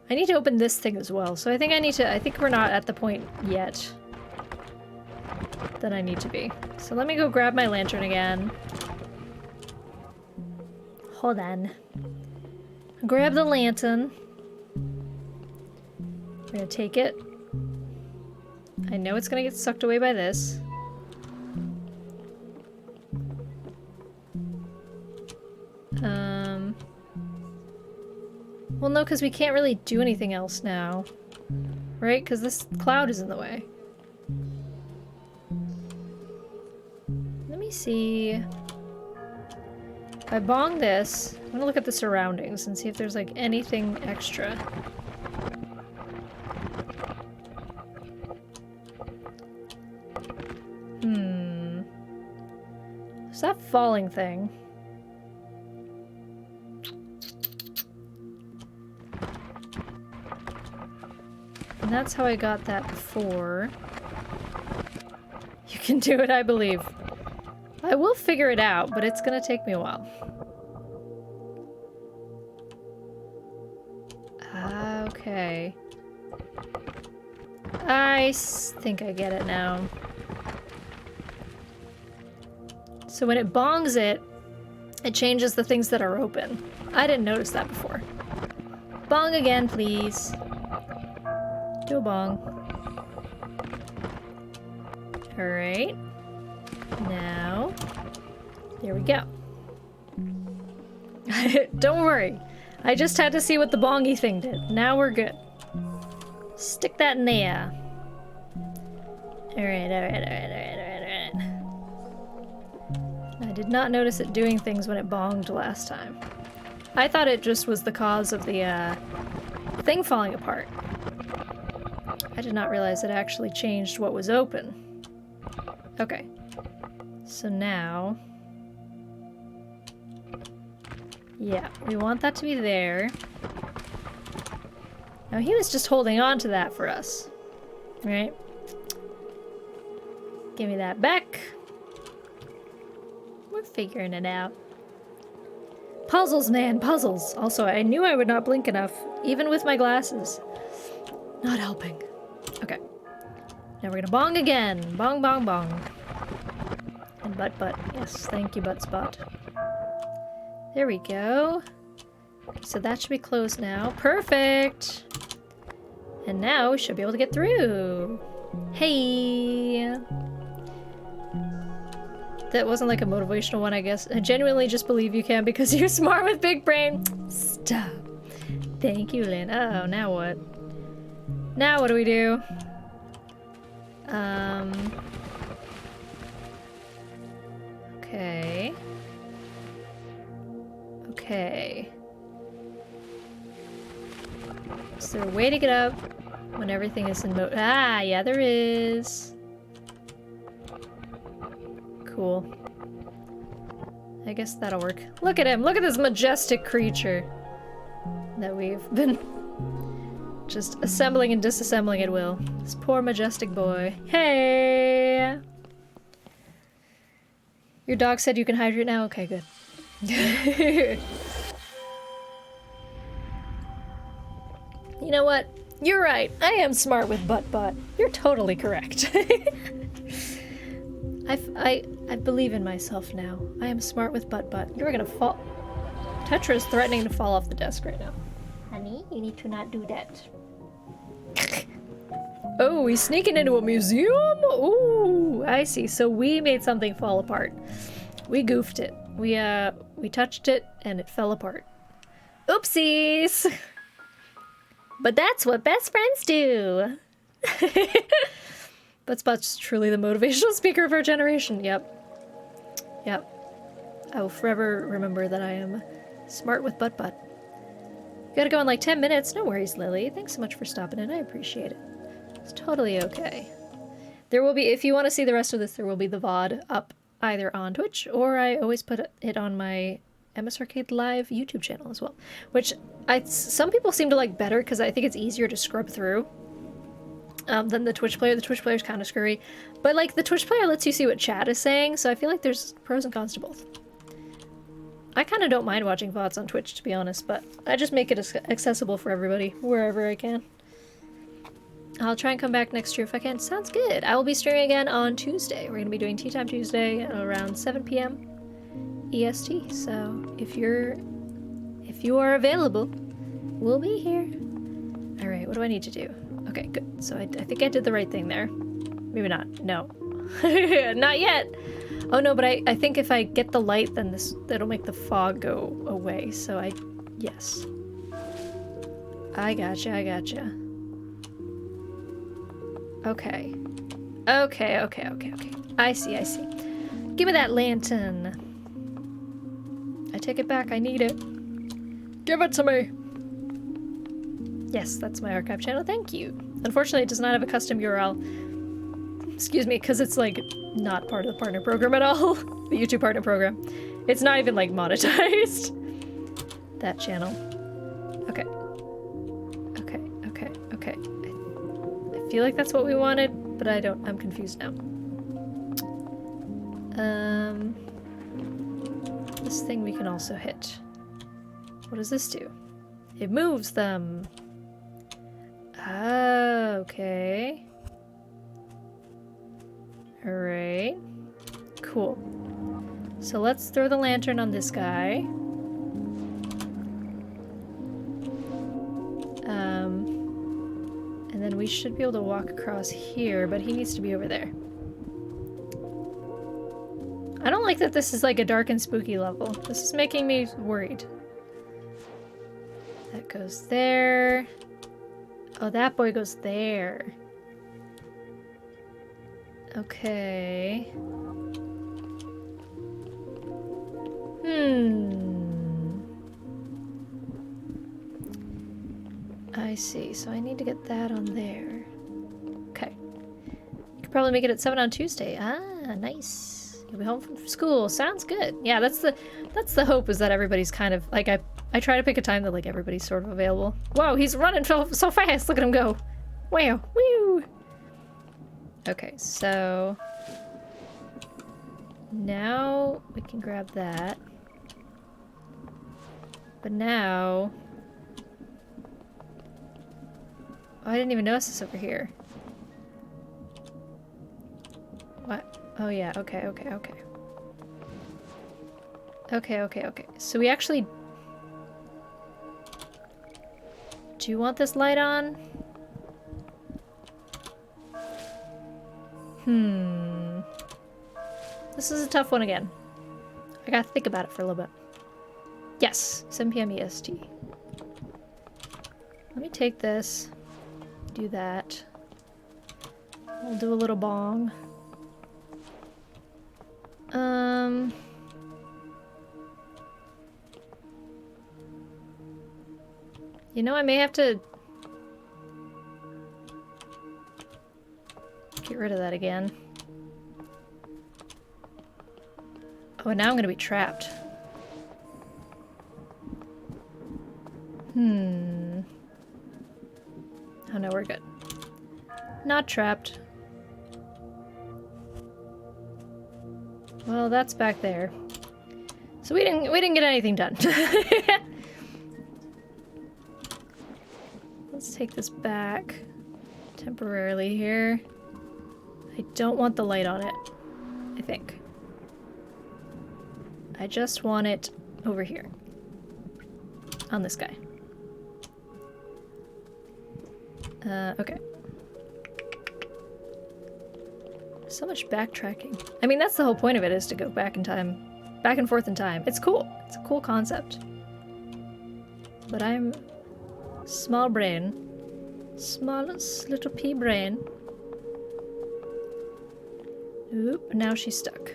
I need to open this thing as well, so I think I think we're not at the point yet that I need to be. So let me go grab my lantern again. Hold on. Grab the lantern. We're gonna take it. I know it's gonna get sucked away by this. Well, no, because we can't really do anything else now. Right? Because this cloud is in the way. Let me see. If I bong this, I'm gonna look at the surroundings and see if there's like anything extra. There's that falling thing. And that's how I got that before. You can do it, I believe. I will figure it out, but it's gonna take me a while. Okay. I think I get it now. So when it bongs it, it changes the things that are open. I didn't notice that before. Bong again, please. Do a bong. Alright. Now, there we go. Don't worry. I just had to see what the bongy thing did. Now we're good. Stick that in there. Alright. I did not notice it doing things when it bonged last time. I thought it just was the cause of the thing falling apart. I did not realize it actually changed what was open. Okay. So now... yeah, we want that to be there. Now he was just holding on to that for us. Right? Give me that back. We're figuring it out. Puzzles, man, puzzles. Also, I knew I would not blink enough, even with my glasses. Not helping. Okay. Now we're gonna bong again. Bong, bong, bong. And butt. Yes, thank you, butt spot. There we go. Okay, so that should be closed now. Perfect! And now we should be able to get through. Hey! That wasn't like a motivational one, I guess. I genuinely just believe you can because you're smart with big brain. Stop. Thank you, Lynn. Oh, now what? Now what do we do? Okay. Okay. Is there a way to get up when everything is in mode? Ah, yeah, there is. Cool. I guess that'll work. Look at him! Look at this majestic creature that we've been just assembling and disassembling at will. This poor majestic boy. Hey! Your dog said you can hydrate now? Okay, good. You know what? You're right. I am smart with butt. You're totally correct. I believe in myself now. I am smart with butt. You're gonna fall. Tetra is threatening to fall off the desk right now. Honey, you need to not do that. Oh, he's sneaking into a museum? Ooh, I see. So we made something fall apart. We goofed it. We touched it and it fell apart. Oopsies! But that's what best friends do. Buttspot's truly the motivational speaker of our generation. Yep. I will forever remember that I am smart with butt. Gotta go in like 10 minutes. No worries, Lily. Thanks so much for stopping in. I appreciate it. It's totally okay. There will be, if you want to see the rest of this, there will be the VOD up either on Twitch or I always put it on my MS Arcade Live YouTube channel as well. Which some people seem to like better because I think it's easier to scrub through than the Twitch player. The Twitch player is kind of scurry. But like the Twitch player lets you see what chat is saying, so I feel like there's pros and cons to both. I kind of don't mind watching VODs on Twitch, to be honest, but I just make it accessible for everybody, wherever I can. I'll try and come back next year if I can. Sounds good. I will be streaming again on Tuesday. We're going to be doing Tea Time Tuesday at around 7 p.m. EST. So if you are available, we'll be here. All right, what do I need to do? Okay, good. So I think I did the right thing there. Maybe not. No. Not yet. Oh no, but I think if I get the light, then that'll make the fog go away. So yes. I gotcha. Okay. Okay. I see. Give me that lantern. I take it back, I need it. Give it to me! Yes, that's my archive channel, thank you. Unfortunately, it does not have a custom URL. Excuse me, because it's like not part of the partner program at all. The YouTube partner program. It's not even like monetized. That channel. Okay. I feel like that's what we wanted, but I'm confused now. This thing we can also hit. What does this do? It moves them. Ah, okay. Alright. Cool. So let's throw the lantern on this guy. And then we should be able to walk across here, but he needs to be over there. I don't like that this is like a dark and spooky level. This is making me worried. That goes there. Oh, that boy goes there. Okay. I see. So I need to get that on there. Okay. You could probably make it at 7 on Tuesday. Ah, nice. You'll be home from school. Sounds good. Yeah, that's the hope, is that everybody's kind of like I try to pick a time that like everybody's sort of available. Whoa, he's running so fast. Look at him go. Wow. Woo. Okay, so now we can grab that. But now, oh, I didn't even notice this over here. What? Oh yeah, okay. Okay. So we actually... Do you want this light on? This is a tough one again. I gotta think about it for a little bit. Yes, 7 p.m. EST. Let me take this. Do that. We'll do a little bong. You know, I may have to get rid of that again. Oh, and now I'm gonna be trapped. Oh no, we're good. Not trapped. Well, that's back there. So we didn't get anything done. Let's take this back temporarily here. I don't want the light on it, I think. I just want it over here. On this guy. Okay. So much backtracking. I mean, that's the whole point of it, is to go back in time. Back and forth in time. It's cool. It's a cool concept. But I'm... small brain. Smallest little pea brain. Oop, now she's stuck.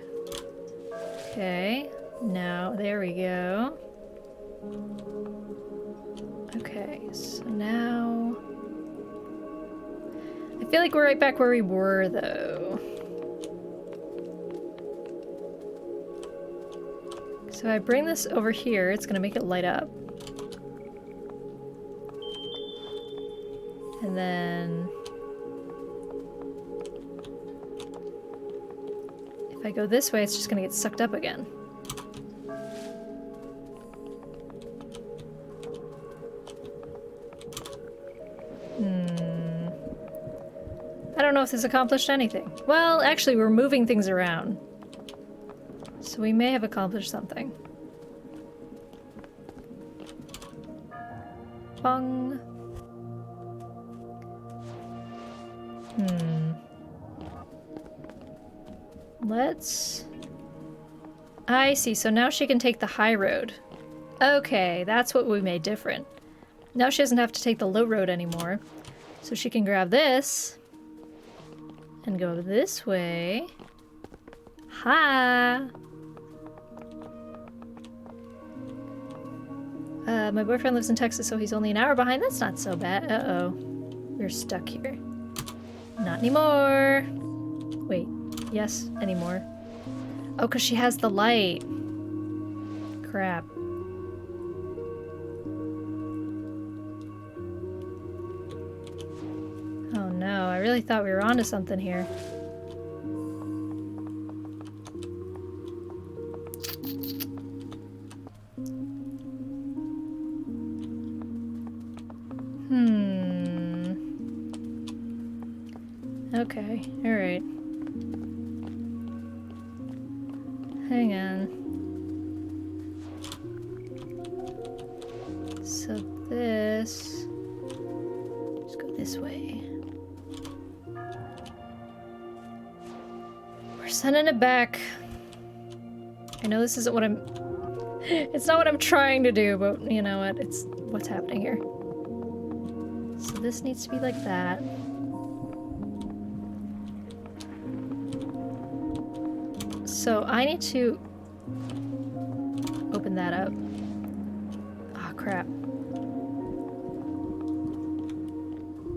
Okay. Now, there we go. Okay, so now... I feel like we're right back where we were, though. So if I bring this over here, it's gonna make it light up. And then... if I go this way, it's just gonna get sucked up again. I don't know if this accomplished anything. Well, actually, we're moving things around. So we may have accomplished something. Bong. Let's... I see, so now she can take the high road. Okay, that's what we made different. Now she doesn't have to take the low road anymore. So she can grab this and go this way. Ha! My boyfriend lives in Texas, so he's only an hour behind. That's not so bad. Uh-oh. We're stuck here. Not anymore. Wait. Yes, anymore. Oh, because she has the light. Crap. Oh no, I really thought we were onto something here. Okay, alright. Hang on. So this... Let's go this way. We're sending it back. I know this isn't what I'm... It's not what I'm trying to do, but you know what? It's what's happening here. So this needs to be like that. So I need to open that up. Oh crap.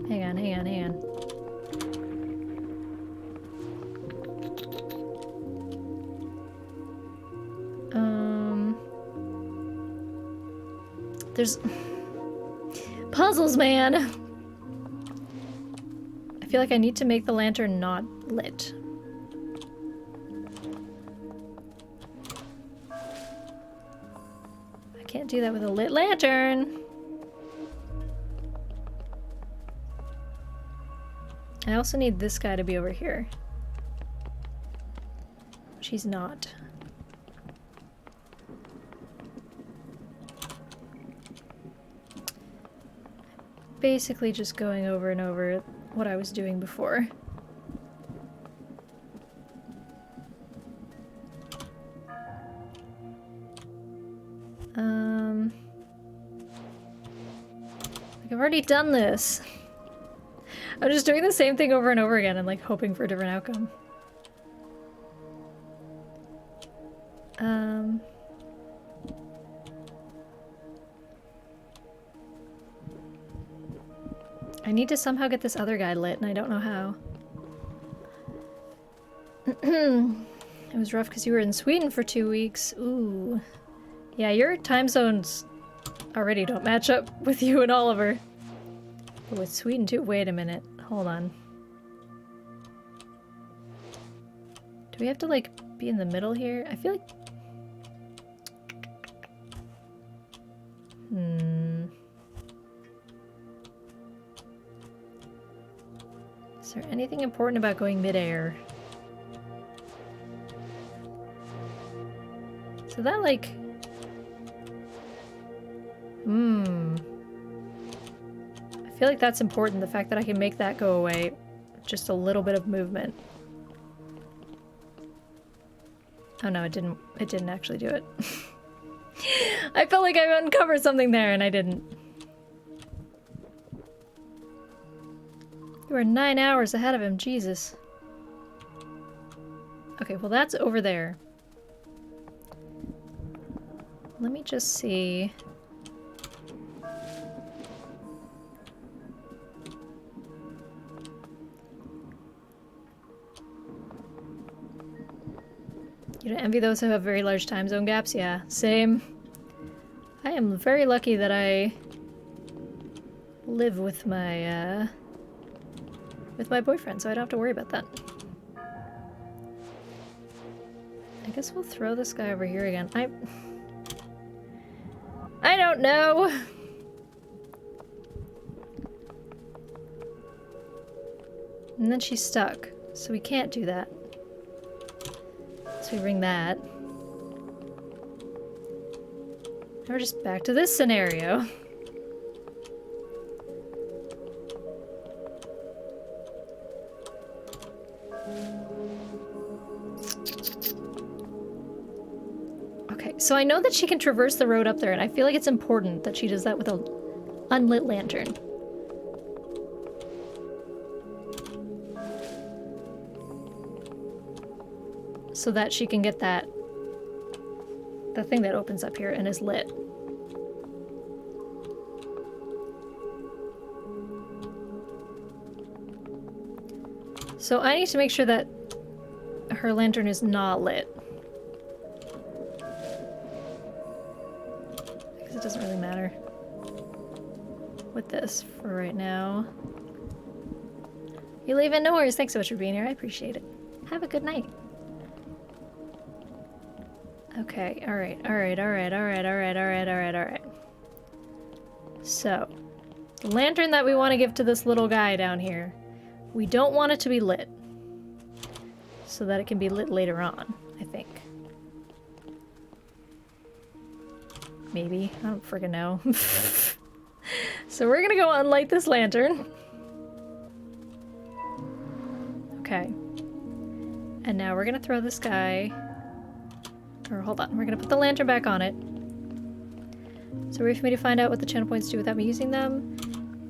Hang on, hang on, hang on. There's puzzles, man. I feel like I need to make the lantern not lit. I can't do that with a lit lantern. I also need this guy to be over here. Which he's not. Basically just going over and over what I was doing before. Like I've already done this. I'm just doing the same thing over and over again and like hoping for a different outcome. I need to somehow get this other guy lit, and I don't know how. It was rough because you were in Sweden for 2 weeks. Ooh. Yeah, your time zones already don't match up with you and Oliver. But with Sweden too? Wait a minute. Hold on. Do we have to, like, be in the middle here? I feel like... Is there anything important about going mid-air? So that, like... I feel like that's important, the fact that I can make that go away. Just a little bit of movement. Oh no, it didn't actually do it. I felt like I uncovered something there and I didn't. You are 9 hours ahead of him, Jesus. Okay, well that's over there. Let me just see. You don't envy those who have very large time zone gaps? Yeah, same. I am very lucky that I live with my boyfriend, so I don't have to worry about that. I guess we'll throw this guy over here again. I don't know! And then she's stuck. So we can't do that. So we ring that. Now we're just back to this scenario. Okay, so I know that she can traverse the road up there, and I feel like it's important that she does that with an unlit lantern. So that she can get the thing that opens up here and is lit. So I need to make sure that her lantern is not lit. Because it doesn't really matter with this for right now. You leaving? No worries. Thanks so much for being here. I appreciate it. Have a good night. Okay, alright. So, the lantern that we want to give to this little guy down here, we don't want it to be lit. So that it can be lit later on, I think. Maybe. I don't friggin' know. So we're gonna go unlight this lantern. Okay. And now we're gonna throw this guy... Or hold on, we're gonna put the lantern back on it. So wait for me to find out what the channel points do without me using them.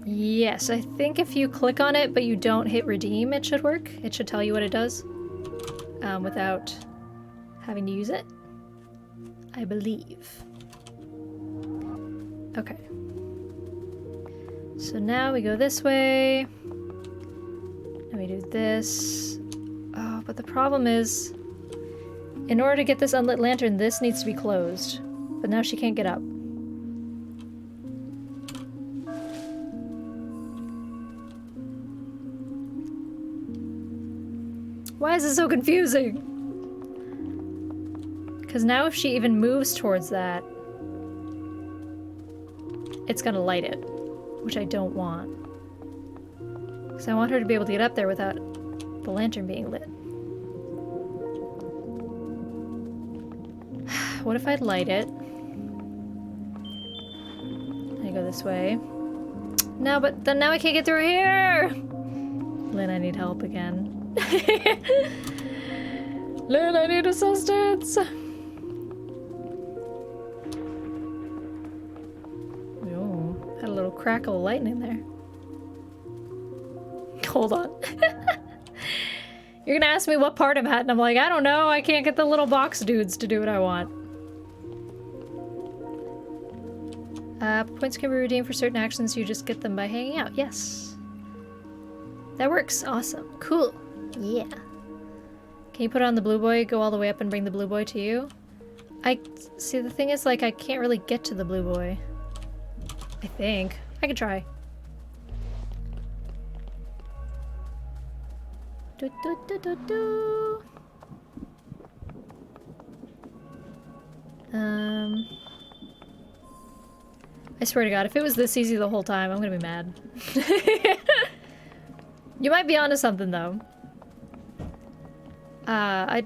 Yes, I think if you click on it but you don't hit redeem, it should work. It should tell you what it does without having to use it. I believe. Okay. So now we go this way. And we do this. Oh, but the problem is, in order to get this unlit lantern, this needs to be closed. But now she can't get up. Why is this so confusing? Because now if she even moves towards that, it's gonna light it, which I don't want. Because I want her to be able to get up there without the lantern being lit. What if I light it? I go this way. No, but then now I can't get through here! Lynn, I need help again. Lynn, I need assistance! Oh, had a little crackle of lightning there. Hold on. You're gonna ask me what part I'm at, and I'm like, I don't know, I can't get the little box dudes to do what I want. Points can be redeemed for certain actions, you just get them by hanging out. Yes. That works. Awesome. Cool. Yeah. Can you put on the blue boy, go all the way up and bring the blue boy to you? See, the thing is, like, I can't really get to the blue boy. I think. I could try. Do, do, do, do, do. I swear to God, if it was this easy the whole time, I'm gonna be mad. You might be onto something, though. I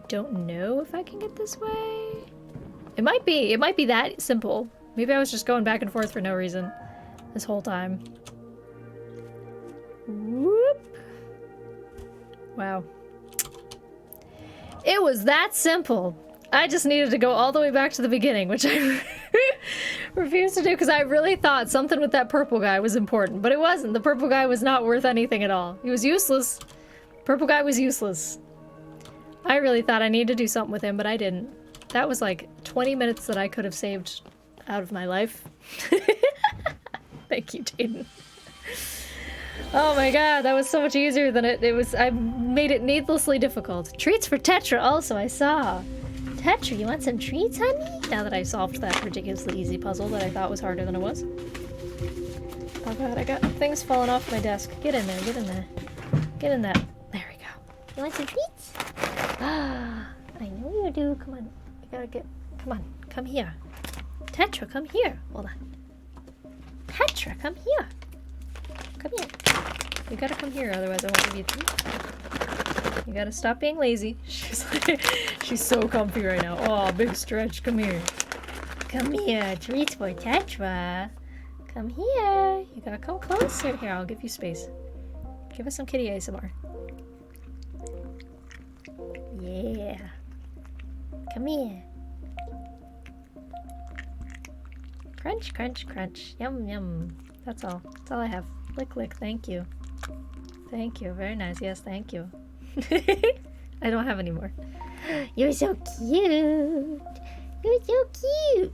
don't know if I can get this way. It might be that simple. Maybe I was just going back and forth for no reason this whole time. Whoop. Wow. It was that simple. I just needed to go all the way back to the beginning, which I refused to do because I really thought something with that purple guy was important, but it wasn't. The purple guy was not worth anything at all. He was useless. Purple guy was useless. I really thought I needed to do something with him, but I didn't. That was like 20 minutes that I could have saved out of my life. Thank you, Jaden. Oh my god, that was so much easier than it was. I made it needlessly difficult. Treats for Tetra also, I saw. Tetra, you want some treats, honey? Now that I solved that ridiculously easy puzzle that I thought was harder than it was. Oh god, I got things falling off my desk. Get in there, get in there. Get in there. There we go. You want some treats? Ah, I know you do. Come on. You gotta get... Come on. Come here. Tetra, come here. Hold on. Tetra, come here. Come here. You gotta come here, otherwise I won't give you treat. You gotta stop being lazy. She's like, she's so comfy right now. Oh, big stretch. Come here. Come here. Treats for Tetra. Come here. You gotta come closer. Here, I'll give you space. Give us some kitty ASMR. Yeah. Come here. Crunch, crunch, crunch. Yum, yum. That's all. That's all I have. Lick, lick. Thank you. Thank you. Very nice. Yes, thank you. I don't have any more. You're so cute. You're so cute.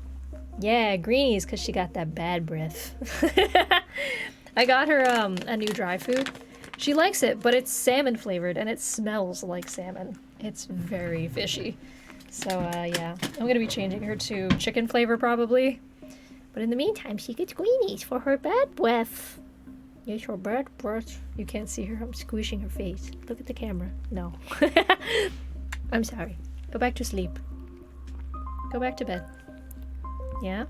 Yeah, Greenies, because she got that bad breath. I got her a new dry food. She likes it, but it's salmon flavored and it smells like salmon. It's very fishy. So, yeah. I'm going to be changing her to chicken flavor probably. But in the meantime, she gets Greenies for her bad breath. Yes, her bad breath. You can't see her. I'm squishing her face. Look at the camera. No. I'm sorry. Go back to sleep. Go back to bed. Yeah?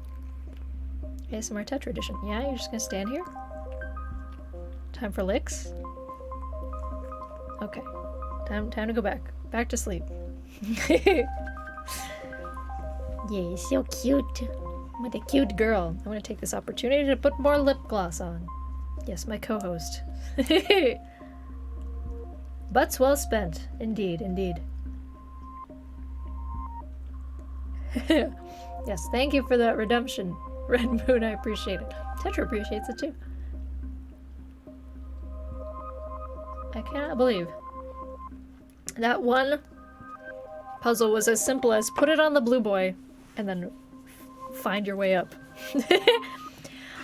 ASMR Tetra edition. Yeah, you're just gonna stand here? Time for licks? Okay. Time to go back. Back to sleep. Yeah, you're so cute. What a cute girl. I'm gonna take this opportunity to put more lip gloss on. Yes, my co-host. Butts well spent. Indeed, indeed. Yes, thank you for that redemption, Red Moon. I appreciate it. Tetra appreciates it too. I cannot believe that one puzzle was as simple as put it on the blue boy and then find your way up.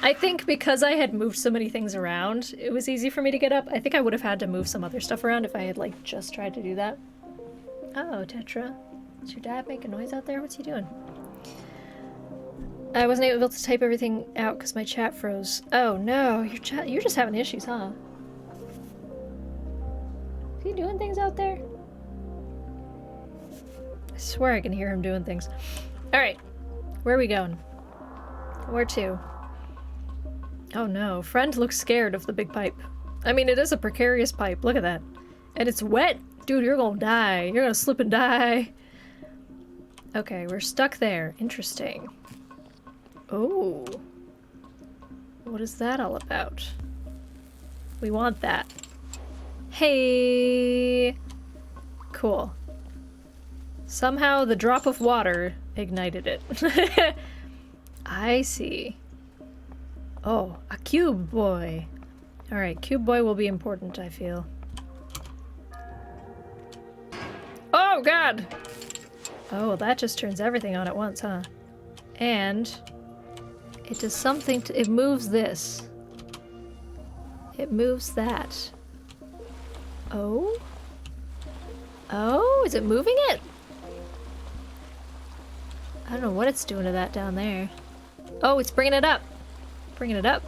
I think because I had moved so many things around, it was easy for me to get up. I think I would have had to move some other stuff around if I had, like, just tried to do that. Uh-oh, Tetra. Is your dad making noise out there? What's he doing? I wasn't able to type everything out because my chat froze. Oh, no. You're just having issues, huh? Is he doing things out there? I swear I can hear him doing things. Alright. Where are we going? Where to? Oh no, friend looks scared of the big pipe. I mean, it is a precarious pipe, look at that. And it's wet! Dude, you're gonna die. You're gonna slip and die. Okay, we're stuck there. Interesting. Oh. What is that all about? We want that. Hey! Cool. Somehow the drop of water ignited it. I see. Oh, a cube boy. Alright, cube boy will be important, I feel. Oh, God! Oh, that just turns everything on at once, huh? And it does something to— it moves this. It moves that. Oh? Oh, is it moving it? I don't know what it's doing to that down there. Oh, it's bringing it up. Bringing it up.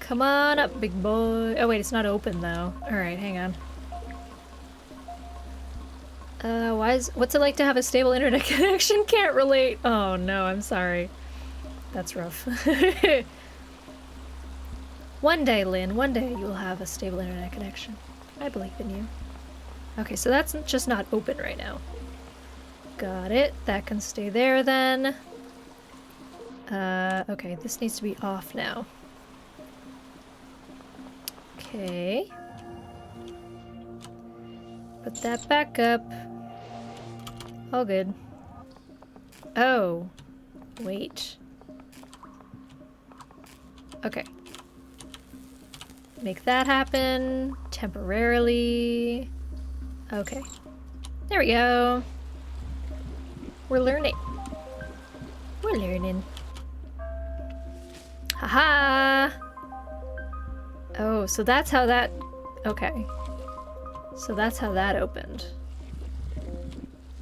Come on up, big boy. Oh wait, it's not open though. Alright, hang on. What's it like to have a stable internet connection? Can't relate. Oh no, I'm sorry. That's rough. One day, Lynn, one day you'll have a stable internet connection. I believe in you. Okay, so that's just not open right now. Got it. That can stay there then. Okay, this needs to be off now. Okay. Put that back up. All good. Oh. Wait. Okay. Make that happen temporarily. Okay. There we go. We're learning. We're learning. Haha! Oh, so that's how that— okay. So that's how that opened.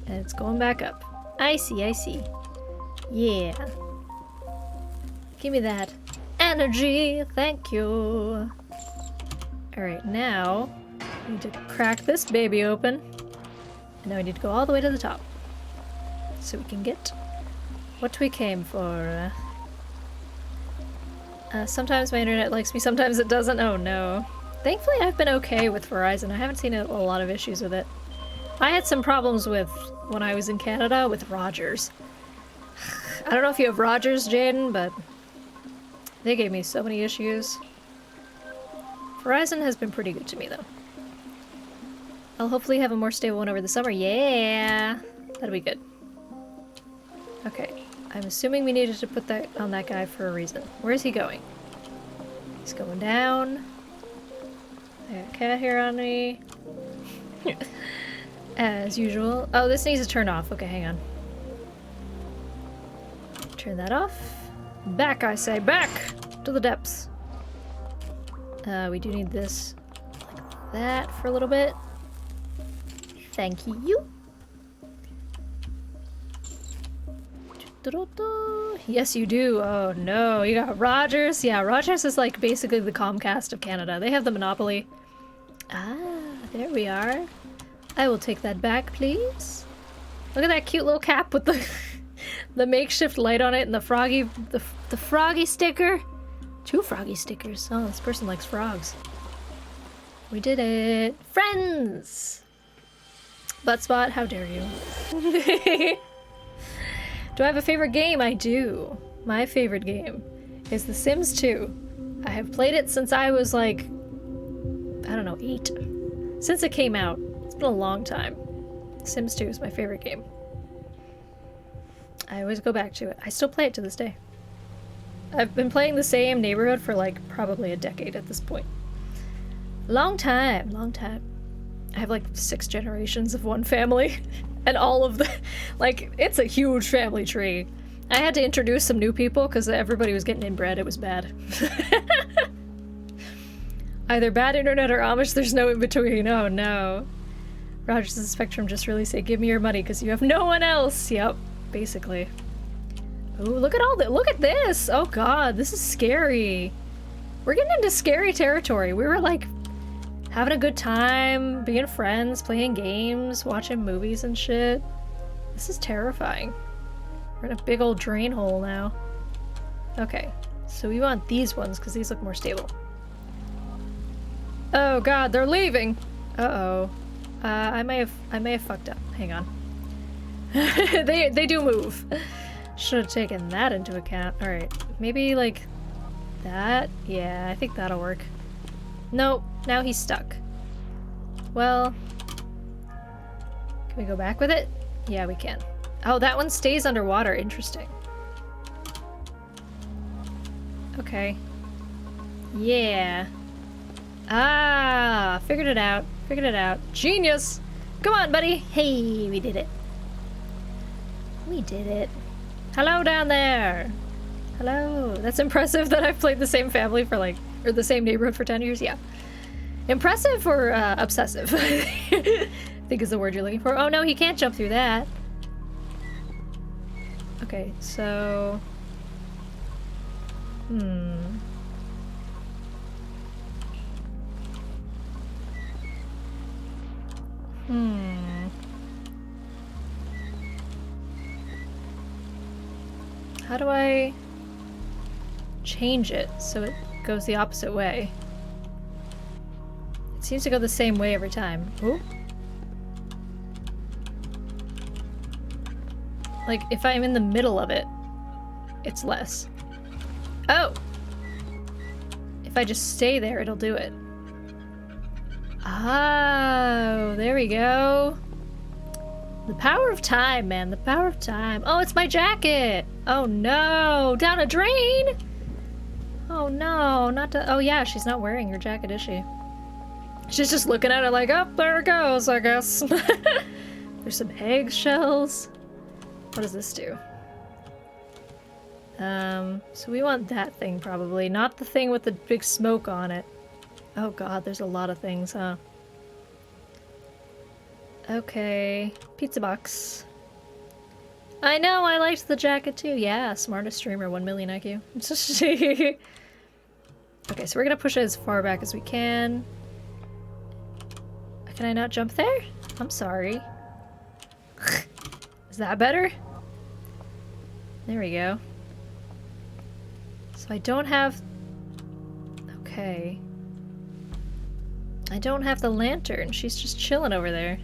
And it's going back up. I see, I see. Yeah. Give me that energy, thank you. Alright, now we need to crack this baby open. And now we need to go all the way to the top. So we can get what we came for. Sometimes my internet likes me, sometimes it doesn't. Oh no. Thankfully I've been okay with Verizon. I haven't seen a lot of issues with it. I had some problems with, when I was in Canada, with Rogers. I don't know if you have Rogers, Jaden, but they gave me so many issues. Verizon has been pretty good to me, though. I'll hopefully have a more stable one over the summer. Yeah! That'll be good. Okay. I'm assuming we needed to put that on that guy for a reason. Where is he going? He's going down. I got a cat here on me. As usual. Oh, this needs to turn off. Okay, hang on. Turn that off. Back, I say. Back! To the depths. We do need this like that for a little bit. Thank you. Yes, you do. Oh no, you got Rogers. Yeah, Rogers is like basically the Comcast of Canada. They have the monopoly. Ah, there we are. I will take that back, please. Look at that cute little cap with the the makeshift light on it and the froggy sticker. 2 froggy stickers. Oh, this person likes frogs. We did it. Friends! Buttspot, how dare you? Do I have a favorite game? I do. My favorite game is The Sims 2. I have played it since I was like, I don't know, 8. Since it came out. It's been a long time. Sims 2 is my favorite game. I always go back to it. I still play it to this day. I've been playing the same neighborhood for like probably a decade at this point. Long time, long time. I have like 6 generations of one family and all of the, like, it's a huge family tree. I had to introduce some new people because everybody was getting inbred. It was bad. Either bad internet or Amish, there's no in between. Oh no. Rogers and Spectrum just really say, give me your money because you have no one else. Yep, basically. Oh, look at all that. Look at this. Oh god, this is scary. We're getting into scary territory. We were like having a good time, being friends, playing games, watching movies and shit. This is terrifying. We're in a big old drain hole now. Okay, so we want these ones because these look more stable. Oh god, they're leaving. Uh-oh. I may have fucked up. Hang on. They do move. Should have taken that into account. Alright, maybe like that? Yeah, I think that'll work. Nope, now he's stuck. Well, can we go back with it? Yeah, we can. Oh, that one stays underwater. Interesting. Okay. Yeah. Ah, figured it out. Figured it out. Genius! Come on, buddy! Hey, we did it. We did it. Hello down there! Hello. That's impressive that I've played the same family for like, or the same neighborhood for 10 years, yeah. Impressive or obsessive? I think is the word you're looking for. Oh no, he can't jump through that. Okay, so... How do I change it so it goes the opposite way? It seems to go the same way every time. Ooh. Like, if I'm in the middle of it, it's less. Oh! If I just stay there, it'll do it. Oh, there we go. The power of time, man. The power of time. Oh, it's my jacket! Oh no! Down a drain! Oh no, not to- oh yeah, she's not wearing her jacket, is she? She's just looking at it like, oh, there it goes, I guess. There's some eggshells. What does this do? So we want that thing probably, not the thing with the big smoke on it. Oh god, there's a lot of things, huh? Okay, pizza box. I know, I liked the jacket too. Yeah, smartest streamer, 1 million IQ. Okay, so we're gonna push it as far back as we can. Can I not jump there? I'm sorry. Is that better? There we go. So I don't have okay. I don't have the lantern. She's just chilling over there.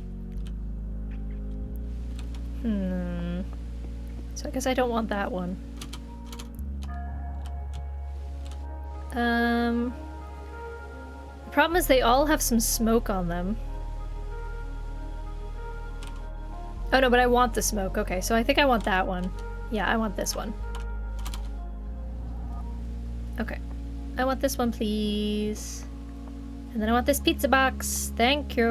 So I guess I don't want that one. The problem is they all have some smoke on them. Oh no, but I want the smoke. Okay, so I think I want that one. Yeah, I want this one. Okay. I want this one, please. And then I want this pizza box. Thank you.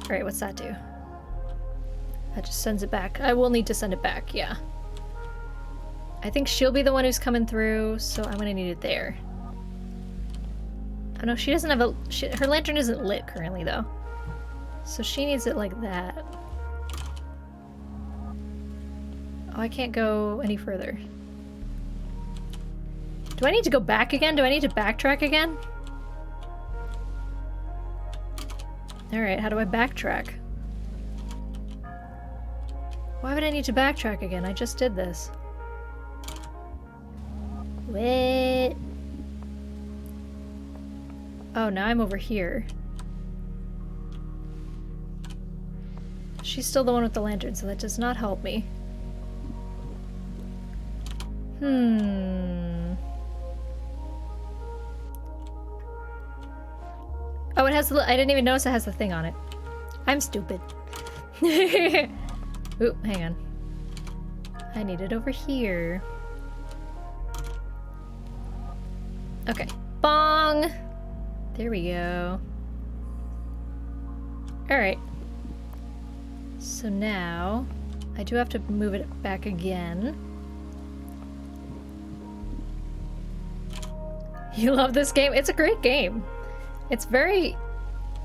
Alright, what's that do? That just sends it back. I will need to send it back, yeah. I think she'll be the one who's coming through, so I'm gonna need it there. Oh no, she doesn't have a... her lantern isn't lit currently, though. So she needs it like that. Oh, I can't go any further. Do I need to go back again? Do I need to backtrack again? Alright, how do I backtrack? Why would I need to backtrack again? I just did this. What? Oh, now I'm over here. She's still the one with the lantern, so that does not help me. Oh, it has the... I didn't even notice it has the thing on it. I'm stupid. Ooh, hang on. I need it over here. Okay. Bong! There we go. Alright. So now, I do have to move it back again. You love this game? It's a great game. It's very...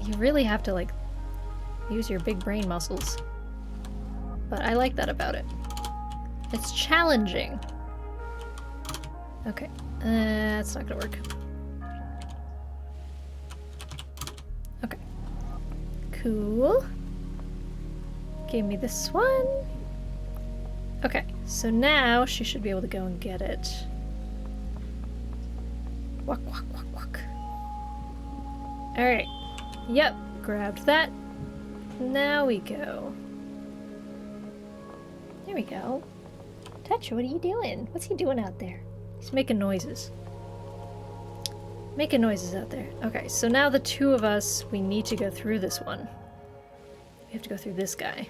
you really have to, like, use your big brain muscles. But I like that about it. It's challenging. Okay. That's not gonna work. Okay. Cool. Give me this one. Okay, so now she should be able to go and get it. Walk, walk, walk, walk. Alright. Yep, grabbed that. Now we go. There we go. Touch, what are you doing? What's he doing out there? He's making noises. Making noises out there. Okay, so now the two of us, we need to go through this one. We have to go through this guy.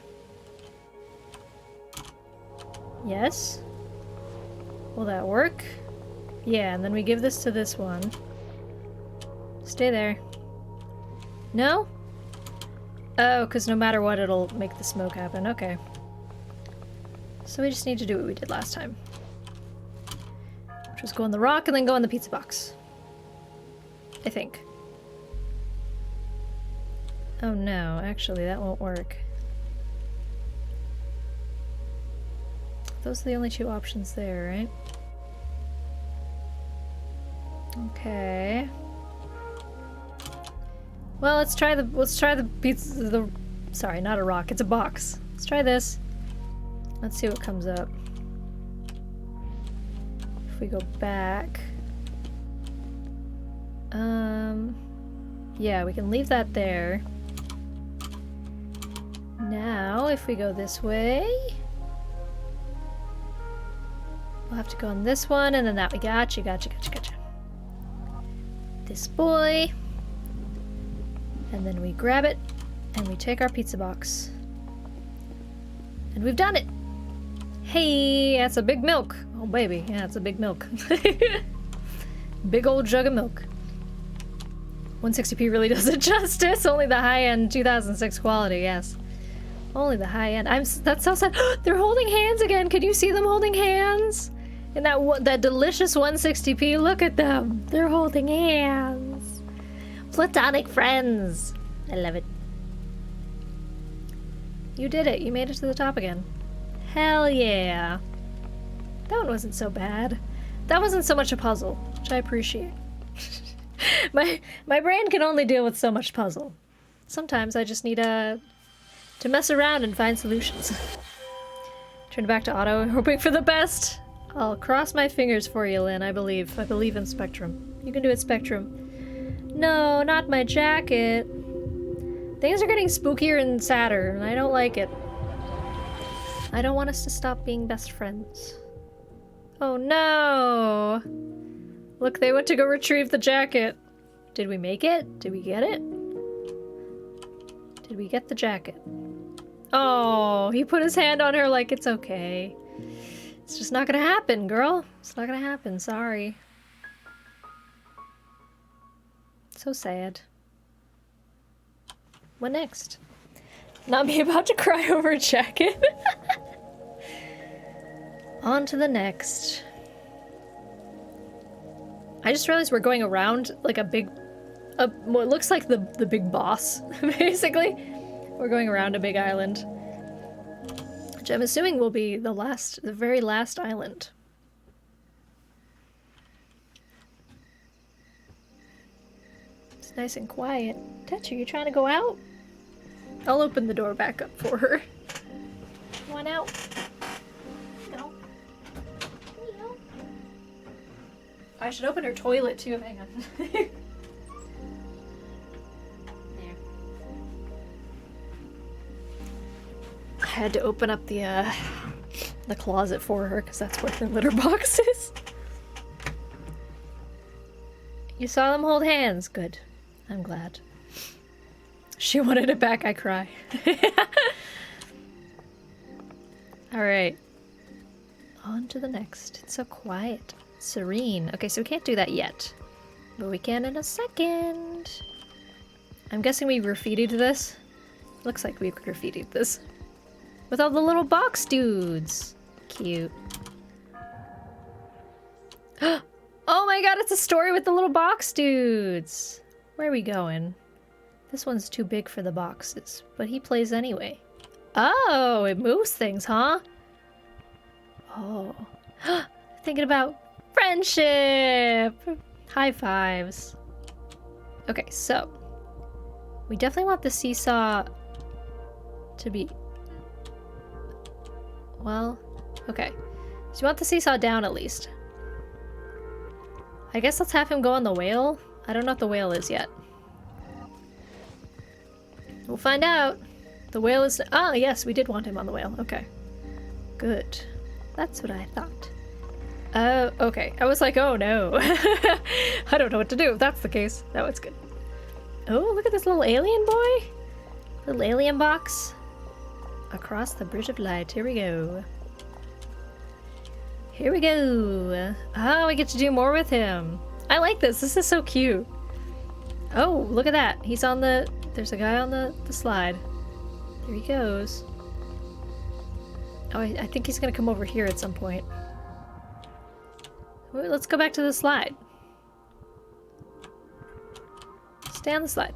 Yes? Will that work? Yeah, and then we give this to this one. Stay there. No? Oh, because no matter what, it'll make the smoke happen. Okay. So we just need to do what we did last time. Which was go on the rock and then go on the pizza box. I think. Oh no, actually that won't work. Those are the only two options there, right? Okay. Well, let's try the pizza, sorry, not a rock, it's a box. Let's try this. Let's see what comes up. If we go back. Yeah, we can leave that there. Now, if we go this way, we'll have to go on this one, and then that. We gotcha. This boy. And then we grab it, and we take our pizza box. And we've done it! Hey, that's a big milk. Oh baby, yeah, it's a big milk. Big old jug of milk. 160p really does it justice. Only the high-end 2006 quality, yes. Only the high-end. That's so sad. They're holding hands again. Can you see them holding hands? In that delicious 160p, look at them. They're holding hands. Platonic friends. I love it. You did it. You made it to the top again. Hell yeah. That one wasn't so bad. That wasn't so much a puzzle, which I appreciate. My brain can only deal with so much puzzle. Sometimes I just need to mess around and find solutions. Turn it back to auto, hoping for the best. I'll cross my fingers for you, Lynn, I believe. I believe in Spectrum. You can do it, Spectrum. No, not my jacket. Things are getting spookier and sadder, and I don't like it. I don't want us to stop being best friends. Oh no! Look, they went to go retrieve the jacket. Did we make it? Did we get it? Did we get the jacket? Oh, he put his hand on her like it's okay. It's just not gonna happen, girl. It's not gonna happen, sorry. So sad. What next? Not me about to cry over a jacket. On to the next. I just realized we're going around like a big... what looks like the big boss, basically. We're going around a big island. Which I'm assuming will be the very last island. It's nice and quiet. Tetch, are you trying to go out? I'll open the door back up for her. Come on out. No. No. I should open her toilet too, hang on. There. I had to open up the closet for her because that's where her litter box is. You saw them hold hands. Good. I'm glad. She wanted it back, I cry. Alright. On to the next. It's so quiet. Serene. Okay, so we can't do that yet. But we can in a second. I'm guessing we graffitied this. Looks like we graffitied this. With all the little box dudes. Cute. Oh my god, it's a story with the little box dudes! Where are we going? This one's too big for the boxes, but he plays anyway. Oh, it moves things, huh? Oh. Thinking about friendship! High fives. Okay, so. We definitely want the seesaw to be... Well, okay. So you want the seesaw down at least. I guess let's have him go on the whale. I don't know what the whale is yet. We'll find out. The whale is... Oh, yes, we did want him on the whale. Okay. Good. That's what I thought. Okay. I was like, oh no. I don't know what to do if that's the case. No, it's good. Oh, look at this little alien boy. Little alien box. Across the Bridge of Light. Here we go. Here we go. Oh, we get to do more with him. I like this. This is so cute. Oh, look at that. He's on the... There's a guy on the slide. There he goes. Oh, I think he's gonna come over here at some point. Wait, let's go back to the slide. Stay on the slide.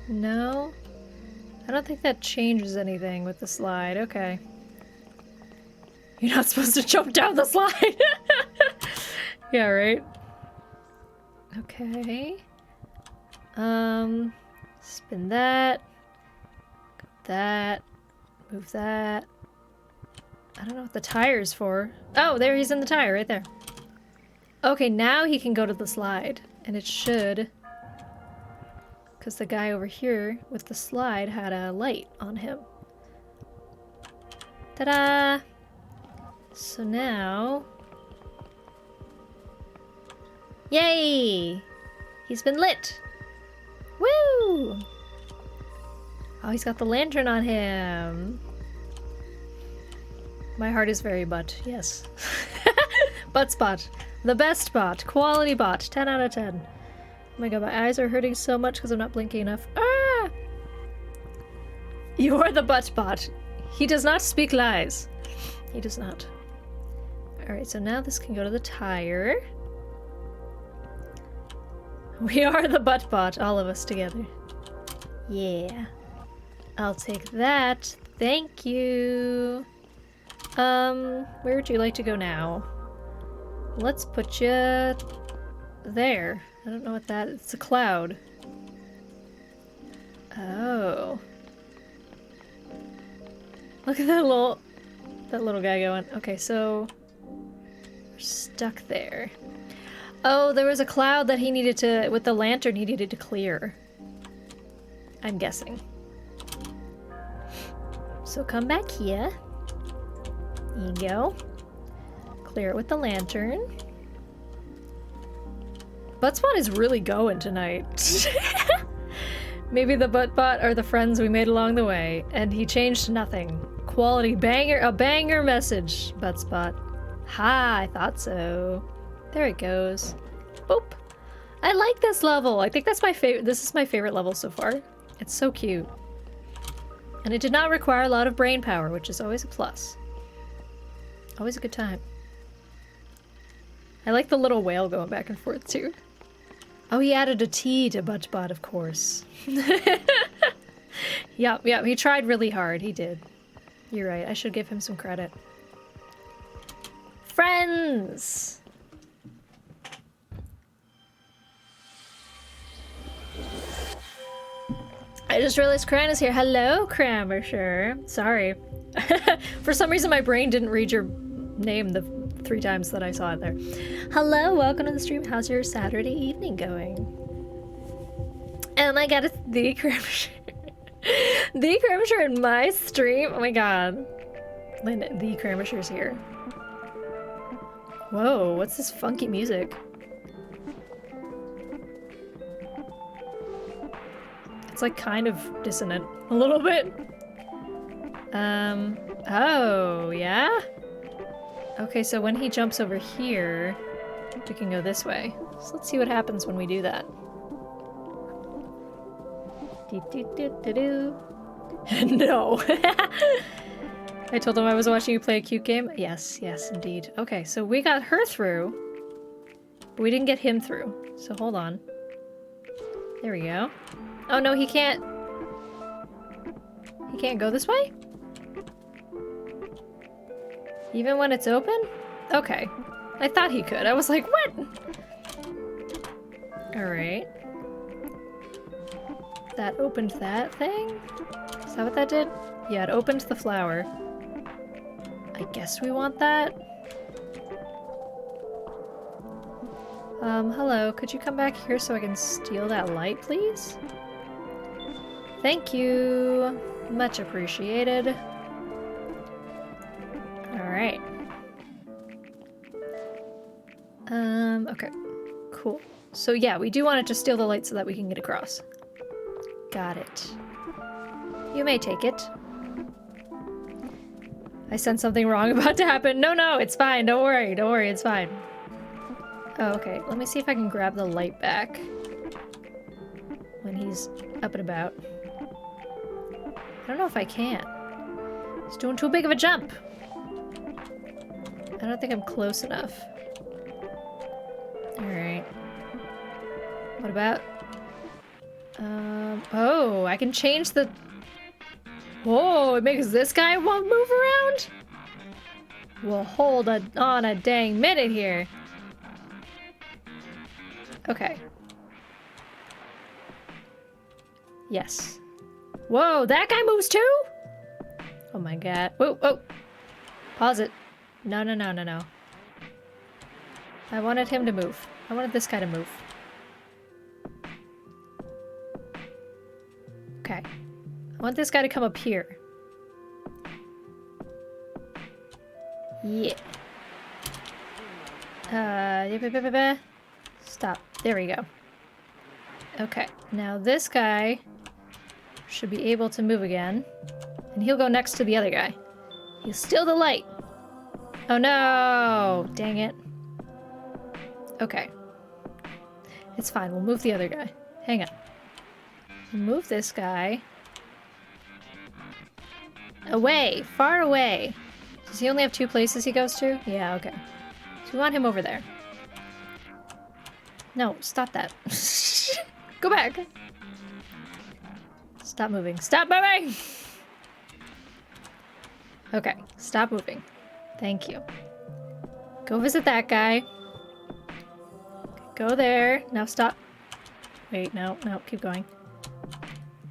No? I don't think that changes anything with the slide. Okay. You're not supposed to jump down the slide! Yeah, right? Okay. Spin that. That. Move that. I don't know what the tire's for. Oh, there he's in the tire, right there. Okay, now he can go to the slide. And it should... Because the guy over here with the slide had a light on him. Ta-da! So now... Yay! He's been lit! Woo! Oh, he's got the lantern on him. My heart is very butt, yes. Butt spot. The best bot. Quality bot. 10 out of 10. Oh my god, my eyes are hurting so much because I'm not blinking enough. Ah! You are the butt bot. He does not speak lies. He does not. Alright, so now this can go to the tire. We are the butt bot, all of us together. Yeah. I'll take that. Thank you. Where would you like to go now? Let's put you there. I don't know what that is. It's a cloud. Oh. Look at that little guy going. Okay, so we're stuck there. Oh, there was a cloud that he needed to, with the lantern, he needed to clear. I'm guessing. So come back here. There you go. Clear it with the lantern. Buttspot is really going tonight. Maybe the buttbot are the friends we made along the way, and he changed nothing. Quality banger, a banger message, Buttspot. Ha, I thought so. There it goes. Boop. I like this level. I think that's my favorite. This is my favorite level so far. It's so cute. And it did not require a lot of brain power, which is always a plus. Always a good time. I like the little whale going back and forth too. Oh, he added a T to Buttbot, of course. Yep, he tried really hard. He did. You're right. I should give him some credit. Friends! I just realized Cran is here. Hello, Crambersher. Sorry. For some reason, my brain didn't read your name the 3 times that I saw it there. Hello, welcome to the stream. How's your Saturday evening going? Oh my god, it's the Crambersher. The Crambersher in my stream? Oh my god. Lynn, the Crambersher's here. Whoa, what's this funky music? It's like kind of dissonant. A little bit. Oh, yeah? Okay, so when he jumps over here, we can go this way. So let's see what happens when we do that. No. I told him I was watching you play a cute game. Yes, yes, indeed. Okay, so we got her through, but we didn't get him through. So hold on. There we go. Oh no, he can't. He can't go this way? Even when it's open? Okay. I thought he could. I was like, what? Alright. That opened that thing? Is that what that did? Yeah, it opened the flower. I guess we want that? Hello, could you come back here so I can steal that light, please? Thank you. Much appreciated. Alright. Okay. Cool. So yeah, we do want it to steal the light so that we can get across. Got it. You may take it. I sense something wrong about to happen. No, it's fine. Don't worry, it's fine. Oh, okay. Let me see if I can grab the light back when he's up and about. I don't know if I can. He's doing too big of a jump. I don't think I'm close enough. Alright. What about... oh, I can change the... Whoa, it makes this guy won't move around? Well, hold on a dang minute here. Okay. Yes. Whoa, that guy moves too? Oh my god. Whoa, whoa. Pause it. No. I wanted him to move. I wanted this guy to move. Okay. I want this guy to come up here. Yeah. Stop. There we go. Okay. Now this guy should be able to move again. And he'll go next to the other guy. He'll steal the light. Oh no! Dang it. Okay. It's fine. We'll move the other guy. Hang on. We'll move this guy. Away! Far away! Does he only have 2 places he goes to? Yeah, okay. So we want him over there. No, stop that. Go back! Stop moving. Stop moving! Okay, stop moving. Thank you. Go visit that guy. Go there. Now stop. Wait, no, keep going.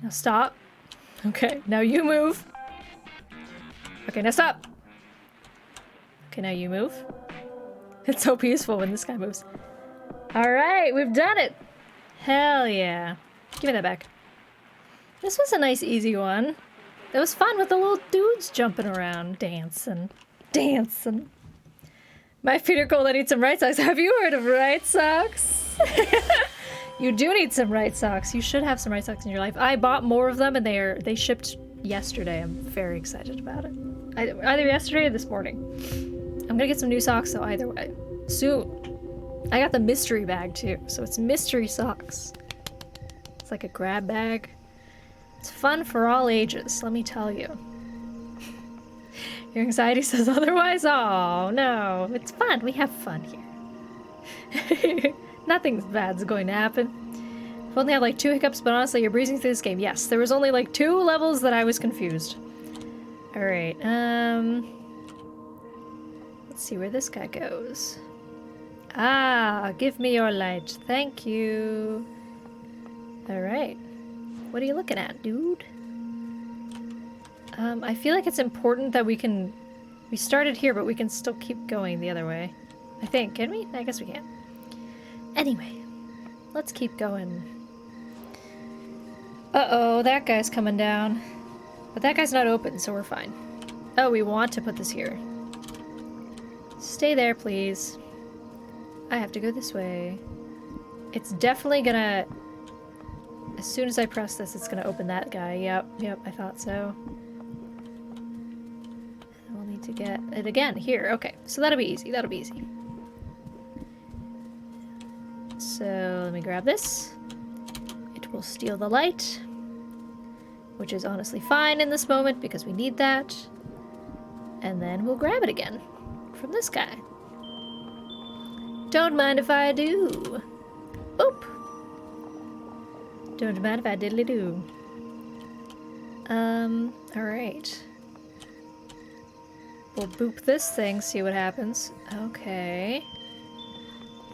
Now stop. Okay, now you move. Okay, now stop! Okay, now you move. It's so peaceful when this guy moves. Alright, we've done it! Hell yeah. Give me that back. This was a nice, easy one. It was fun with the little dudes jumping around, dancing. Dancing. My feet are cold, I need some right socks. Have you heard of right socks? You do need some right socks. You should have some right socks in your life. I bought more of them and they shipped yesterday. I'm very excited about it. Either yesterday or this morning. I'm gonna get some new socks though, either way. Soon. I got the mystery bag too, so it's mystery socks. It's like a grab bag. It's fun for all ages, let me tell you. Your anxiety says otherwise? Oh, no. It's fun. We have fun here. Nothing bad's going to happen. I've only had like 2 hiccups, but honestly, you're breezing through this game. Yes, there was only like 2 levels that I was confused. Alright, let's see where this guy goes. Ah, give me your light. Thank you. Alright. What are you looking at, dude? I feel like it's important that we started here, but we can still keep going the other way. I think, can we? I guess we can. Anyway, let's keep going. Uh-oh, that guy's coming down. But that guy's not open, so we're fine. Oh, we want to put this here. Stay there, please. I have to go this way. It's definitely gonna... As soon as I press this, it's gonna open that guy. Yep, I thought so. We'll need to get it again here. Okay, so that'll be easy. That'll be easy. So let me grab this. It will steal the light, which is honestly fine in this moment because we need that. And then we'll grab it again from this guy. Don't mind if I do. Oop. Don't mind if I diddly do. Alright. We'll boop this thing, see what happens. Okay.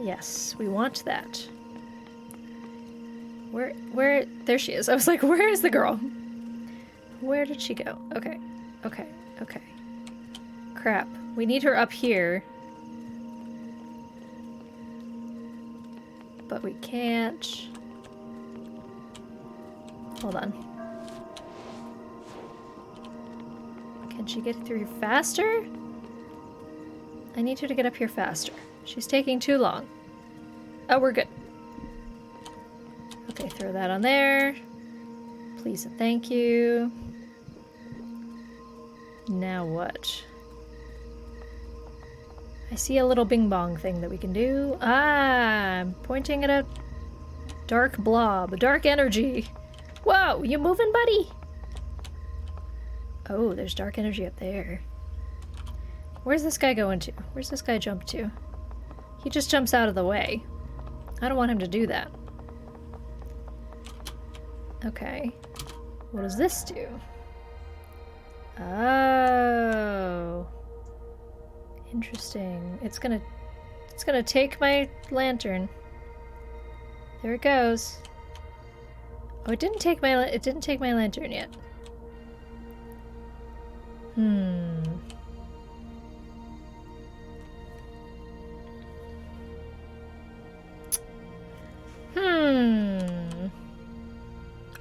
Yes, we want that. Where, there she is. I was like, where is the girl? Where did she go? Okay, okay. Crap. We need her up here. But we can't. Hold on. Can she get through faster? I need her to get up here faster. She's taking too long. Oh, we're good. Okay, throw that on there. Please and thank you. Now what? I see a little bing bong thing that we can do. Ah, I'm pointing at a dark blob, dark energy. Whoa, you moving, buddy? Oh, there's dark energy up there. Where's this guy going to? Where's this guy jump to? He just jumps out of the way. I don't want him to do that. Okay. What does this do? Oh. Interesting. It's gonna take my lantern. There it goes. Oh, it didn't take my lantern yet.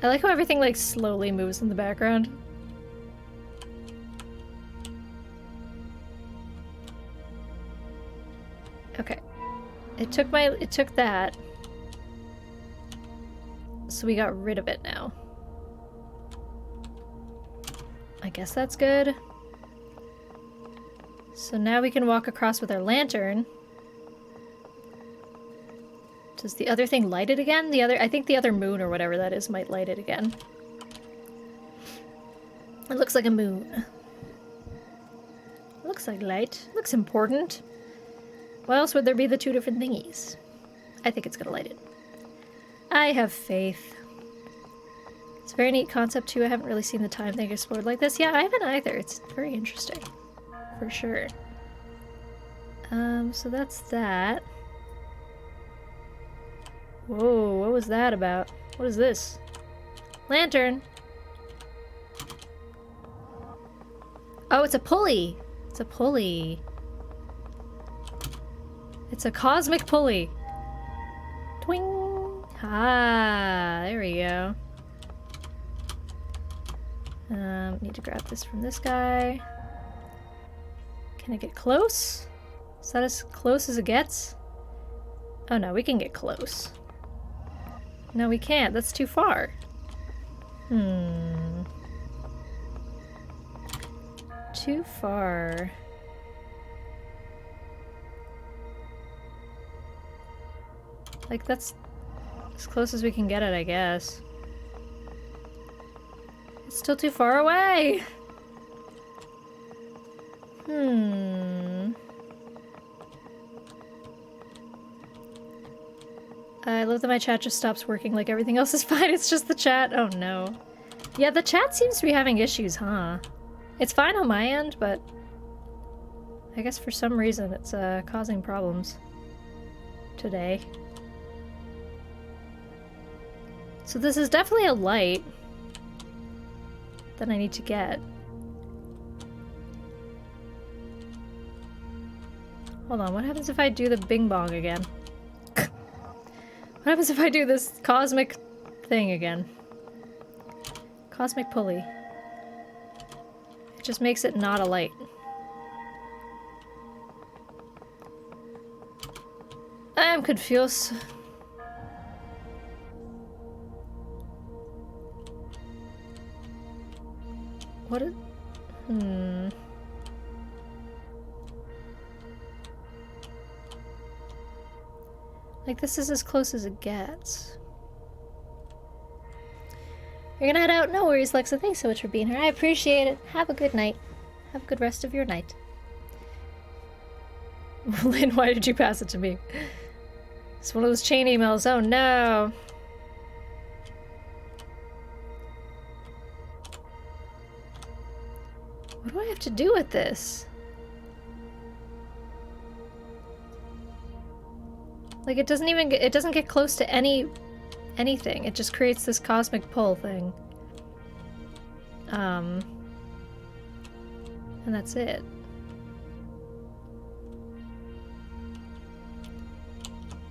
I like how everything like slowly moves in the background. Okay. It took that. So we got rid of it now. I guess that's good. So now we can walk across with our lantern. Does the other thing light it again? I think the other moon or whatever that is might light it again. It looks like a moon. Looks like light. Looks important. Why else would there be the 2 different thingies? I think it's gonna light it. I have faith. It's a very neat concept too. I haven't really seen the time thing explored like this. Yeah, I haven't either. It's very interesting. For sure. So that's that. Whoa, what was that about? What is this? Lantern! Oh, it's a pulley. It's a pulley. It's a cosmic pulley. Twing. Ah, there we go. Need to grab this from this guy. Can I get close? Is that as close as it gets? Oh no, we can get close. No, we can't. That's too far. Too far. Like, that's as close as we can get it, I guess. It's still too far away! I love that my chat just stops working like everything else is fine. It's just the chat. Oh no. Yeah, the chat seems to be having issues, huh? It's fine on my end, but I guess for some reason it's causing problems today. So this is definitely a light that I need to get. Hold on, what happens if I do the bing bong again? What happens if I do this cosmic thing again? Cosmic pulley. It just makes it not a light. I'm confused. What is... Like, this is as close as it gets. You're gonna head out? No worries, Lexa. Thanks so much for being here. I appreciate it. Have a good night. Have a good rest of your night. Lynn, why did you pass it to me? It's one of those chain emails. Oh no. What do I have to do with this? Like, it doesn't even get, it doesn't get close to anything. It just creates this cosmic pull thing. And that's it.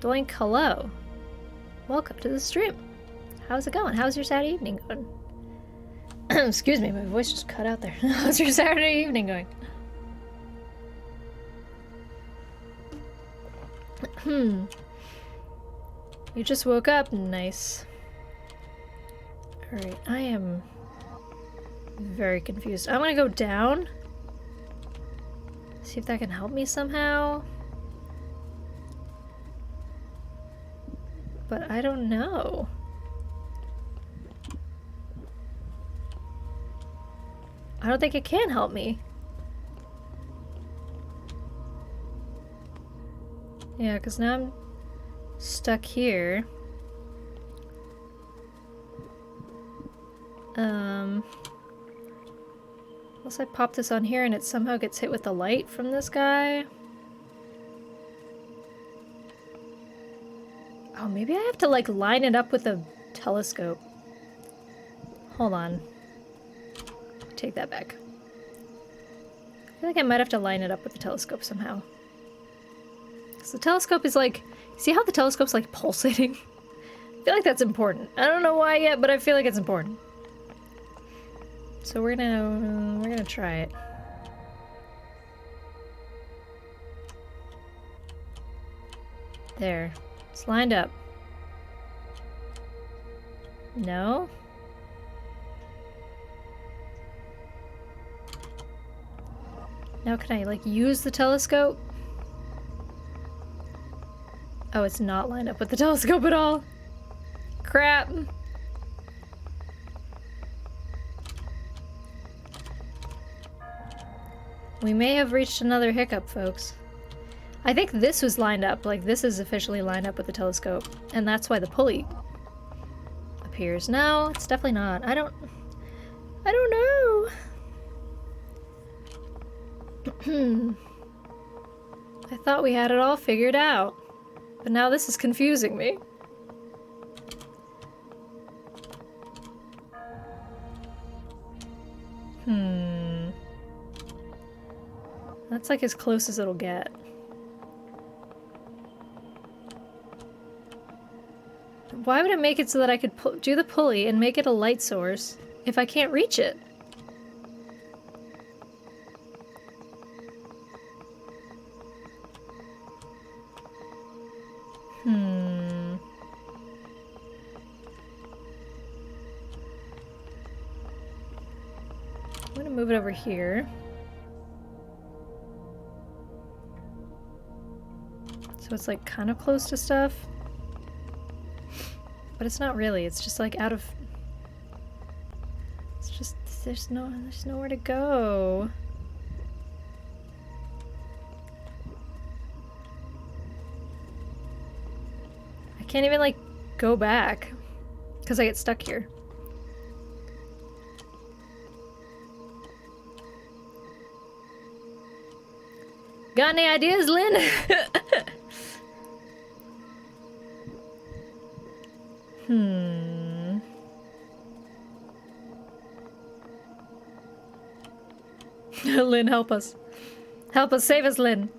Doink, hello. Welcome to the stream. How's it going? How's your Saturday evening going? Excuse me, my voice just cut out there. How's your Saturday evening going? You just woke up? Nice. Alright, I am very confused. I'm gonna go down. See if that can help me somehow. But I don't know. I don't think it can help me. Yeah, because now I'm stuck here. Unless I pop this on here and it somehow gets hit with the light from this guy. Oh, maybe I have to, like, line it up with a telescope. Hold on. Take that back. I feel like I might have to line it up with the telescope somehow. So the telescope is like, see how the telescope's like pulsating? I feel like that's important. I don't know why yet, but I feel like it's important. So we're gonna try it. There. It's lined up. No? Now can I, like, use the telescope? Oh, it's not lined up with the telescope at all. Crap. We may have reached another hiccup, folks. I think this was lined up, like this is officially lined up with the telescope, and that's why the pulley appears. No, it's definitely not. I don't know. I thought we had it all figured out, but now this is confusing me. That's like as close as it'll get. Why would it make it so that I could do the pulley and make it a light source if I can't reach it? I'm gonna move it over here. So it's like kind of close to stuff. But it's not really, it's just like out of... It's just, there's nowhere to go. I can't even like go back because I get stuck here. Got any ideas, Lynn? Lynn, help us. Help us, save us, Lynn.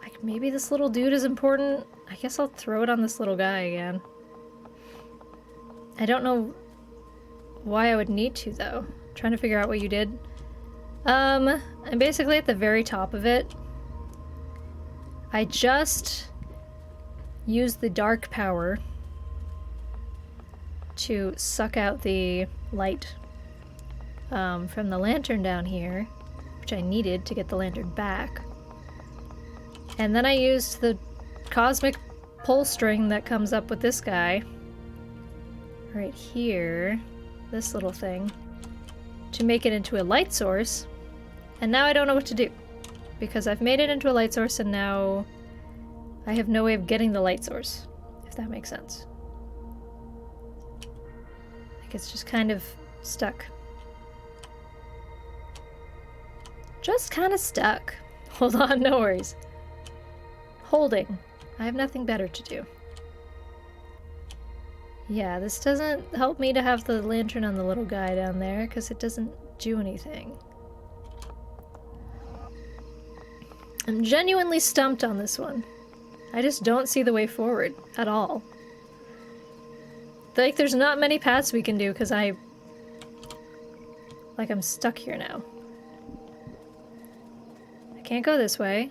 Like, maybe this little dude is important? I guess I'll throw it on this little guy again. I don't know why I would need to, though. I'm trying to figure out what you did. I'm basically at the very top of it. I just used the dark power to suck out the light from the lantern down here, which I needed to get the lantern back. And then I used the cosmic pull string that comes up with this guy right here, this little thing, to make it into a light source. And now I don't know what to do, because I've made it into a light source and now I have no way of getting the light source, if that makes sense. Like, it's just kind of stuck. Just kind of stuck. Hold on, no worries. Holding. I have nothing better to do. Yeah, this doesn't help me to have the lantern on the little guy down there, because it doesn't do anything. I'm genuinely stumped on this one. I just don't see the way forward at all. Like, there's not many paths we can do because I'm stuck here now. I can't go this way.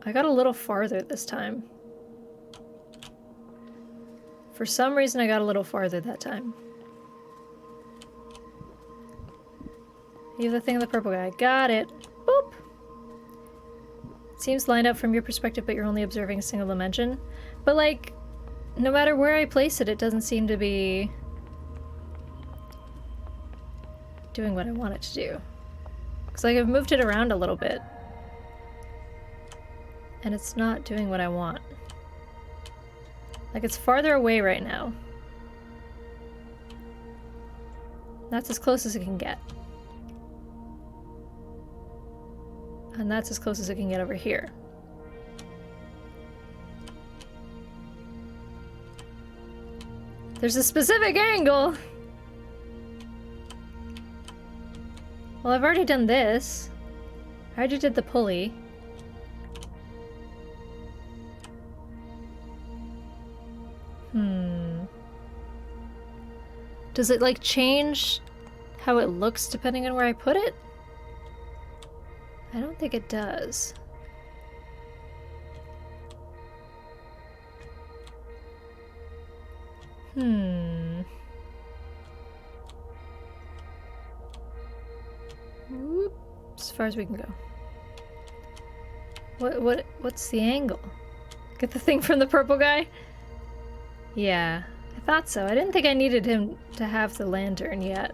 I got a little farther this time. For some reason, I got a little farther that time. You have the thing on the purple guy. Got it. Boop. Seems lined up from your perspective, but you're only observing a single dimension. But, like, no matter where I place it, it doesn't seem to be doing what I want it to do. Because, like, I've moved it around a little bit. And it's not doing what I want. Like, it's farther away right now. That's as close as it can get. And that's as close as it can get over here. There's a specific angle! Well, I've already done this. I already did the pulley. Does it, like, change how it looks depending on where I put it? I don't think it does. Whoop. As far as we can go. What's the angle? Get the thing from the purple guy? Yeah, I thought so. I didn't think I needed him to have the lantern yet.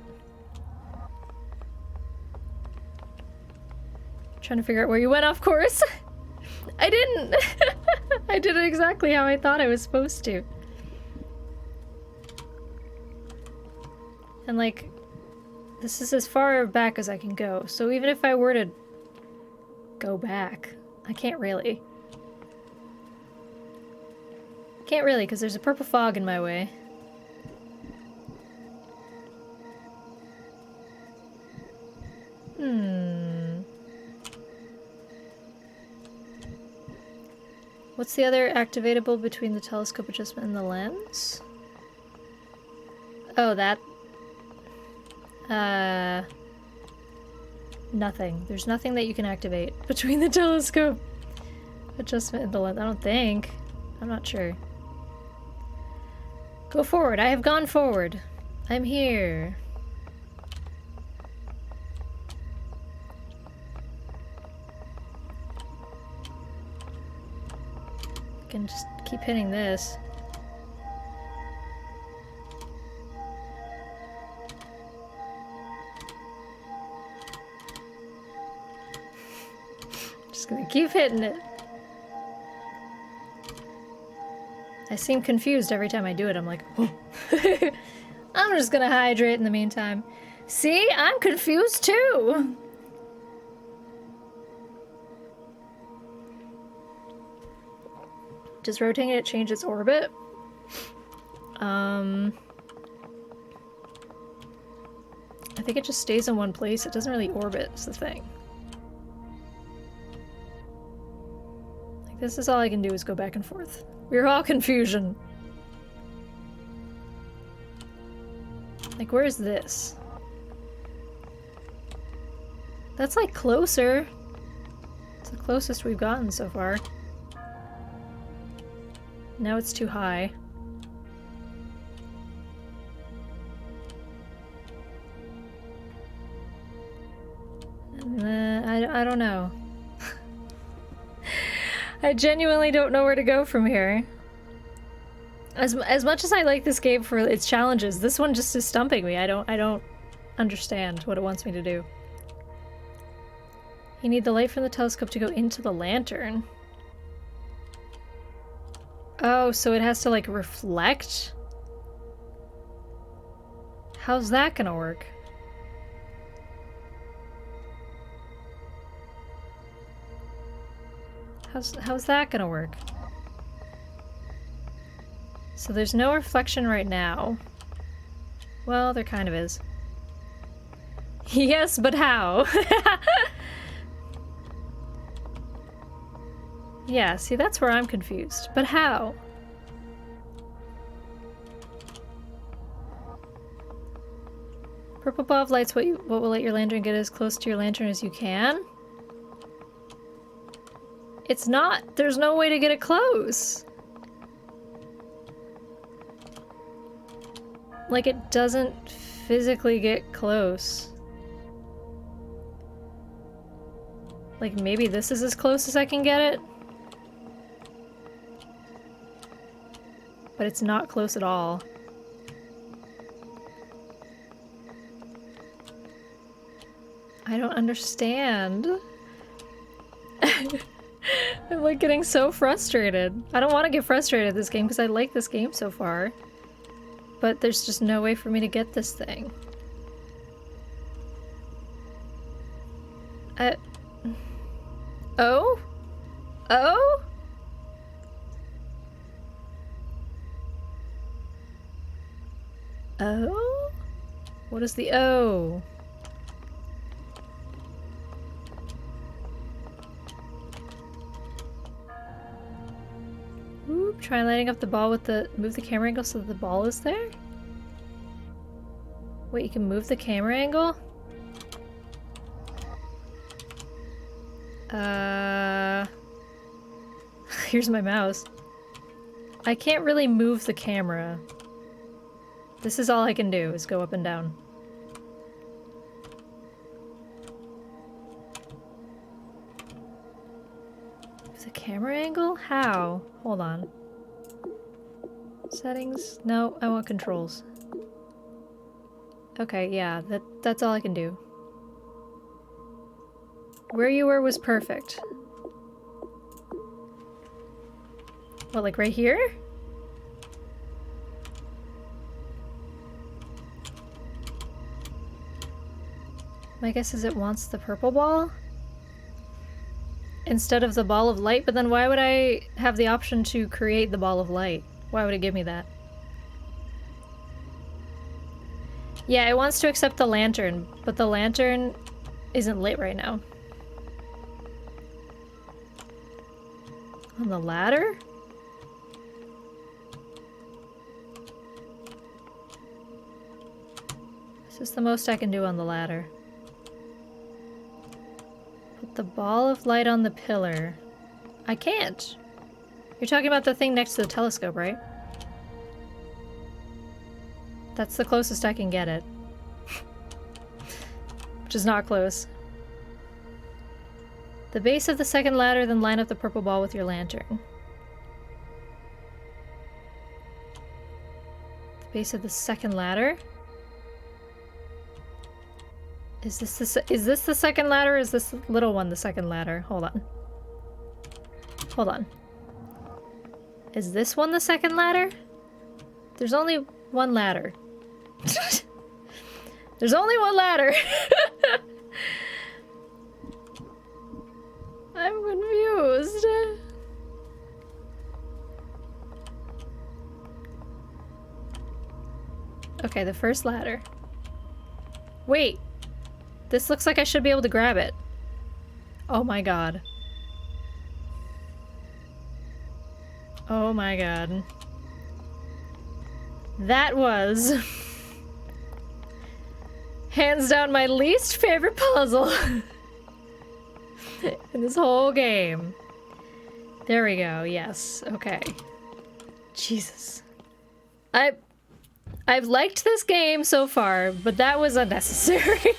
Trying to figure out where you went off course. I didn't! I did it exactly how I thought I was supposed to. And, like, this is as far back as I can go. So even if I were to go back, I can't really. Can't really, because there's a purple fog in my way. What's the other activatable between the telescope adjustment and the lens? Oh, that. Nothing. There's nothing that you can activate between the telescope adjustment and the lens. I don't think. I'm not sure. Go forward. I have gone forward. I'm here. I can just keep hitting this. Just gonna keep hitting it. I seem confused every time I do it. I'm like, oh. I'm just gonna hydrate in the meantime. See? I'm confused too! Does rotating it change its orbit? I think it just stays in one place. It doesn't really orbit, is the thing. Like, this is all I can do is go back and forth. We're all confusion. Like, where's this? That's like closer. It's the closest we've gotten so far. Now it's too high. I don't know. I genuinely don't know where to go from here. As much as I like this game for its challenges, this one just is stumping me. I don't understand what it wants me to do. You need the light from the telescope to go into the lantern. Oh, so it has to, like, reflect? How's that gonna work? How's that gonna work? So there's no reflection right now. Well, there kind of is. Yes, but how? Yeah, see, that's where I'm confused. But how? Purple ball of light's what will let your lantern get as close to your lantern as you can? It's not. There's no way to get it close. Like, it doesn't physically get close. Like, maybe this is as close as I can get it? But it's not close at all. I don't understand. I'm like getting so frustrated. I don't want to get frustrated at this game because I like this game so far. But there's just no way for me to get this thing. Oh? Oh? Oh? What is the O? Oop, try lighting up the ball with the... Move the camera angle so that the ball is there? Wait, you can move the camera angle? Here's my mouse. I can't really move the camera. This is all I can do, is go up and down. The camera angle? How? Hold on. Settings? No, I want controls. Okay, yeah, that's all I can do. Where you were was perfect. What, like right here? My guess is it wants the purple ball instead of the ball of light, but then why would I have the option to create the ball of light? Why would it give me that? Yeah, it wants to accept the lantern, but the lantern isn't lit right now. On the ladder? This is the most I can do on the ladder. Put the ball of light on the pillar. I can't. You're talking about the thing next to the telescope, right? That's the closest I can get it. Which is not close. The base of the second ladder, then line up the purple ball with your lantern. The base of the second ladder? Is this the second ladder, or is this little one the second ladder? Hold on. Hold on. Is this one the second ladder? There's only one ladder. There's only one ladder! I'm confused. Okay, the first ladder. Wait. This looks like I should be able to grab it. Oh my god. Oh my god. That was... hands down my least favorite puzzle in this whole game. There we go, yes, okay. Jesus. I've liked this game so far, but that was unnecessary.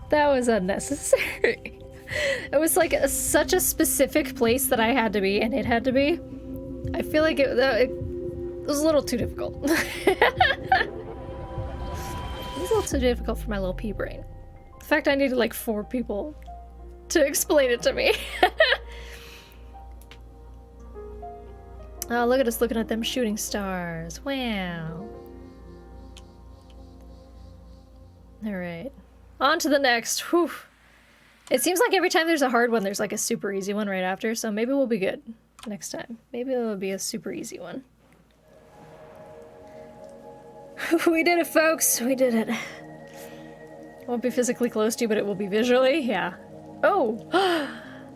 That was unnecessary. It was like such a specific place that I had to be, and it had to be. I feel like it was a little too difficult. It was a little too difficult for my little pea brain. The fact I needed like 4 people to explain it to me. Oh, look at us looking at them shooting stars. Wow. Alright. On to the next. Whew. It seems like every time there's a hard one, there's like a super easy one right after, so maybe we'll be good next time. Maybe it'll be a super easy one. We did it, folks. We did it. Won't be physically close to you, but it will be visually. Yeah. Oh!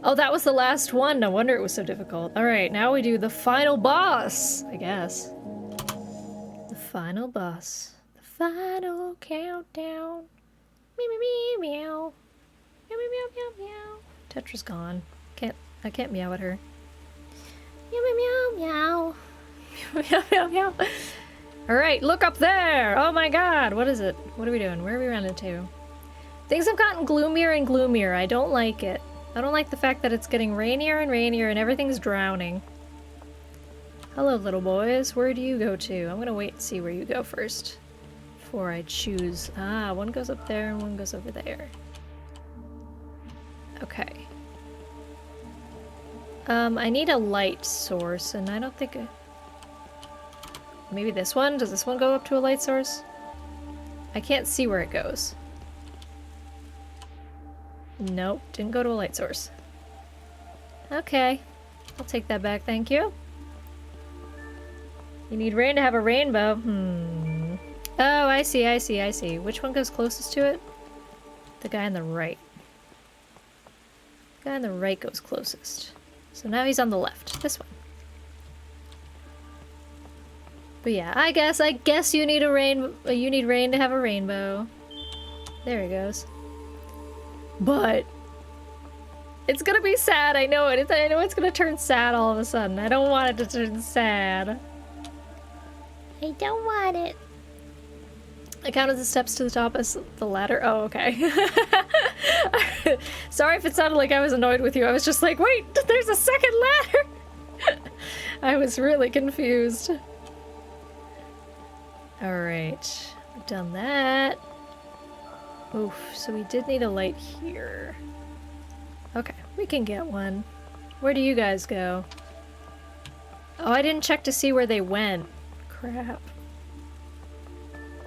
Oh, that was the last one. No wonder it was so difficult. Alright, now we do the final boss, I guess. The final boss. The final countdown. Meow, meow, meow, meow. Meow, meow, meow, meow. Tetra's gone. I can't meow at her. Meow, meow, meow, meow. Meow, meow, meow, meow. Alright, look up there! Oh my god, what is it? What are we doing? Where are we running to? Things have gotten gloomier and gloomier. I don't like it. I don't like the fact that it's getting rainier and rainier and everything's drowning. Hello, little boys. Where do you go to? I'm gonna wait and see where you go first before I choose. Ah, one goes up there and one goes over there. Okay. I need a light source, and I don't think... Maybe this one? Does this one go up to a light source? I can't see where it goes. Nope, didn't go to a light source. Okay. I'll take that back, thank you. You need rain to have a rainbow. Oh, I see, I see, I see. Which one goes closest to it? The guy on the right. The guy on the right goes closest. So now he's on the left. This one. But yeah, I guess you need rain to have a rainbow. There he goes. But it's gonna be sad, I know it. I know it's gonna turn sad all of a sudden. I don't want it to turn sad. I don't want it. I counted the steps to the top as the ladder. Oh, okay. Sorry if it sounded like I was annoyed with you. I was just like, wait, there's a second ladder! I was really confused. Alright, we've done that. Oof, so we did need a light here. Okay, we can get one. Where do you guys go? Oh, I didn't check to see where they went. Crap.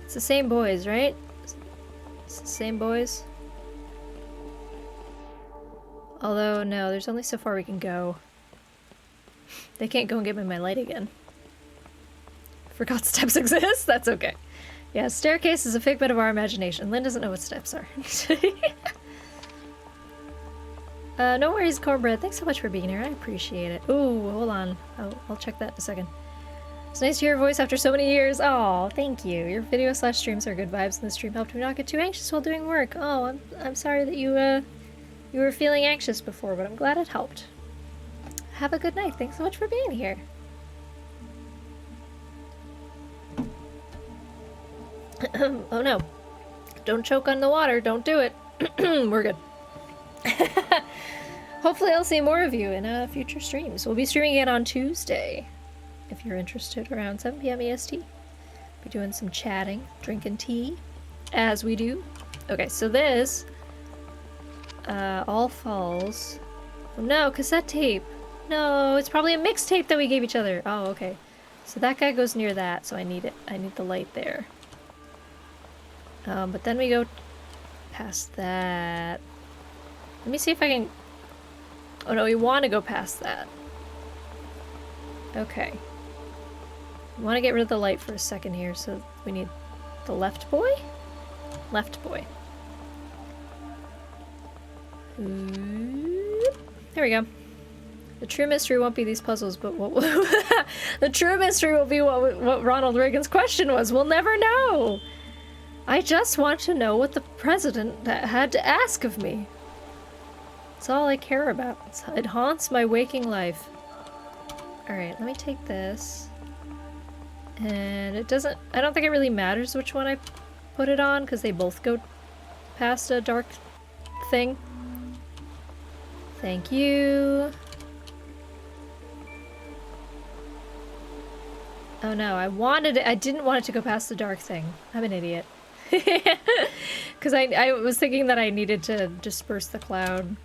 It's the same boys, right? It's the same boys? Although, no, there's only so far we can go. They can't go and get me my light again. Forgot steps exist? That's okay. Yeah, staircase is a figment of our imagination. Lynn doesn't know what steps are. No worries, Cornbread. Thanks so much for being here. I appreciate it. Ooh, hold on. I'll check that in a second. It's nice to hear your voice after so many years. Oh, thank you. Your video/streams are good vibes, and the stream helped me not get too anxious while doing work. Oh, I'm sorry that you were feeling anxious before, but I'm glad it helped. Have a good night. Thanks so much for being here. Oh no. Don't choke on the water. Don't do it. We're good. Hopefully I'll see more of you in future streams. We'll be streaming again on Tuesday, if you're interested, around 7 p.m. EST. Be doing some chatting, drinking tea, as we do. Okay, so this all falls. Oh no, cassette tape. No, it's probably a mixtape that we gave each other. Oh, okay. So that guy goes near that, so I need it. I need the light there. But then we go past that. Let me see if I can... Oh no, we want to go past that. Okay. We want to get rid of the light for a second here, so we need the left boy? Left boy. There we go. The true mystery won't be these puzzles, but what will... The true mystery will be what Ronald Reagan's question was. We'll never know! I just want to know what the president had to ask of me. It's all I care about. It haunts my waking life. Alright, let me take this. And it doesn't... I don't think it really matters which one I put it on, because they both go past a dark thing. Thank you. Oh no, I didn't want it to go past the dark thing. I'm an idiot. Because I was thinking that I needed to disperse the cloud.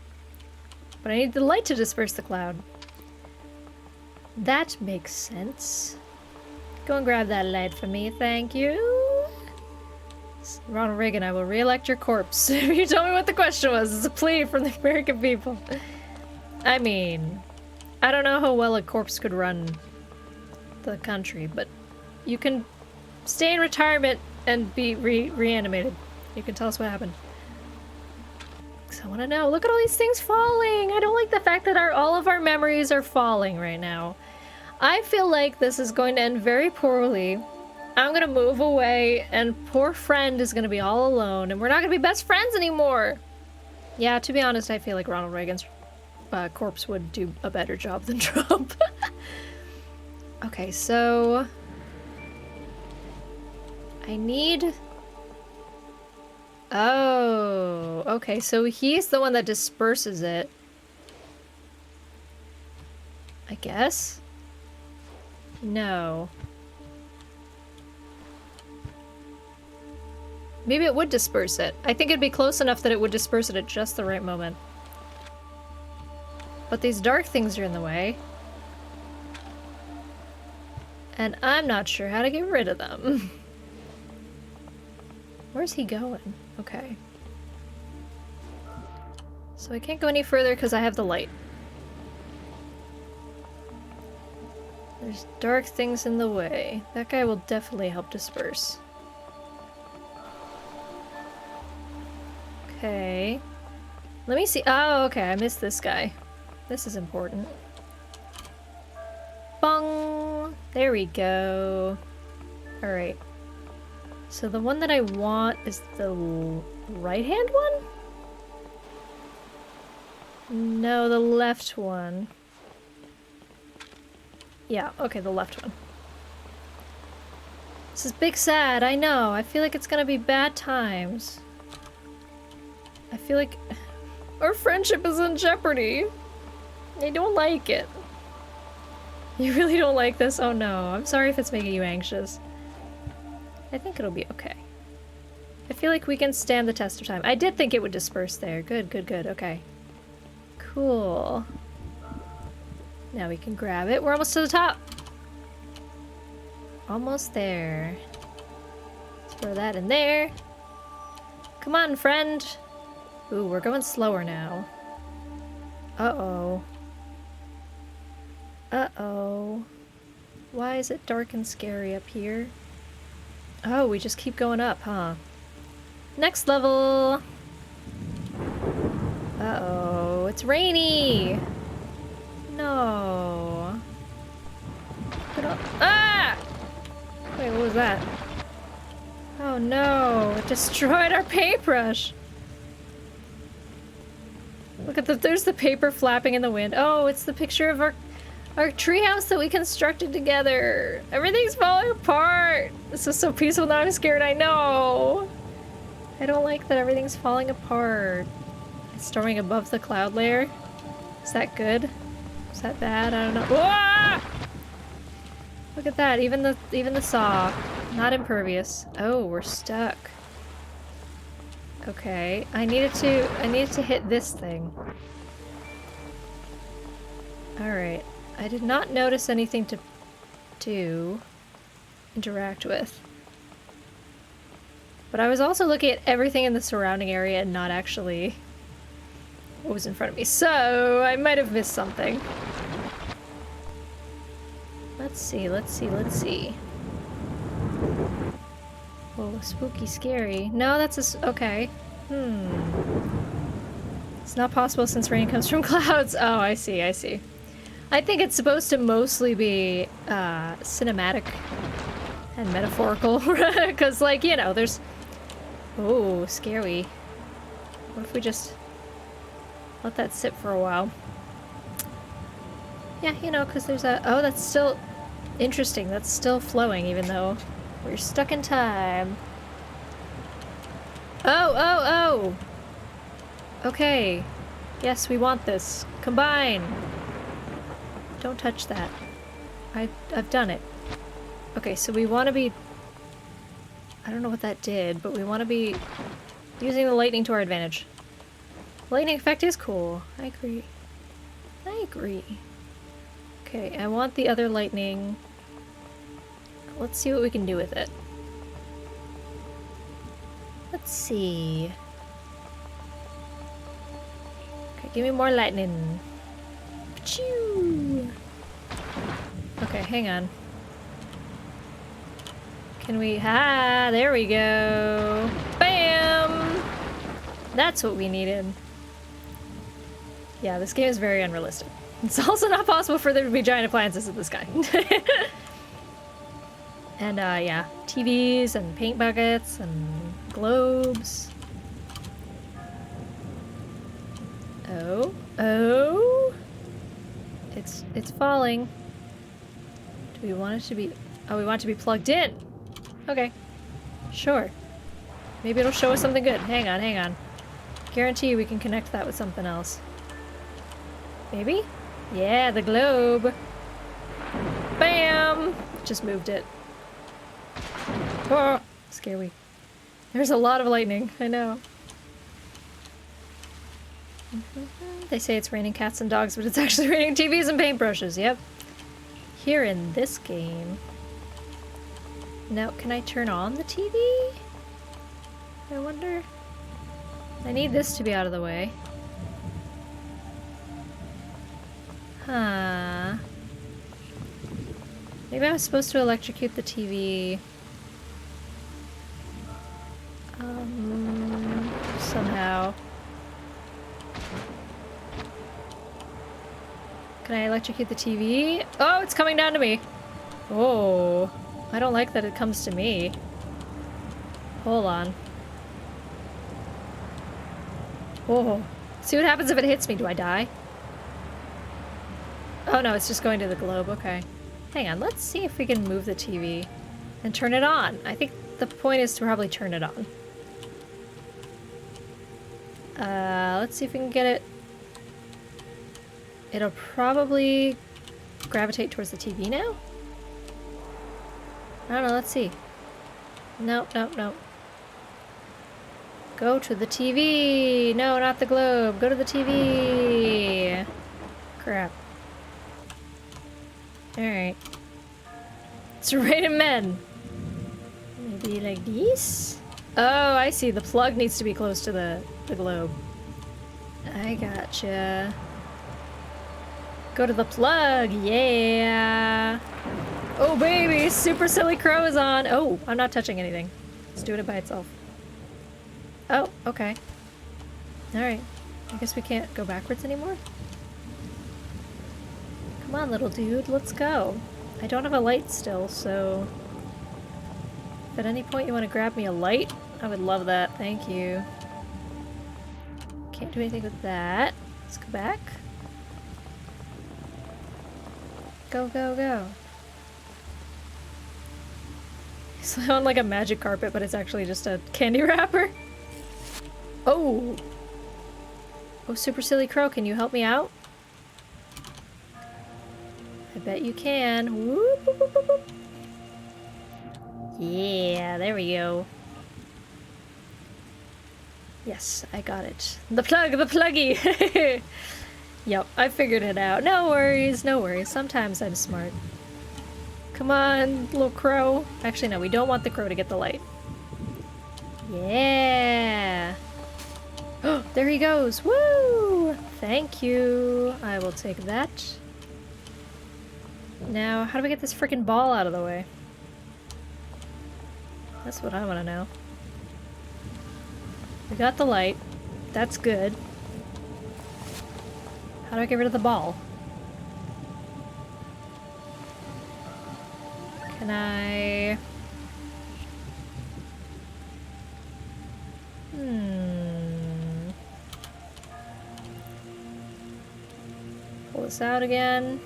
But I need the light to disperse the cloud. That makes sense. Go and grab that light for me, thank you. Ronald Reagan, I will re-elect your corpse. If you tell me what the question was, it's a plea from the American people. I mean, I don't know how well a corpse could run the country, but you can stay in retirement and be reanimated. You can tell us what happened. Because I want to know. Look at all these things falling! I don't like the fact that all of our memories are falling right now. I feel like this is going to end very poorly. I'm gonna move away, and poor friend is gonna be all alone, and we're not gonna be best friends anymore! Yeah, to be honest, I feel like Ronald Reagan's corpse would do a better job than Trump. Okay, so... I need... Oh, okay, so he's the one that disperses it. I guess? No. Maybe it would disperse it. I think it'd be close enough that it would disperse it at just the right moment. But these dark things are in the way. And I'm not sure how to get rid of them. Where's he going? Okay. So I can't go any further because I have the light. There's dark things in the way. That guy will definitely help disperse. Okay. Let me see. Oh, okay. I missed this guy. This is important. Bong! There we go. Alright. So the one that I want is the right-hand one? No, the left one. Yeah, okay, the left one. This is big sad, I know. I feel like it's gonna be bad times. I feel like our friendship is in jeopardy. I don't like it. You really don't like this? Oh no, I'm sorry if it's making you anxious. I think it'll be okay. I feel like we can stand the test of time. I did think it would disperse there. Good, good, good. Okay. Cool. Now we can grab it. We're almost to the top. Almost there. Let's throw that in there. Come on, friend. Ooh, we're going slower now. Uh-oh. Uh-oh. Why is it dark and scary up here? Oh, we just keep going up, huh? Next level! Uh-oh, it's rainy! No. Ah! Wait, what was that? Oh no, it destroyed our paintbrush! Look at there's the paper flapping in the wind. Oh, it's the picture of our treehouse that we constructed together. Everything's falling apart. This is so peaceful now I'm scared, I know. I don't like that everything's falling apart. It's storming above the cloud layer. Is that good? Is that bad? I don't know. Whoa! Look at that, even the saw. Not impervious. Oh, we're stuck. Okay, I needed to hit this thing. Alright. I did not notice anything to interact with. But I was also looking at everything in the surrounding area and not actually what was in front of me. So I might have missed something. Let's see, let's see, let's see. Oh, spooky, scary. No, that's okay. It's not possible since rain comes from clouds. Oh, I see, I see. I think it's supposed to mostly be cinematic and metaphorical, because, like, you know, there's... Oh, scary. What if we just let that sit for a while? Yeah, you know, because there's a... Oh, that's still interesting. That's still flowing, even though we're stuck in time. Oh, oh, oh! Okay. Yes, we want this. Combine! Don't touch that. I've done it. Okay, so we want to be... I don't know what that did, but we want to be using the lightning to our advantage. Lightning effect is cool. I agree. I agree. Okay, I want the other lightning. Let's see what we can do with it. Let's see. Okay, give me more lightning. Achoo! Okay, hang on. Can we... Ah, there we go. Bam! That's what we needed. Yeah, this game is very unrealistic. It's also not possible for there to be giant appliances in the sky. And, yeah. TVs and paint buckets and globes. Oh. Oh! It's falling. Do we want it to be... Oh, we want it to be plugged in! Okay. Sure. Maybe it'll show us something good. Hang on, hang on. Guarantee we can connect that with something else. Maybe? Yeah, the globe! Bam! Just moved it. Oh! Scary. There's a lot of lightning, I know. They say it's raining cats and dogs, but it's actually raining TVs and paintbrushes, yep. Here in this game... Now, can I turn on the TV? I wonder... I need this to be out of the way. Huh. Maybe I was supposed to electrocute the TV. Somehow. Can I electrocute the TV? Oh, it's coming down to me! Oh. I don't like that it comes to me. Hold on. Oh. See what happens if it hits me. Do I die? Oh no, it's just going to the globe. Okay. Hang on, let's see if we can move the TV and turn it on. I think the point is to probably turn it on. Let's see if we can get it. It'll probably gravitate towards the TV now? I don't know, let's see. Nope, nope, nope. Go to the TV! No, not the globe. Go to the TV! Crap. Alright. It's raining men! Maybe like this? Oh, I see. The plug needs to be close to the globe. I gotcha. Go to the plug, yeah! Oh baby, Super Silly Crow is on. Oh, I'm not touching anything. It's doing it by itself. Oh, okay. Alright. I guess we can't go backwards anymore? Come on, little dude, let's go. I don't have a light still, so... If at any point you want to grab me a light, I would love that. Thank you. Can't do anything with that. Let's go back. Go, go, go. It's on like a magic carpet, but it's actually just a candy wrapper. Oh! Oh, Super Silly Crow, can you help me out? I bet you can. Whoop, whoop, whoop, whoop, whoop. Yeah, there we go. Yes, I got it. The pluggy! Yep, I figured it out. No worries, no worries. Sometimes I'm smart. Come on, little crow. Actually, no, we don't want the crow to get the light. Yeah! Oh, there he goes! Woo! Thank you. I will take that. Now, how do we get this freaking ball out of the way? That's what I want to know. We got the light. That's good. How do I get rid of the ball? Can I... Pull this out again?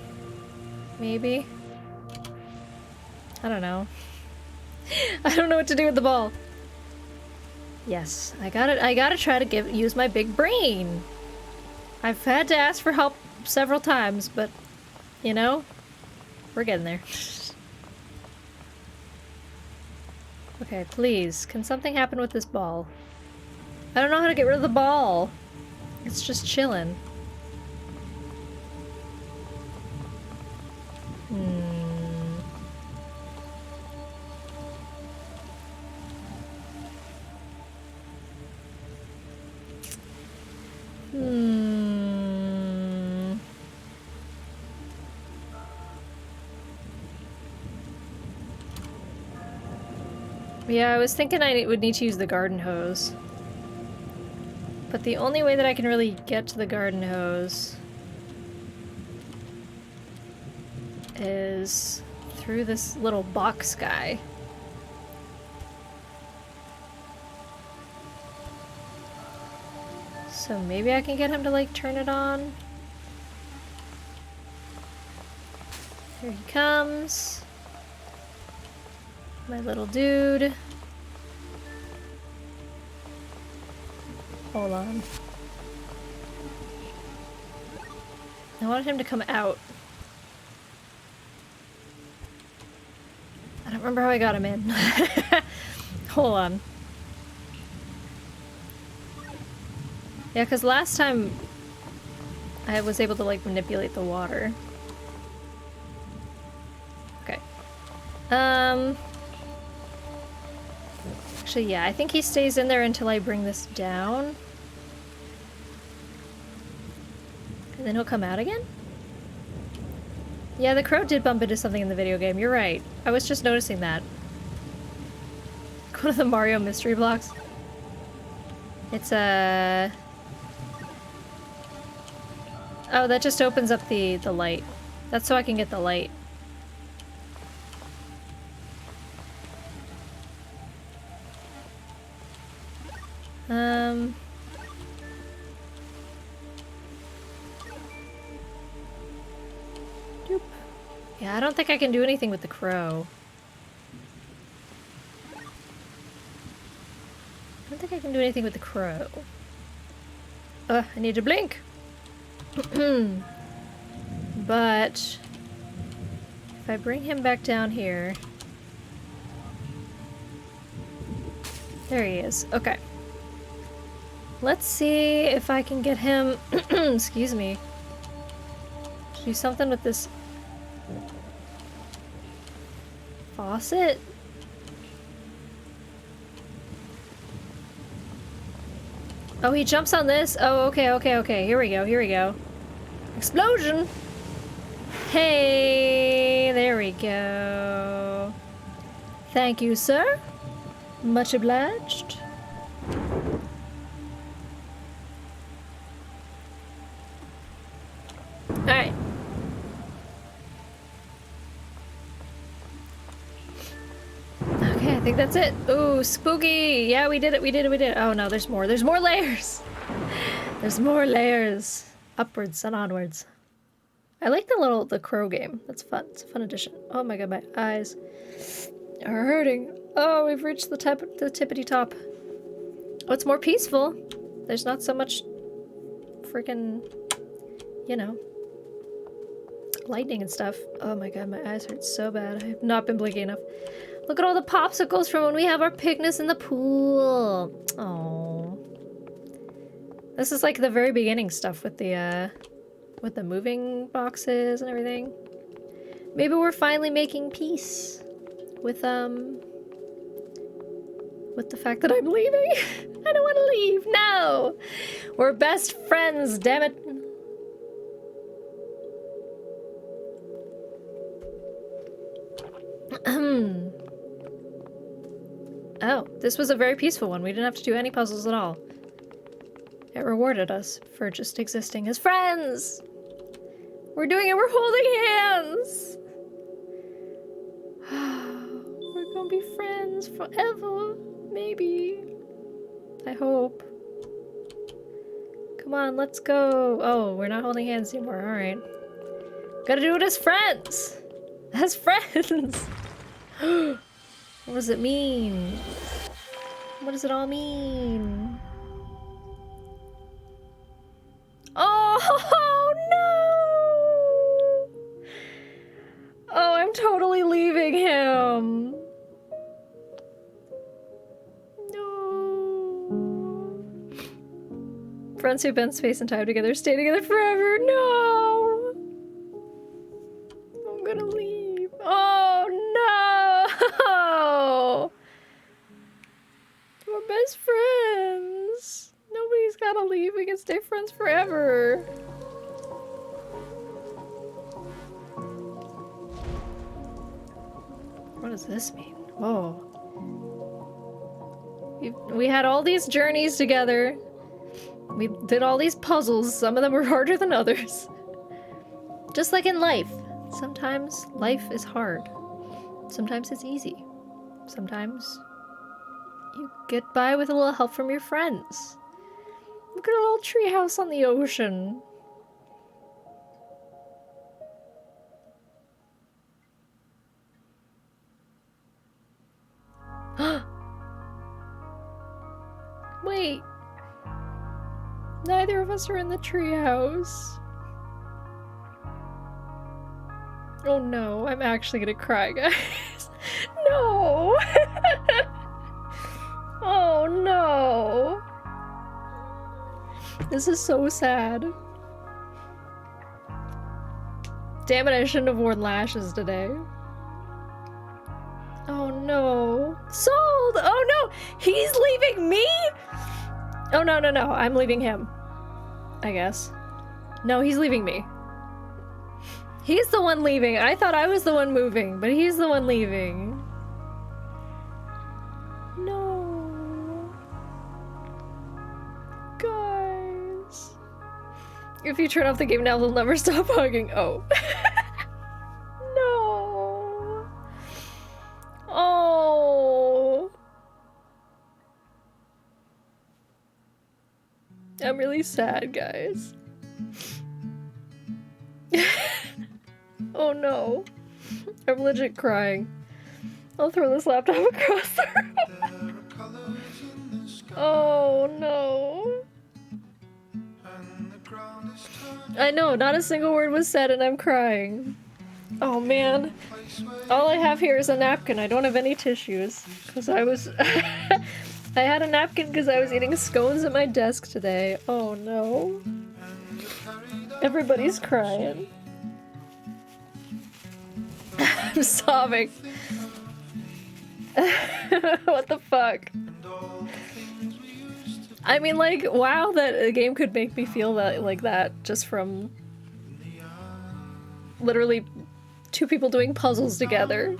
Maybe? I don't know. I don't know what to do with the ball. Yes, I gotta try to use my big brain. I've had to ask for help several times, but, you know, we're getting there. Okay, please, can something happen with this ball? I don't know how to get rid of the ball. It's just chilling. Yeah, I was thinking I would need to use the garden hose. But the only way that I can really get to the garden hose is through this little box guy. So maybe I can get him to like turn it on. Here he comes. My little dude. Hold on. I wanted him to come out. I don't remember how I got him in. Hold on. Yeah, because last time I was able to like manipulate the water. Okay. Actually, yeah, I think he stays in there until I bring this down. And then he'll come out again? Yeah, the crow did bump into something in the video game, you're right. I was just noticing that. One of the Mario mystery blocks. It's a... Oh, that just opens up the light. That's so I can get the light. Doop. Yeah, I don't think I can do anything with the crow. I don't think I can do anything with the crow. I need to blink! But... if I bring him back down here... There he is. Okay. Let's see if I can get him... excuse me. Do something with this... faucet? Oh, he jumps on this? Oh, okay, okay, okay. Here we go, here we go. Explosion! Hey, Okay, there we go. Thank you, sir. Much obliged. Alright. Okay, I think that's it. Ooh, spooky! Yeah, we did it, we did it, we did it. Oh no, there's more. There's more layers! There's more layers. Upwards and onwards. I like the crow game. That's fun. It's a fun addition. Oh my god, my eyes are hurting. Oh, we've reached the tippity top. Oh, it's more peaceful. There's not so much freaking, you know, lightning and stuff. Oh my god, my eyes hurt so bad. I have not been blinking enough. Look at all the popsicles from when we have our picnics in the pool. Oh, this is like the very beginning stuff with the moving boxes and everything. Maybe we're finally making peace with the fact that I'm leaving. I don't want to leave. No, we're best friends. Damn it. Oh, this was a very peaceful one. We didn't have to do any puzzles at all. It rewarded us for just existing as friends. We're doing it. We're holding hands. We're gonna be friends forever. Maybe. I hope. Come on, let's go. Oh, we're not holding hands anymore. All right. Gotta do it as friends. As friends. What does it mean? What does it all mean? Oh no! Oh, I'm totally leaving him. No. Friends who've been space and time together stay together forever. No! I'm gonna leave. Oh no! We're best friends. Nobody's gotta leave. We can stay friends forever. What does this mean? Whoa. We had all these journeys together. We did all these puzzles. Some of them were harder than others. Just like in life. Sometimes life is hard. Sometimes it's easy. Sometimes you get by with a little help from your friends. Look at a little treehouse on the ocean. Wait. Neither of us are in the treehouse. Oh no, I'm actually gonna cry, guys. No! Oh no! This is so sad. Damn it, I shouldn't have worn lashes today. Oh no. Sold! Oh no! He's leaving me?! Oh no, no, no. I'm leaving him. I guess. No, he's leaving me. He's the one leaving. I thought I was the one moving, but he's the one leaving. No. Guys. If you turn off the game now, they'll never stop hugging. Oh. No. Oh. I'm really sad, guys. Oh no. I'm legit crying. I'll throw this laptop across the room. Oh no. I know, not a single word was said and I'm crying. Oh man. All I have here is a napkin. I don't have any tissues. Because I was... I had a napkin because I was eating scones at my desk today. Oh no. Everybody's crying. I'm sobbing. What the fuck? I mean, like, wow, that a game could make me feel that like that just from literally Two people doing puzzles together.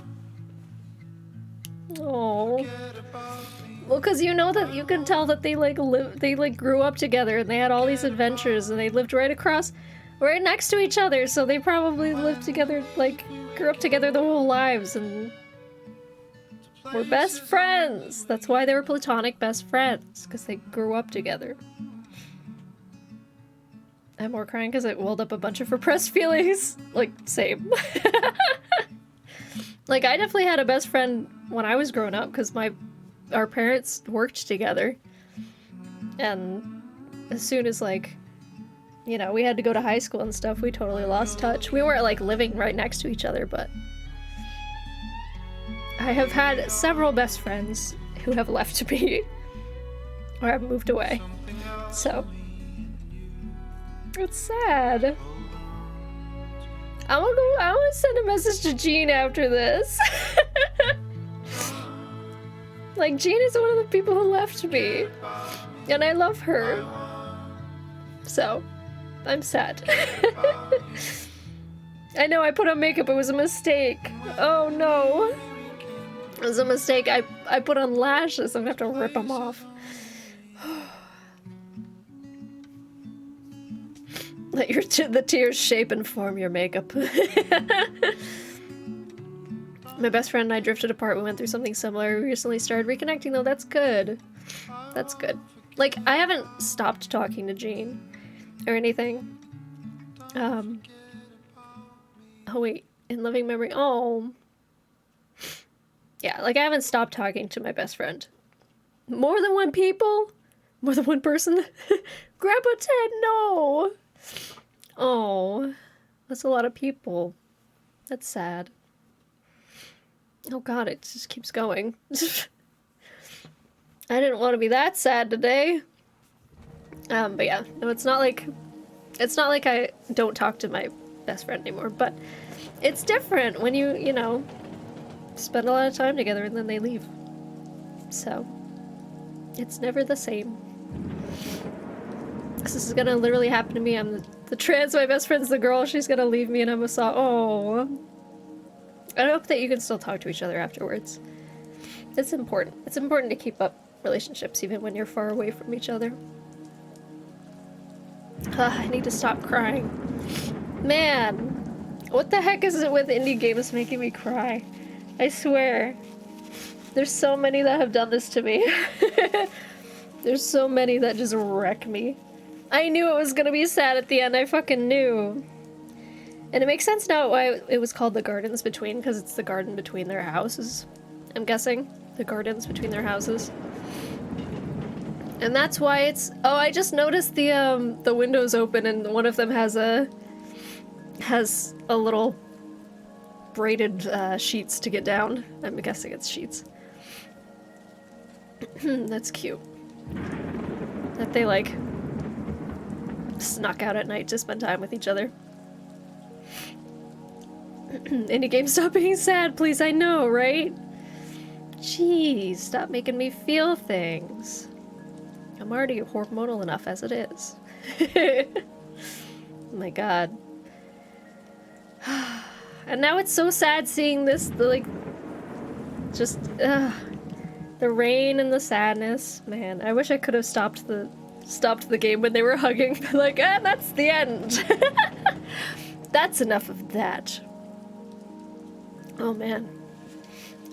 Oh. Well, because you know that you can tell that they like grew up together and they had all these adventures and they lived right next to each other, so they probably lived together, like, grew up together their whole lives and were best friends. That's why they were platonic best friends, because they grew up together. I'm more crying because it welled up a bunch of repressed feelings. Like, same. Like, I definitely had a best friend when I was growing up because our parents worked together. And as soon as, like, you know, we had to go to high school and stuff, we totally lost touch. We weren't, like, living right next to each other, but I have had several best friends who have left me or have moved away. So it's sad. I wanna send a message to Jean after this. Like, Jean is one of the people who left me. And I love her. So, I'm sad. I know I put on makeup, it was a mistake. Oh no. It was a mistake. I put on lashes, I'm gonna have to rip them off. Let the tears shape and form your makeup. My best friend and I drifted apart. We went through something similar. We recently started reconnecting, though. That's good. That's good. Like, I haven't stopped talking to Jean or anything. Oh, wait. In living memory. Oh. Yeah, like, I haven't stopped talking to my best friend. More than one people? More than one person? Grandpa Ted, no! Oh, that's a lot of people. That's sad. Oh god, it just keeps going. I didn't want to be that sad today. But yeah, no, it's not like I don't talk to my best friend anymore, but it's different when you know, spend a lot of time together and then they leave. So, it's never the same. This is gonna literally happen to me. I'm the trans, my best friend's the girl, she's gonna leave me and I'm a oh. I hope that you can still talk to each other afterwards. It's important. It's important to keep up relationships even when you're far away from each other. I need to stop crying. Man, what the heck is it with indie games making me cry? I swear. There's so many that have done this to me. There's so many that just wreck me. I knew it was gonna be sad at the end, I fucking knew. And it makes sense now why it was called the Gardens Between, because it's the garden between their houses. I'm guessing. The gardens between their houses. And that's why it's... Oh, I just noticed the windows open and one of them has a little braided sheets to get down. I'm guessing it's sheets. That's cute. That they, like, snuck out at night to spend time with each other. Indie game, stop being sad, please. I know, right? Jeez, stop making me feel things. I'm already hormonal enough as it is. Oh my god. And now it's so sad seeing this, the rain and the sadness. Man, I wish I could have stopped the game when they were hugging. Like, that's the end. That's enough of that. Oh man.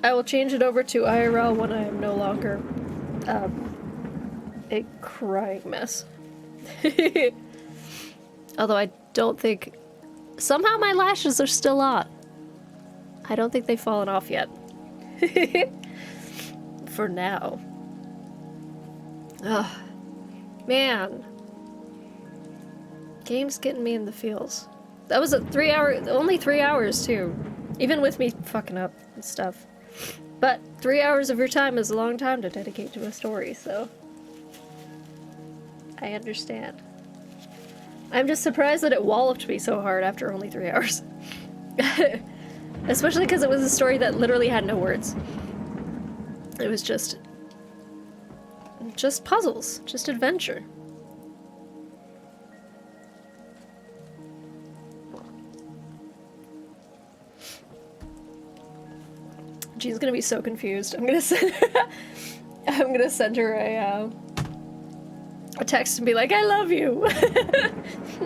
I will change it over to IRL when I am no longer a crying mess. Although I don't think... Somehow my lashes are still on. I don't think they've fallen off yet. For now. Ugh. Man. Game's getting me in the feels. That was only 3 hours too. Even with me fucking up and stuff. But 3 hours of your time is a long time to dedicate to a story, so... I understand. I'm just surprised that it walloped me so hard after only 3 hours. Especially because it was a story that literally had no words. It was just puzzles, just adventure. She's gonna be so confused. I'm gonna send her a text and be like, I love you.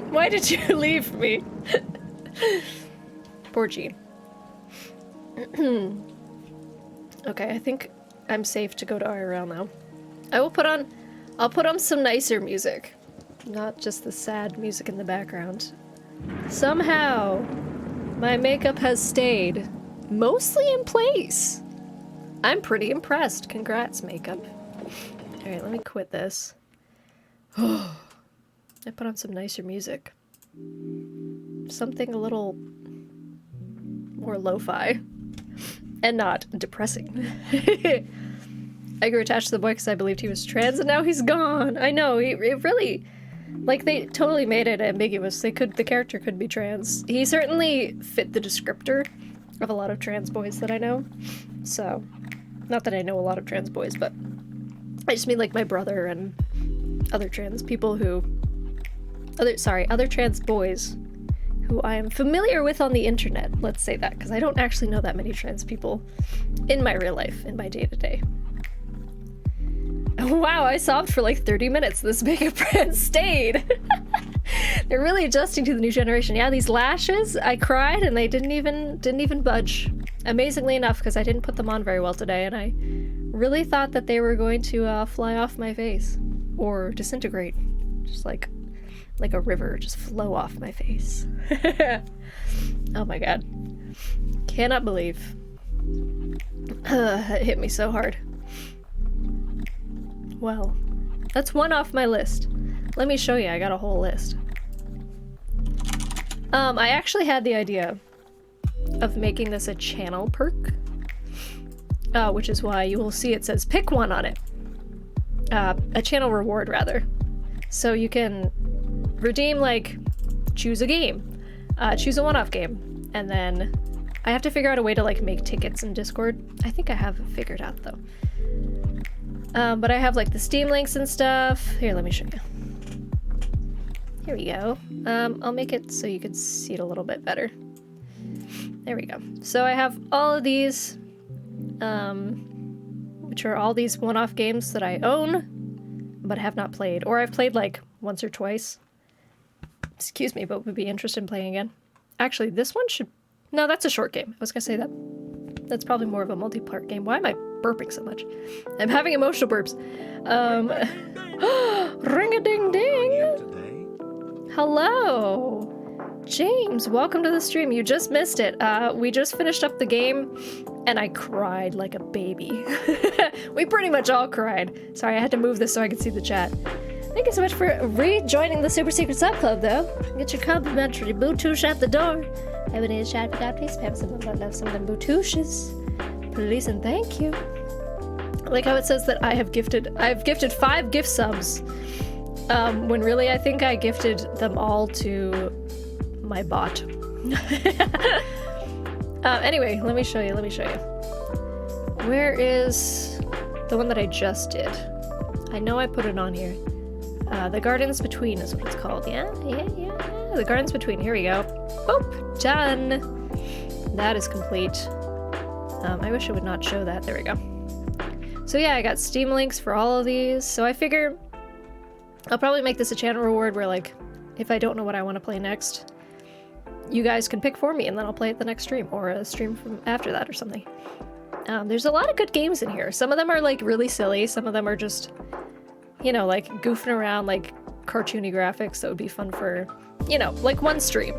Why did you leave me? Poor Jean. Okay, I think I'm safe to go to IRL now. I'll put on some nicer music. Not just the sad music in the background. Somehow, my makeup has stayed mostly in place. I'm pretty impressed. Congrats, makeup. Alright, let me quit this. I put on some nicer music. Something a little more lo-fi. And not depressing. I grew attached to the boy because I believed he was trans, and now he's gone. I know, it really... Like, they totally made it ambiguous. The character could be trans. He certainly fit the descriptor of a lot of trans boys that I know. So, not that I know a lot of trans boys, but I just mean like my brother and other trans people who... other trans boys who I am familiar with on the internet. Let's say that, because I don't actually know that many trans people in my real life, in my day-to-day. Wow, I sobbed for like 30 minutes. This makeup brand stayed. They're really adjusting to the new generation. Yeah, these lashes, I cried and they didn't even budge. Amazingly enough, because I didn't put them on very well today, and I really thought that they were going to fly off my face. Or disintegrate. Just like a river, just flow off my face. Oh my god. Cannot believe. It hit me so hard. Well, that's one off my list. Let me show you, I got a whole list. I actually had the idea of making this a channel perk. Which is why you will see it says pick one on it. A channel reward, rather. So you can redeem, like, choose a game. Choose a one-off game. And then I have to figure out a way to, like, make tickets in Discord. I think I have it figured out, though. But I have, like, the Steam links and stuff. Here, let me show you. Here we go. I'll make it so you can see it a little bit better. There we go. So I have all of these, which are all these one-off games that I own, but have not played. Or I've played, like, once or twice. Excuse me, but would be interested in playing again. Actually, this one should... No, that's a short game. I was gonna say that. That's probably more of a multi-part game. Why am I burping so much? I'm having emotional burps. Ring-a-ding-ding! Hello! James, welcome to the stream. You just missed it. We just finished up the game, and I cried like a baby. We pretty much all cried. Sorry, I had to move this so I could see the chat. Thank you so much for rejoining the Super Secret Sub Club, though. Get your complimentary bootouche at the door. Everybody in the chat, God, please spam some of them bootouches. Please and thank you. I like how it says that I've gifted 5 gift subs, when really I think I gifted them all to my bot. Anyway, let me show you. Where is the one that I just did? I know I put it on here. The Gardens Between is what it's called. Yeah. The Gardens Between. Here we go. Boop! Done! That is complete. I wish it would not show that. There we go. So yeah, I got Steam links for all of these. So I figure I'll probably make this a channel reward where, like, if I don't know what I want to play next, you guys can pick for me and then I'll play it the next stream, or a stream from after that or something. There's a lot of good games in here. Some of them are, like, really silly. Some of them are just, you know, like, goofing around, like, cartoony graphics that would be fun for, you know, like one stream.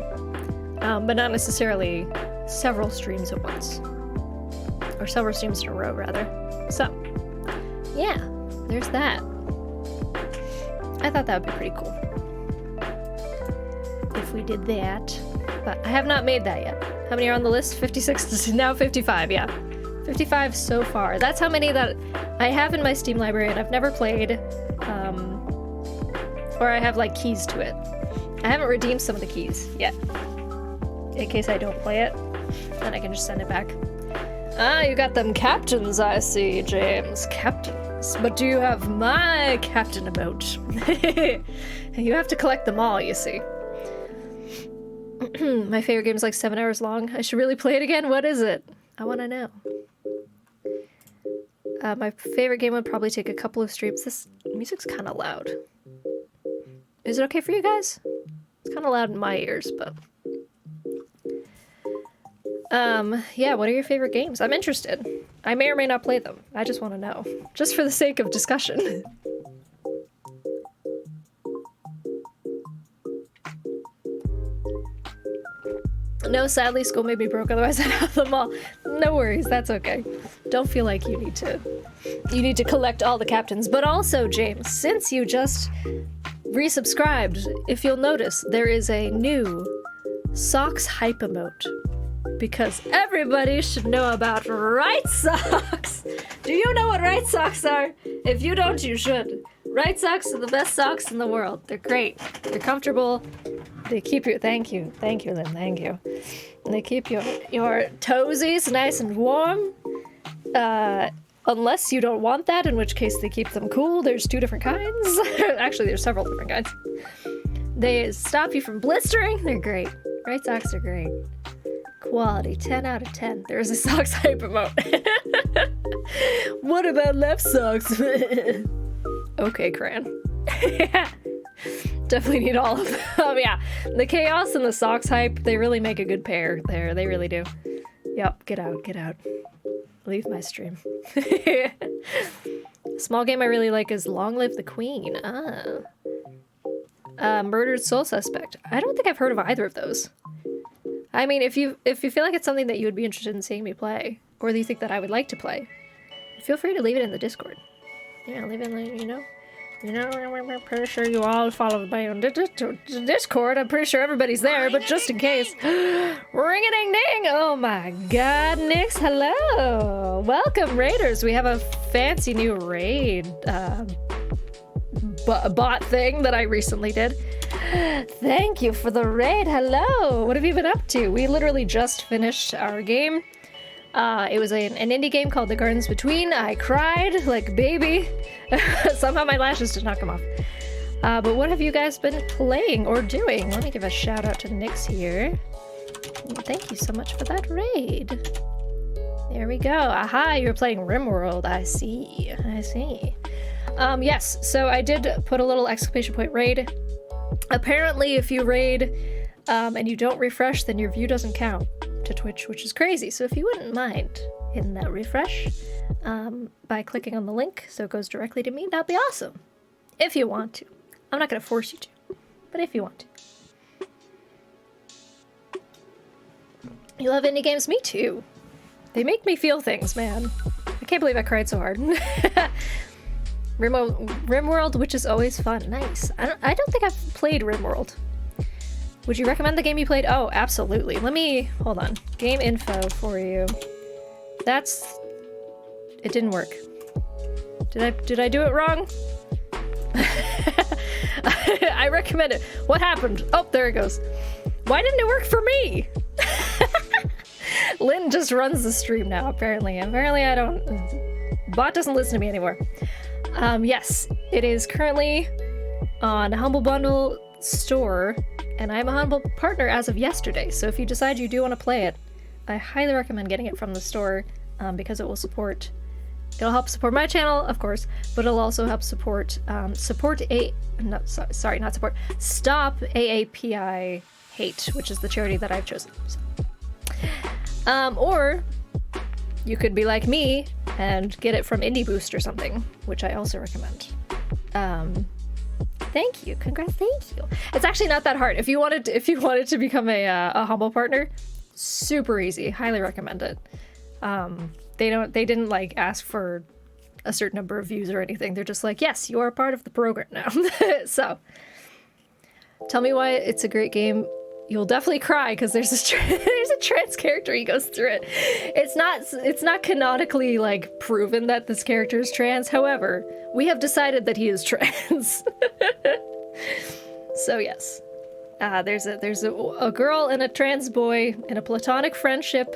But not necessarily several streams at once. Or several streams in a row, rather. So, yeah, there's that. I thought that would be pretty cool if we did that. But I have not made that yet. How many are on the list? 56, now 55, yeah. 55 so far. That's how many that I have in my Steam library and I've never played. Or I have, like, keys to it. I haven't redeemed some of the keys yet. In case I don't play it, then I can just send it back. Ah, you got them captains, I see, James. Captains. But do you have my captain emote? You have to collect them all, you see. My favorite game is like 7 hours long. I should really play it again? What is it? I want to know. My favorite game would probably take a couple of streams. This music's kind of loud. Is it okay for you guys? It's kind of loud in my ears, but... yeah, what are your favorite games? I'm interested. I may or may not play them. I just want to know. Just for the sake of discussion. No, sadly, school made me broke, otherwise I'd have them all. No worries, that's okay. Don't feel like you need to collect all the captains. But also, James, since you just resubscribed, if you'll notice, there is a new socks hype emote. Because everybody should know about right socks. Do you know what right socks are? If you don't, you should. Right socks are the best socks in the world. They're great. They're comfortable. They keep you, thank you, Lynn, thank you. They keep your toesies nice and warm. Unless you don't want that, in which case they keep them cool. There's 2 different kinds. Actually, there's several different kinds. They stop you from blistering. They're great. Right socks are great. Quality, 10 out of 10. There's a socks hype emote. What about left socks? Okay, Cran. Definitely need all of them. Yeah, the chaos and the socks hype, they really make a good pair there. They really do. Yep, get out, get out. Leave my stream. Small game I really like is Long Live the Queen. Murdered Soul Suspect. I don't think I've heard of either of those. I mean, if you feel like it's something that you would be interested in seeing me play, or that you think that I would like to play, feel free to leave it in the Discord. Yeah, leave it in, you know? You know, I'm pretty sure you all follow me on Discord. I'm pretty sure everybody's there, but just in case. Ring-a-ding-ding! Oh my god, Nix, hello! Welcome, Raiders! We have a fancy new raid bot thing that I recently did. Thank you for the raid, hello! What have you been up to? We literally just finished our game. It was an indie game called The Gardens Between. I cried like a baby. Somehow my lashes did not come off. But what have you guys been playing or doing? Let me give a shout out to Nix here. Thank you so much for that raid. There we go. Aha, you're playing RimWorld. I see. I see. Yes, so I did put a little exclamation point raid. Apparently, if you raid and you don't refresh, then your view doesn't count to Twitch, which is crazy. So if you wouldn't mind hitting that refresh by clicking on the link so it goes directly to me, that'd be awesome. If you want to. I'm not going to force you to, but if you want to. You love indie games? Me too. They make me feel things, man. I can't believe I cried so hard. RimWorld, which is always fun. Nice. I don't think I've played RimWorld. Would you recommend the game you played? Oh, absolutely. Let me... Hold on. Game info for you. That's... It didn't work. Did I do it wrong? I recommend it. What happened? Oh, there it goes. Why didn't it work for me? Lynn just runs the stream now, apparently. Apparently I don't... Bot doesn't listen to me anymore. Yes, it is currently on Humble Bundle store, and I'm a Humble partner as of yesterday, so if you decide you do want to play it, I highly recommend getting it from the store, because it will support... It'll help support my channel, of course, but it'll also help support, Stop AAPI Hate, which is the charity that I've chosen. So. Or you could be like me and get it from Indie Boost or something, which I also recommend. Thank you, congrats, thank you. It's actually not that hard. If you wanted to become a Humble partner, super easy. Highly recommend it. They didn't like ask for a certain number of views or anything. They're just like, yes, you are a part of the program now. So, tell me why it's a great game. You'll definitely cry because there's a trans character. He goes through it. It's not canonically like proven that this character is trans. However, we have decided that he is trans. So yes, there's a girl and a trans boy in a platonic friendship.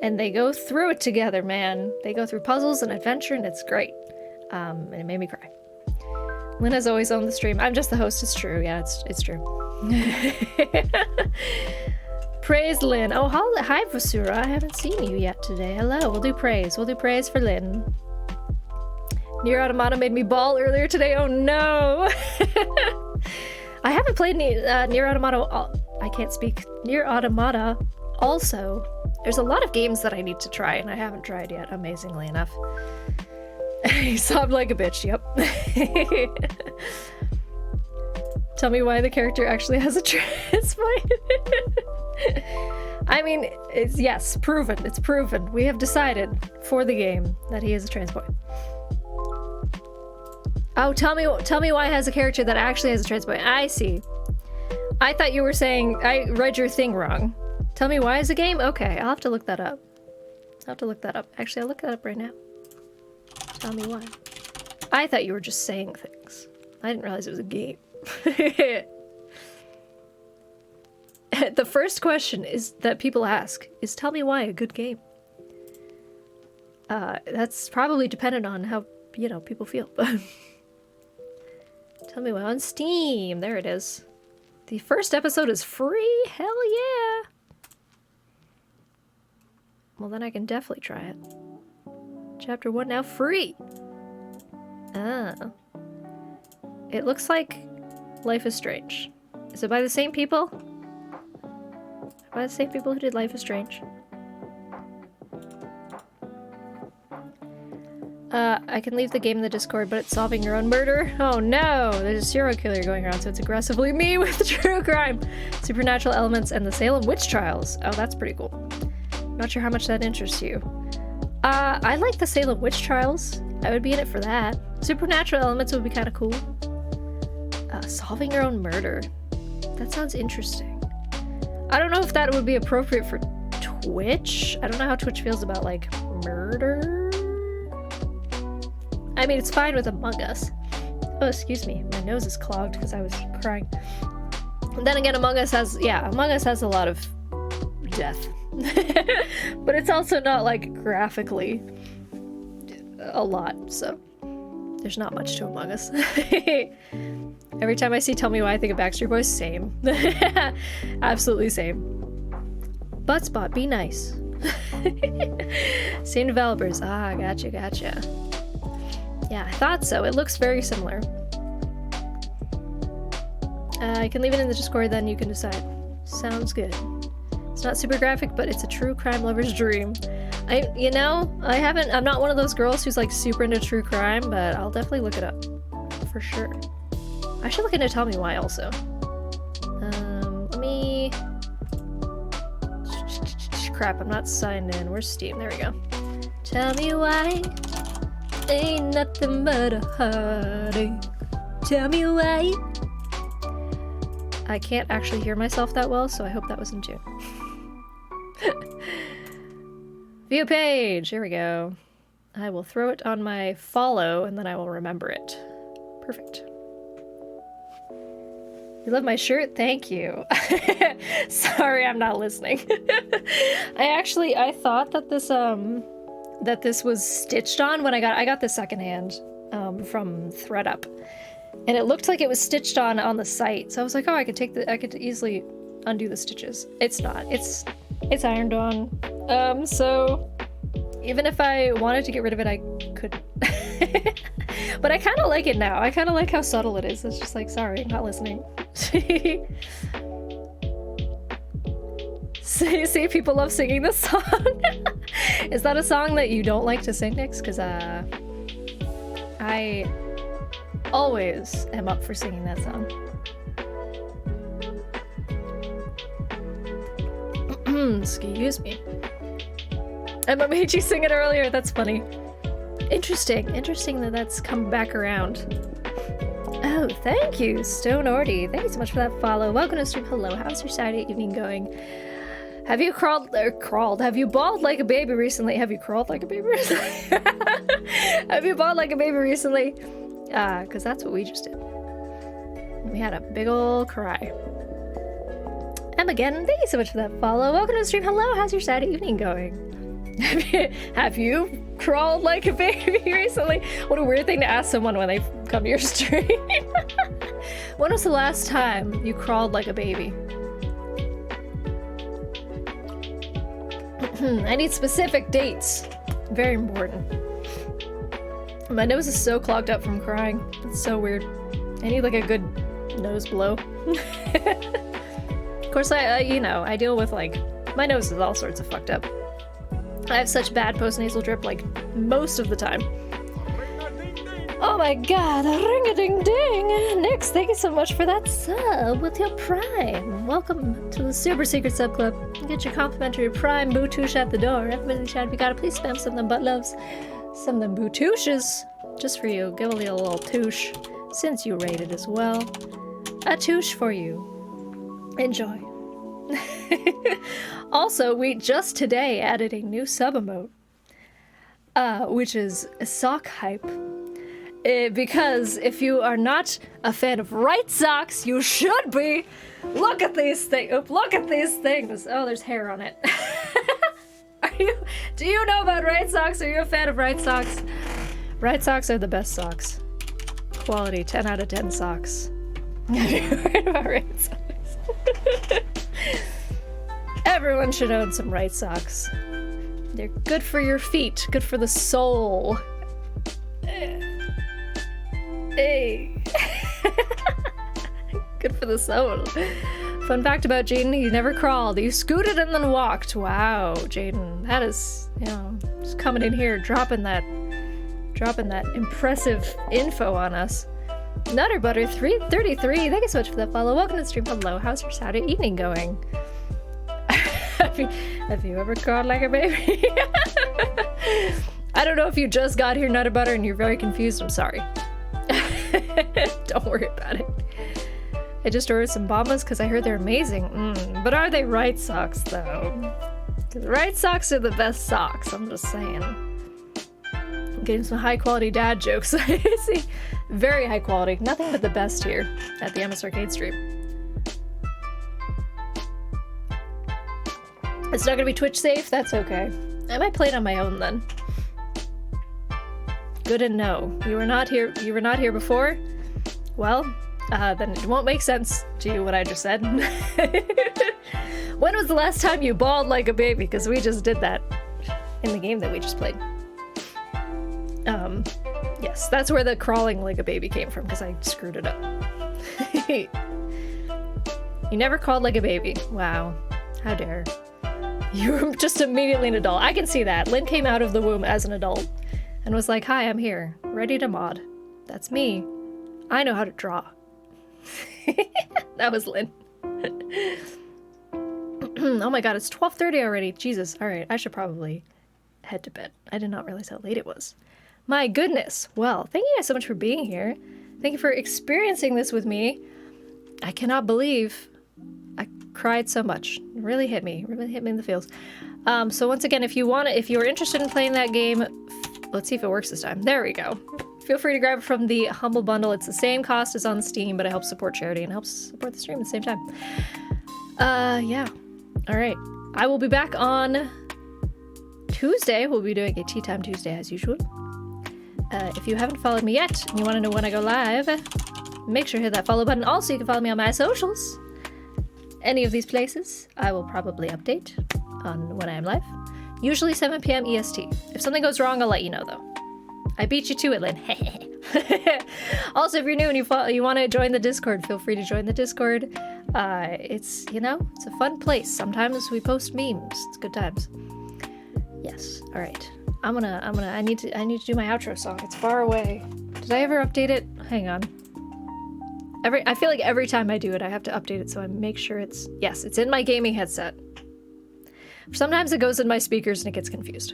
And they go through it together, man. They go through puzzles and adventure, and it's great. And it made me cry. Lynn has always owned the stream. I'm just the host, it's true. Yeah, it's true. Praise Lynn. Oh, hi, Vasura. I haven't seen you yet today. Hello, we'll do praise. We'll do praise for Lynn. Nier Automata made me bawl earlier today. Oh no! I haven't played Nier Automata. I can't speak. Nier Automata. Also, there's a lot of games that I need to try, and I haven't tried yet, amazingly enough. He sobbed like a bitch, yep. Tell me why the character actually has a trans point. I mean, yes, proven. It's proven. We have decided for the game that he is a trans boy. Oh, tell me why it has a character that actually has a trans boy. I see. I thought you were saying I read your thing wrong. Tell me why is a game? Okay, I'll have to look that up. Actually, I'll look that up right now. Tell me why. I thought you were just saying things. I didn't realize it was a game. The first question is that people ask is tell me why a good game. That's probably dependent on how, you know, people feel. Tell me why on Steam. There it is. The first episode is free? Hell yeah! Well, then I can definitely try it. Chapter 1 now free! Ah. It looks like Life is Strange. Is it by the same people? By the same people who did Life is Strange. I can leave the game in the Discord, but it's solving your own murder. Oh no! There's a serial killer going around, so it's aggressively me with true crime, supernatural elements, and the Salem witch trials. Oh, that's pretty cool. Not sure how much that interests you. I like the Salem witch trials. I would be in it for that. Supernatural elements would be kind of cool. Solving your own murder. That sounds interesting. I don't know if that would be appropriate for Twitch. I don't know how Twitch feels about, like, murder. I mean, it's fine with Among Us. Oh, excuse me. My nose is clogged because I was crying. And then again, Among Us has a lot of death. But it's also not, like, graphically a lot, so there's not much to Among Us. Every time I see Tell Me Why, I think of Backstreet Boys. Same. Absolutely same. Buttspot, be nice. Same developers. Ah, gotcha. Yeah, I thought so. It looks very similar. I can leave it in the Discord, then you can decide. Sounds good. It's not super graphic, but it's a true crime lover's dream. I'm not one of those girls who's like super into true crime, but I'll definitely look it up. For sure. I should look into Tell Me Why also. Let me... Crap, I'm not signed in. Where's Steam? There we go. Tell me why ain't nothing but a heartache. Tell me why. I can't actually hear myself that well, so I hope that was in tune. View page! Here we go. I will throw it on my follow, and then I will remember it. Perfect. You love my shirt? Thank you. Sorry, I'm not listening. I thought that this was stitched on when I got this secondhand from ThreadUp, and it looked like it was stitched on the site. So I was like, oh, I could easily undo the stitches. It's not. It's ironed on. So even if I wanted to get rid of it, I couldn't. But I kind of like it now. I kind of like how subtle it is. It's just like, sorry, not listening. See, people love singing this song. Is that a song that you don't like to sing, Nix? Because I always am up for singing that song. Excuse me. Emma made you sing it earlier. That's funny. Interesting that that's come back around. Oh, thank you, Stone Orty. Thank you so much for that follow. Welcome to stream. Hello, how's your Saturday evening going? Have you crawled? Have you bawled like a baby recently? Have you crawled like a baby recently? Have you bawled like a baby recently? Because that's what we just did. We had a big ol' cry. And again, thank you so much for that follow. Welcome to the stream. Hello, how's your Saturday evening going? Have you crawled like a baby recently? What a weird thing to ask someone when they come to your stream. When was the last time you crawled like a baby? I need specific dates. Very important. My nose is so clogged up from crying. It's so weird. I need like a good nose blow. Of course, you know, I deal with like, my nose is all sorts of fucked up. I have such bad postnasal drip like most of the time. Oh my god, ring-a-ding-ding! Nix, thank you so much for that sub with your Prime. Welcome to the super secret sub club. Get your complimentary Prime bootouche at the door. Everybody in the chat, if you gotta, please spam some of them butt loves. Some of them bootouches. Just for you. Give a little touche. Since you rated as well. A touche for you. Enjoy. Also, we just today added a new sub emote. Which is sock hype. Because if you are not a fan of right socks, you should be. Look at these things. Look at these things. Oh, there's hair on it. Do you know about right socks? Are you a fan of right socks? Right socks are the best socks. Quality 10 out of 10 socks. Have you heard about right socks? Everyone should own some right socks. They're good for your feet, good for the soul. Hey. Good for the soul. Fun fact about Jaden, he never crawled. He scooted and then walked. Wow, Jaden. That is, you know, just coming in here, dropping that impressive info on us. Nutterbutter 333, thank you so much for that follow. Welcome to the stream. Hello, how's your Saturday evening going? Have you ever crawled like a baby? I don't know if you just got here, Nutterbutter, and you're very confused. I'm sorry. Don't worry about it. I just ordered some Bombas because I heard they're amazing. But are they right socks, though? Because right socks are the best socks, I'm just saying. I'm getting some high-quality dad jokes. See? Very high quality. Nothing but the best here at the MS Arcade stream. It's not gonna be Twitch safe? That's okay. I might play it on my own then. Good to know. You were not here before? Well, then it won't make sense to you what I just said. When was the last time you bawled like a baby? Because we just did that in the game that we just played. Yes, that's where the crawling like a baby came from, because I screwed it up. You never crawled like a baby. Wow. How dare. You were just immediately an adult. I can see that. Lynn came out of the womb as an adult and was like, hi, I'm here, ready to mod. That's me. I know how to draw. That was Lynn. Oh my god, it's 12:30 already. Jesus. Alright, I should probably head to bed. I did not realize how late it was. My goodness. Well, thank you guys so much for being here. Thank you for experiencing this with me. I cannot believe I cried so much. It really hit me. It really hit me in the feels. So once again, if you're interested in playing that game, let's see if it works this time. There we go. Feel free to grab it from the Humble Bundle. It's the same cost as on Steam, but it helps support charity and helps support the stream at the same time. Yeah. All right. I will be back on Tuesday. We'll be doing a Tea Time Tuesday as usual. If you haven't followed me yet and you want to know when I go live, make sure to hit that follow button. Also, you can follow me on my socials. Any of these places, I will probably update on when I am live. Usually 7 p.m. EST. If something goes wrong, I'll let you know, though. I beat you to it, Lynn. Also, if you're new and you want to join the Discord, feel free to join the Discord. It's, you know, it's a fun place. Sometimes we post memes. It's good times. Yes. All right. I need to do my outro song. It's far away. Did I ever update it? Hang on. I feel like every time I do it, I have to update it, so I make sure it's in my gaming headset. Sometimes it goes in my speakers and it gets confused.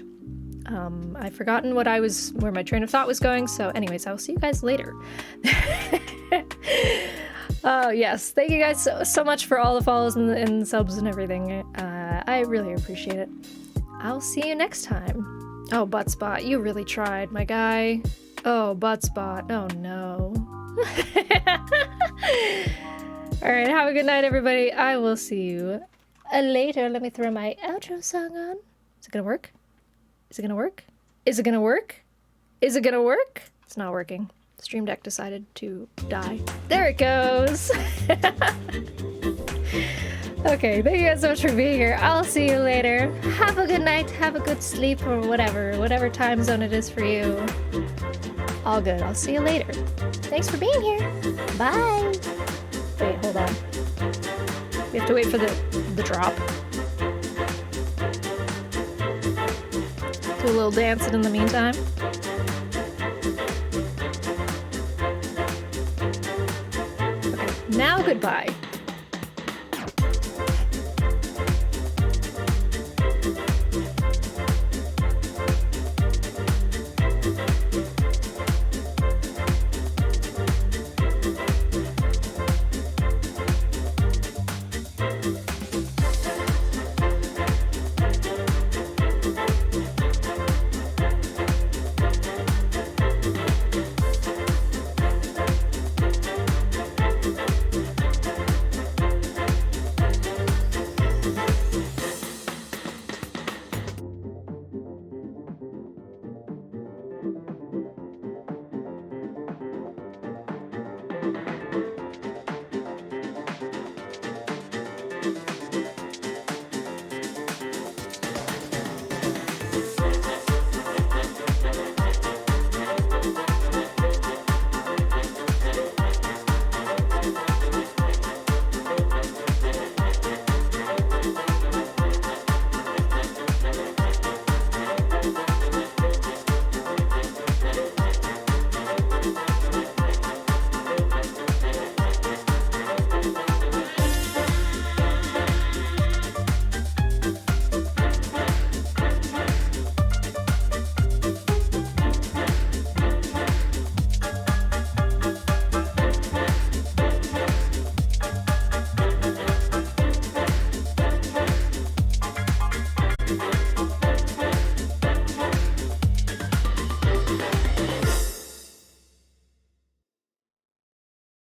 I've forgotten where my train of thought was going, so anyways, I will see you guys later. Oh, yes. Thank you guys so much for all the follows and subs and everything. I really appreciate it. I'll see you next time. Oh, Buttspot, you really tried, my guy. Oh, Buttspot. Oh, no. Alright, have a good night, everybody. I will see you later. Let me throw my outro song on. Is it gonna work? Is it gonna work? Is it gonna work? Is it gonna work? It's not working. Stream Deck decided to die. There it goes! Okay, thank you guys so much for being here. I'll see you later. Have a good night, have a good sleep, or whatever time zone it is for you. All good. I'll see you later. Thanks for being here. Bye. Wait, hold on. We have to wait for the drop. Do a little dancing in the meantime. Okay, now goodbye.